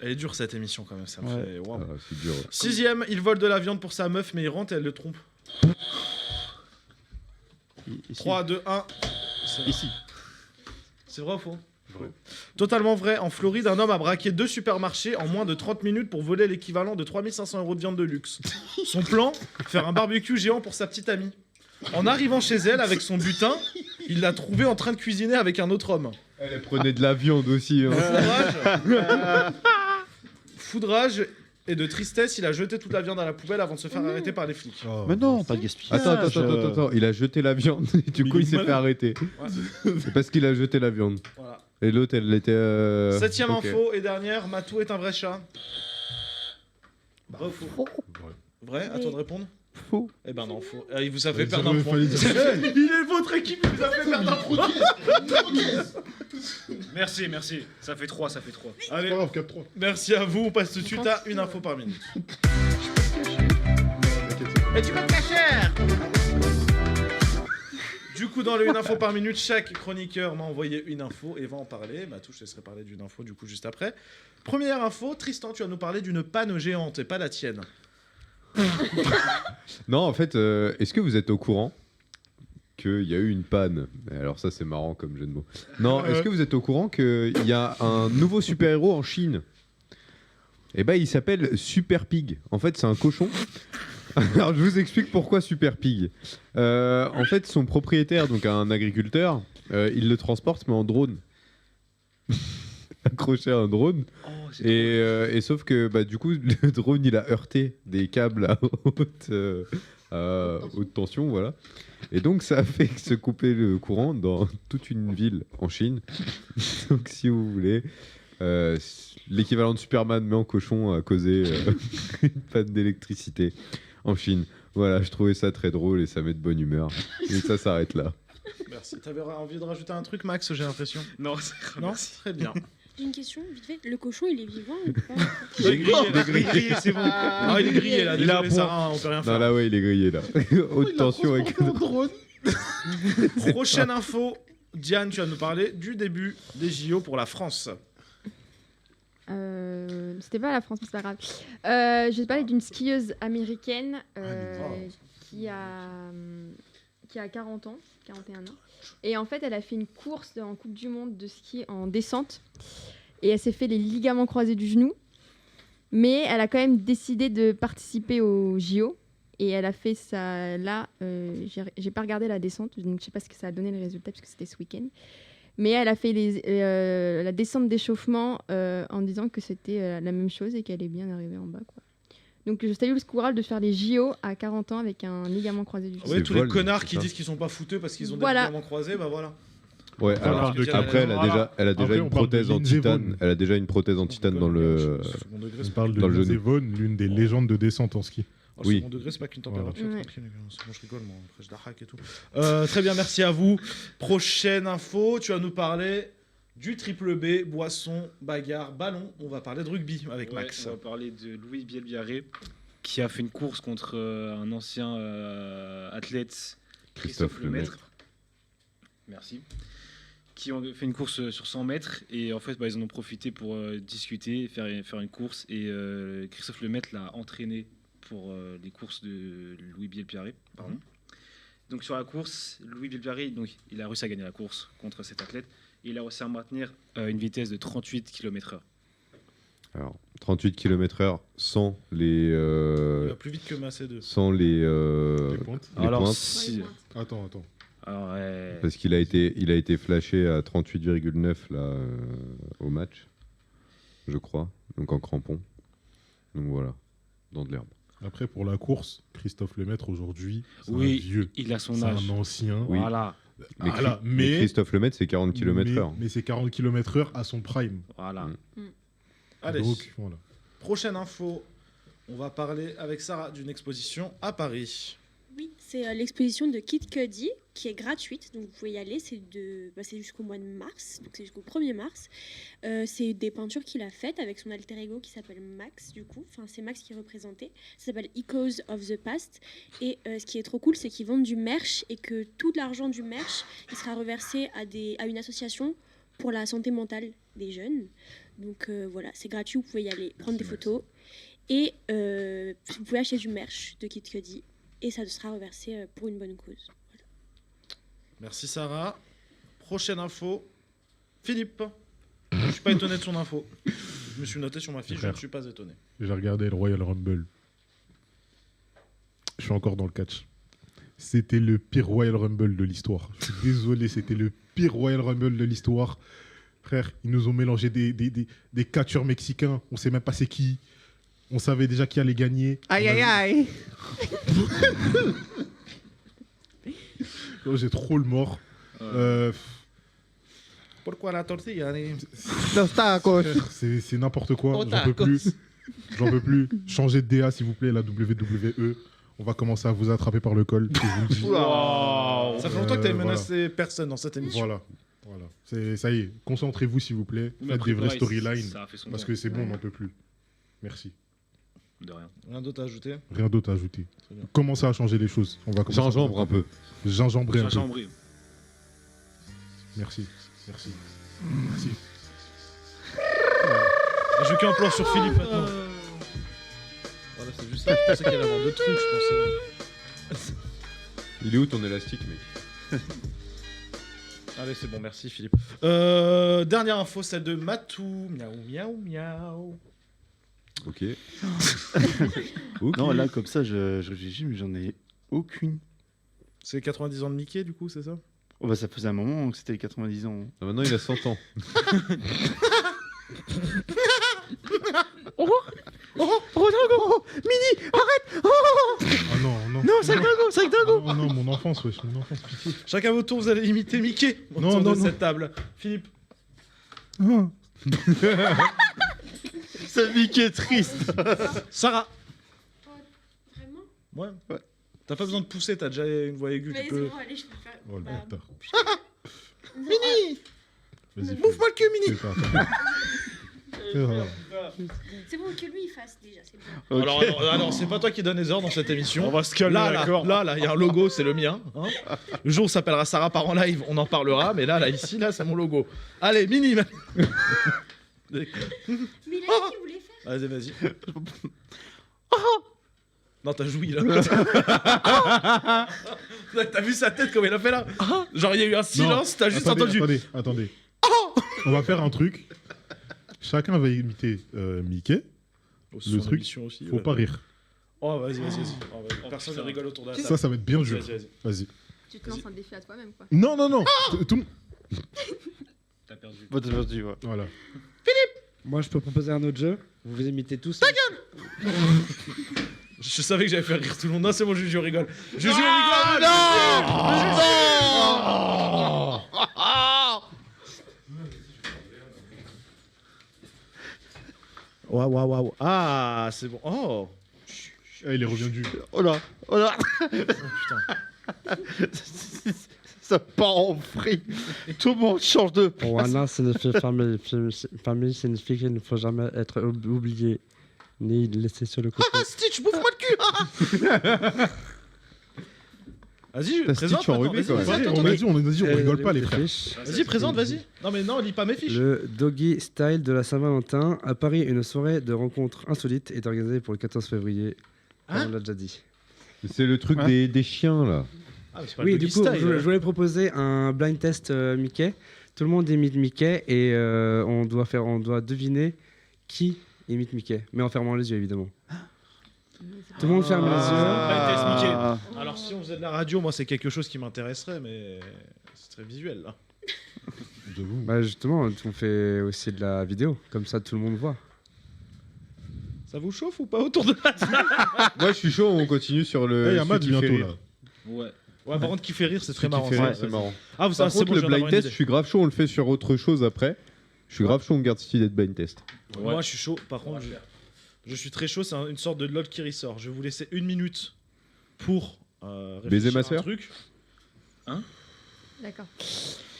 Elle est dure cette émission quand même, ça me Ouais. fait... waouh. Ah, c'est dur. Sixième, il vole de la viande pour sa meuf, mais il rentre et elle le trompe. Ici. 3, 2, 1. Ici. C'est vrai ou faux? Vrai. Totalement vrai. En Floride, un homme a braqué 2 supermarchés en moins de 30 minutes pour voler l'équivalent de 3500 € de viande de luxe. Son plan, faire un barbecue géant pour sa petite amie. En arrivant chez elle avec son butin, il l'a trouvée en train de cuisiner avec un autre homme. Elle prenait de la viande aussi. Hein. Foudrage et de tristesse, il a jeté toute la viande à la poubelle avant de se faire arrêter par les flics. Oh, Mais non, pas de gaspillage. Attends. Il a jeté la viande et du Mais coup il il est s'est malin. fait arrêter. C'est parce qu'il a jeté la viande. Voilà. Et l'autre, elle était. Septième ok. info et dernière, Matou est un vrai chat. Vrai ou faux? Vrai, à toi de répondre. Faux. Eh ben non, faux. Il vous a fait Ouais, perdre un il point. fallait dire. Il est votre équipe, il vous a fait perdre un point. Merci, merci. Ça fait 3, ça fait 3. C'est Allez, pas grave, 4-3. merci à vous. On passe tout de suite à une info par minute. Et tu peux te cacher. Du coup, dans le une info par minute, chaque chroniqueur m'a envoyé une info et va en parler. Matou, je te laisserai parler d'une info du coup juste après. Première info, Tristan, tu vas nous parler d'une panne géante et pas la tienne. Non, en fait, est-ce que vous êtes au courant qu'il y a eu une panne. Et alors ça, c'est marrant comme jeu de mots. Non, est-ce que vous êtes au courant qu'il y a un nouveau super-héros en Chine? Eh ben, il s'appelle Super Pig. En fait, c'est un cochon. Alors, je vous explique pourquoi Super Pig. En fait, son propriétaire, donc un agriculteur, il le transporte, mais en drone. Accroché à un drone. Et sauf que, bah, du coup, le drone, il a heurté des câbles à haute tension, voilà. Et donc, ça a fait se couper le courant dans toute une ville en Chine. Donc, si vous voulez... l'équivalent de Superman mais en cochon a causé une panne d'électricité en Chine. Voilà, je trouvais ça très drôle et ça met de bonne humeur. Et ça s'arrête là. Merci. T'avais envie de rajouter un truc, Max, j'ai l'impression? Non, c'est Non, très bien. J'ai une question, vite fait. Le cochon, il est vivant ou pas? Il est grillé, c'est bon. Ah, il est grillé là. Il a un Désolé, point. Sarah, on peut rien faire. Non, là, ouais, il est grillé là. Haute tension avec un drone. Prochaine info. Diane, tu vas nous parler du début des JO pour la France. C'était pas la France, mais c'est pas grave. Je vais parler d'une skieuse américaine qui a 40 ans, 41 ans. Et en fait, elle a fait une course en Coupe du Monde de ski en descente. Et elle s'est fait les ligaments croisés du genou. Mais elle a quand même décidé de participer aux JO. Et elle a fait ça là. J'ai pas regardé la descente, donc je sais pas ce que ça a donné le résultat, parce que c'était ce week-end. Mais elle a fait la descente d'échauffement en disant que c'était la même chose et qu'elle est bien arrivée en bas, quoi. Donc je salue le courage de faire les JO à 40 ans avec un ligament croisé du genou. Oui, tous les connards qui disent qu'ils sont pas fouteux parce qu'ils ont des ligaments croisés, bah voilà. Ouais, alors, après, elle a déjà une prothèse en titane. Elle a déjà une prothèse en titane dans le. On parle de dans le Lindsey genou. Vonn, l'une des légendes de descente en ski. Oh, second degré, c'est pas qu'une température. Tranquille, c'est bon, je rigole, moi. Après, je darhack et tout. Très bien, merci à vous. Prochaine info, tu vas nous parler du triple B, boisson, bagarre, ballon. On va parler de rugby avec Max. On va parler de Louis Bielbiarré, qui a fait une course contre un ancien athlète, Christophe Lemaître. Merci. Qui ont fait une course sur 100 mètres et en fait ils en ont profité pour discuter, faire une course et Christophe Lemaître l'a entraîné pour les courses de Louis Bielbiarré. Pardon. Donc sur la course, Louis Bielbiaré, donc il a réussi à gagner la course contre cet athlète et il a réussi à maintenir une vitesse de 38 km/h. Alors 38 km/h sans les. Il va plus vite que ma C2. Sans les. Les pointes. Les Alors, pointes. si... Attends. Alors, Parce qu'il a été flashé à 38,9 là au match, je crois, donc en crampon. Donc voilà, dans de l'herbe. Après, pour la course, Christophe Lemaître aujourd'hui, c'est un oui, vieux. il a son C'est âge. un ancien. Oui. Voilà. Mais Christophe Lemaître, c'est 40 km/h. Mais c'est 40 km/h à son prime. Voilà. Allez, Donc, voilà. prochaine info. On va parler avec Sarah d'une exposition à Paris. Oui, c'est l'exposition de Kid Cudi qui est gratuite, donc vous pouvez y aller. C'est jusqu'au mois de mars, donc c'est jusqu'au 1er mars. C'est des peintures qu'il a faites avec son alter ego qui s'appelle Max, du coup. Enfin, c'est Max qui est représenté. Ça s'appelle Echoes of the Past. Et ce qui est trop cool, c'est qu'ils vendent du merch et que tout l'argent du merch, il sera reversé à une association pour la santé mentale des jeunes. Donc voilà, c'est gratuit, vous pouvez y aller, prendre des photos. Et vous pouvez acheter du merch de Kid Cudi. Et ça sera reversé pour une bonne cause. Voilà. Merci Sarah. Prochaine info. Philippe. Je suis pas étonné de son info. Je me suis noté sur ma fiche, je ne suis pas étonné. J'ai regardé le Royal Rumble. Je suis encore dans le catch. C'était le pire Royal Rumble de l'histoire. Je suis désolé, c'était le pire Royal Rumble de l'histoire. Frère, ils nous ont mélangé des catcheurs mexicains. On sait même pas c'est qui. On savait déjà qui allait gagner. Aïe, aïe, aïe. J'ai trop le mort. Pourquoi la tortilla? Los tacos. C'est n'importe quoi. Oh, J'en peux plus. J'en peux plus. Changez de DA, s'il vous plaît, la WWE. On va commencer à vous attraper par le col. Je vous le dis. Wow. Ça fait longtemps que tu avais menacé personne dans cette émission. Voilà. Ça y est. Concentrez-vous, s'il vous plaît. Mais Faites des vraies pareil, storylines. ça a fait son Parce temps. que c'est bon, on n'en peut plus. Merci. De rien. Rien d'autre à ajouter? Rien d'autre à ajouter. Commencez à changer les choses. On va commencer. Gingembre un peu. Gingembrer un peu. Gingembré. Merci. Je veux qu'un plan sur Philippe maintenant. Voilà, c'est juste ça. Je pensais qu'il allait avoir deux trucs, je pensais. Il est où ton élastique, mec? Allez, c'est bon, merci Philippe. Dernière info, celle de Matou. Miaou, miaou, miaou. Ok. Non, là, comme ça, je réfléchis, mais j'en ai aucune. C'est 90 ans de Mickey, du coup, c'est ça? Oh, bah, ça faisait un moment que c'était les 90 ans. Ah, maintenant, il a 100 ans. Dingo Mini, arrête Ah non, non. Non, c'est Dingo Oh non, mon enfance, wesh, mon enfance, pitié. Chacun à votre tour, vous allez imiter Mickey autour de cette table. Philippe. C'est Mickey triste. Sarah. Vraiment? Ouais. T'as pas besoin de pousser, t'as déjà une voix aiguë. Mais Tu c'est peux... bon, allez, je peux faire. Oh le bâtard. Mini. Vas-y, Bouffe-moi le cul, Mini. C'est bon que lui il fasse déjà, c'est bon. Alors, c'est pas toi qui donne les ordres dans cette émission. On va se calmer, d'accord. Là, il y a un logo, c'est le mien. Hein. Le jour où ça s'appellera Sarah part en live, on en parlera. Mais là, ici, c'est mon logo. Allez, Mini. Mais il a dit qu'il voulait faire. Vas-y. Non, t'as joui là. T'as vu sa tête comme il a fait là? Genre, il y a eu un silence, t'as juste entendu. Attendez. On va faire un truc. Chacun va imiter Mickey. Le truc, aussi, faut pas rire. Oh, vas-y. Personne ne rigole autour de la table. Ça va être bien dur. Vas-y. Tu te lances un défi à toi-même, quoi. Non. Tout... T'as perdu. T'as perdu, ouais. Voilà. Moi, je peux proposer un autre jeu. Vous vous imitez tous. Ta gueule. Je savais que j'allais faire rire tout le monde. Non, c'est bon, Juju rigole. Juju rigole. Waouh. Ah, c'est bon. Oh. Ah, il est revenu. Oh là. Putain. Ça part en vrille. Tout le monde change de place. Wana signifie famille. Famille signifie qu'il ne faut jamais être oublié, ni laissé sur le côté. Ah, Stitch, bouffe-moi le cul. Vas-y, présente. Stitch enrhumé, quand même. On a dit, on rigole pas, les frères. Vas-y, présente, vas-y. Non, lis pas mes fiches. Le Doggy Style de la Saint-Valentin. À Paris, une soirée de rencontres insolites est organisée pour le 14 février. Hein? On l'a déjà dit. C'est le truc des chiens, là. Ah, mais c'est pas Oui, le du Doggy coup, Style, je voulais proposer un blind test Mickey. Tout le monde imite Mickey et on doit deviner qui imite Mickey, mais en fermant les yeux, évidemment. Tout le monde ferme les yeux. Alors, si on faisait de la radio, moi, c'est quelque chose qui m'intéresserait, mais c'est très visuel, là. Bah justement, on fait aussi de la vidéo, comme ça tout le monde voit. Ça vous chauffe ou pas autour de la table? Moi, je suis chaud, on continue sur le. Il y a Matt bientôt, là. Ouais, par contre, qui fait rire, c'est très marrant. C'est marrant. Ah, vous Par savez, contre, le blind test, je suis grave chaud, on le fait sur autre chose après. Je suis grave chaud, on garde cette idée de blind test. Moi, je suis chaud. Par contre, je suis très chaud. C'est une sorte de LOL qui ressort. Je vais vous laisser 1 minute pour réfléchir Baiser ma à un sœur. truc. Hein? D'accord.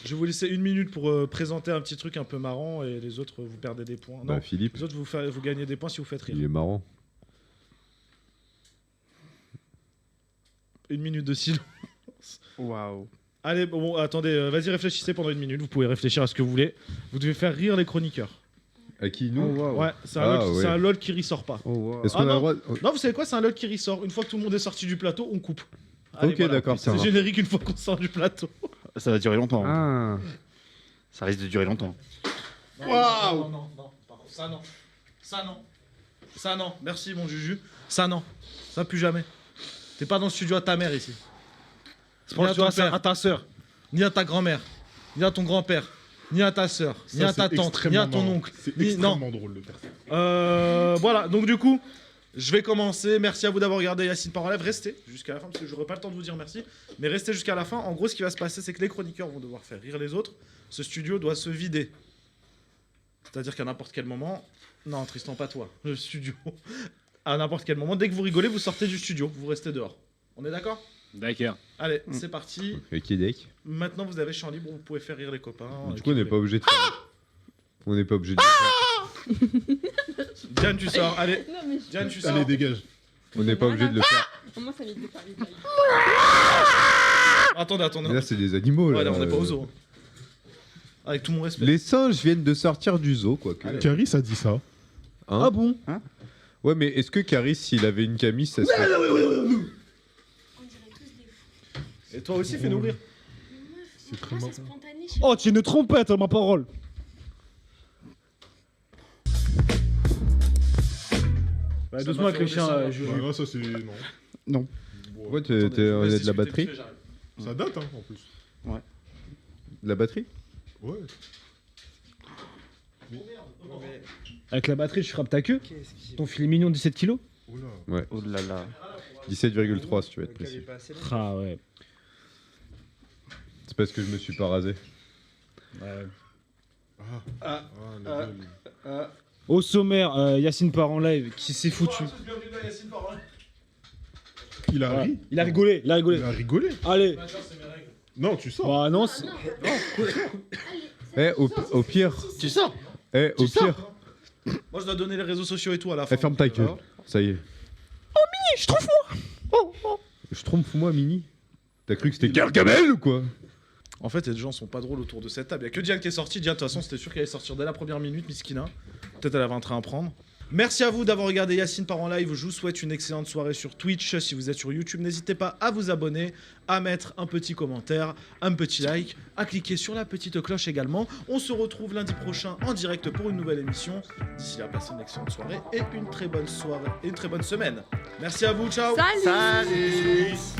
Je vais vous laisser 1 minute pour présenter un petit truc un peu marrant et les autres, vous perdez des points. Bah, Non, Philippe. les autres, vous gagnez des points si vous faites rire. Il est marrant. 1 minute de silence. Waouh. Allez, bon, attendez, vas-y, réfléchissez pendant 1 minute. Vous pouvez réfléchir à ce que vous voulez. Vous devez faire rire les chroniqueurs. À qui, nous? Ouais, c'est un LOL qui ressort pas. Est-ce qu'on a le droit Non, vous savez quoi, c'est un LOL qui ressort. Une fois que tout le monde est sorti du plateau, on coupe. Ok, d'accord, ça C'est va. générique une fois qu'on sort du plateau. Ça va durer longtemps. Ah. Ça risque de durer longtemps. Waouh! Non, par contre, ça non. Ça non. Merci, mon Juju. Ça non. Ça plus jamais. T'es pas dans le studio à ta mère ici. C'est pour le studio à ta sœur. Ni à ta grand-mère. Ni à ton grand-père. Ni à ta sœur. Ni à ta tante. Ni à ton oncle. C'est Ni... extrêmement drôle de faire ça. Voilà, donc du coup, je vais commencer. Merci à vous d'avoir regardé Yacine par en live. Restez jusqu'à la fin parce que j'aurai pas le temps de vous dire merci. Mais restez jusqu'à la fin. En gros, ce qui va se passer, c'est que les chroniqueurs vont devoir faire rire les autres. Ce studio doit se vider. C'est-à-dire qu'à n'importe quel moment... Non, Tristan, pas toi. Le studio. À n'importe quel moment, dès que vous rigolez, vous sortez du studio. Vous restez dehors. On est d'accord? D'accord. Allez, c'est parti. Ok, deck. Maintenant, vous avez champ libre. Vous pouvez faire rire les copains. Du coup, on n'est pas obligé de faire. On n'est pas obligé de le faire. Diane, tu sors. Allez. Non, mais Diane, tu sors. Allez, dégage. On n'est pas obligé de le faire. Moi, ça m'est de parler. Attendez. Mais là, c'est des animaux. Ouais, là, là, on n'est pas au zoo. Avec tout mon respect. Les singes viennent de sortir du zoo, quoi. Caris a dit ça. Hein? Ah bon? Ouais, mais est-ce que Caris, s'il avait une camis, ça serait. Et toi aussi, fais-nous rire. C'est très Ah, marrant. c'est spontané. Oh, tu es une trompette, ma parole. Bah, Ça doucement m'a avec fait le chien, redescendre. Juju. Bah, là, ça, c'est. Non. Non. Pourquoi t'es de la batterie? Ça date, hein, en plus. Ouais. De la batterie? Ouais. Avec la batterie, tu frappes ta queue. Ton filet mignon, 17 kilos. Oula. Ouais. Oh là là. 17,3 si tu veux être précis. Ah ouais. C'est parce que je me suis pas rasé. Ouais. Ah, la gueule. Au sommaire, Yacine part en live qui s'est foutu. Il a Voilà. ri. Il a rigolé, il a rigolé. Il a rigolé. Allez. Non, tu sors. Bah non, Eh, au pire. Tu sors. Eh, au pire. Moi, je dois donner les réseaux sociaux et tout à la fin. Eh, ferme ta gueule. Ça y est. Oh, Mini, je trouve moi. Je trompe moi, Mini. T'as cru que c'était Gargamel ou quoi? En fait, les gens sont pas drôles autour de cette table. Il y a que Diane qui est sortie. Diane, de toute façon, c'était sûr qu'elle allait sortir dès la première minute, Miskina. Peut-être elle avait un train à prendre. Merci à vous d'avoir regardé Yacine part en live. Je vous souhaite une excellente soirée sur Twitch. Si vous êtes sur YouTube, n'hésitez pas à vous abonner, à mettre un petit commentaire, un petit like, à cliquer sur la petite cloche également. On se retrouve lundi prochain en direct pour une nouvelle émission. D'ici là, passez une excellente soirée et une très bonne soirée et une très bonne semaine. Merci à vous. Ciao. Salut. Salut.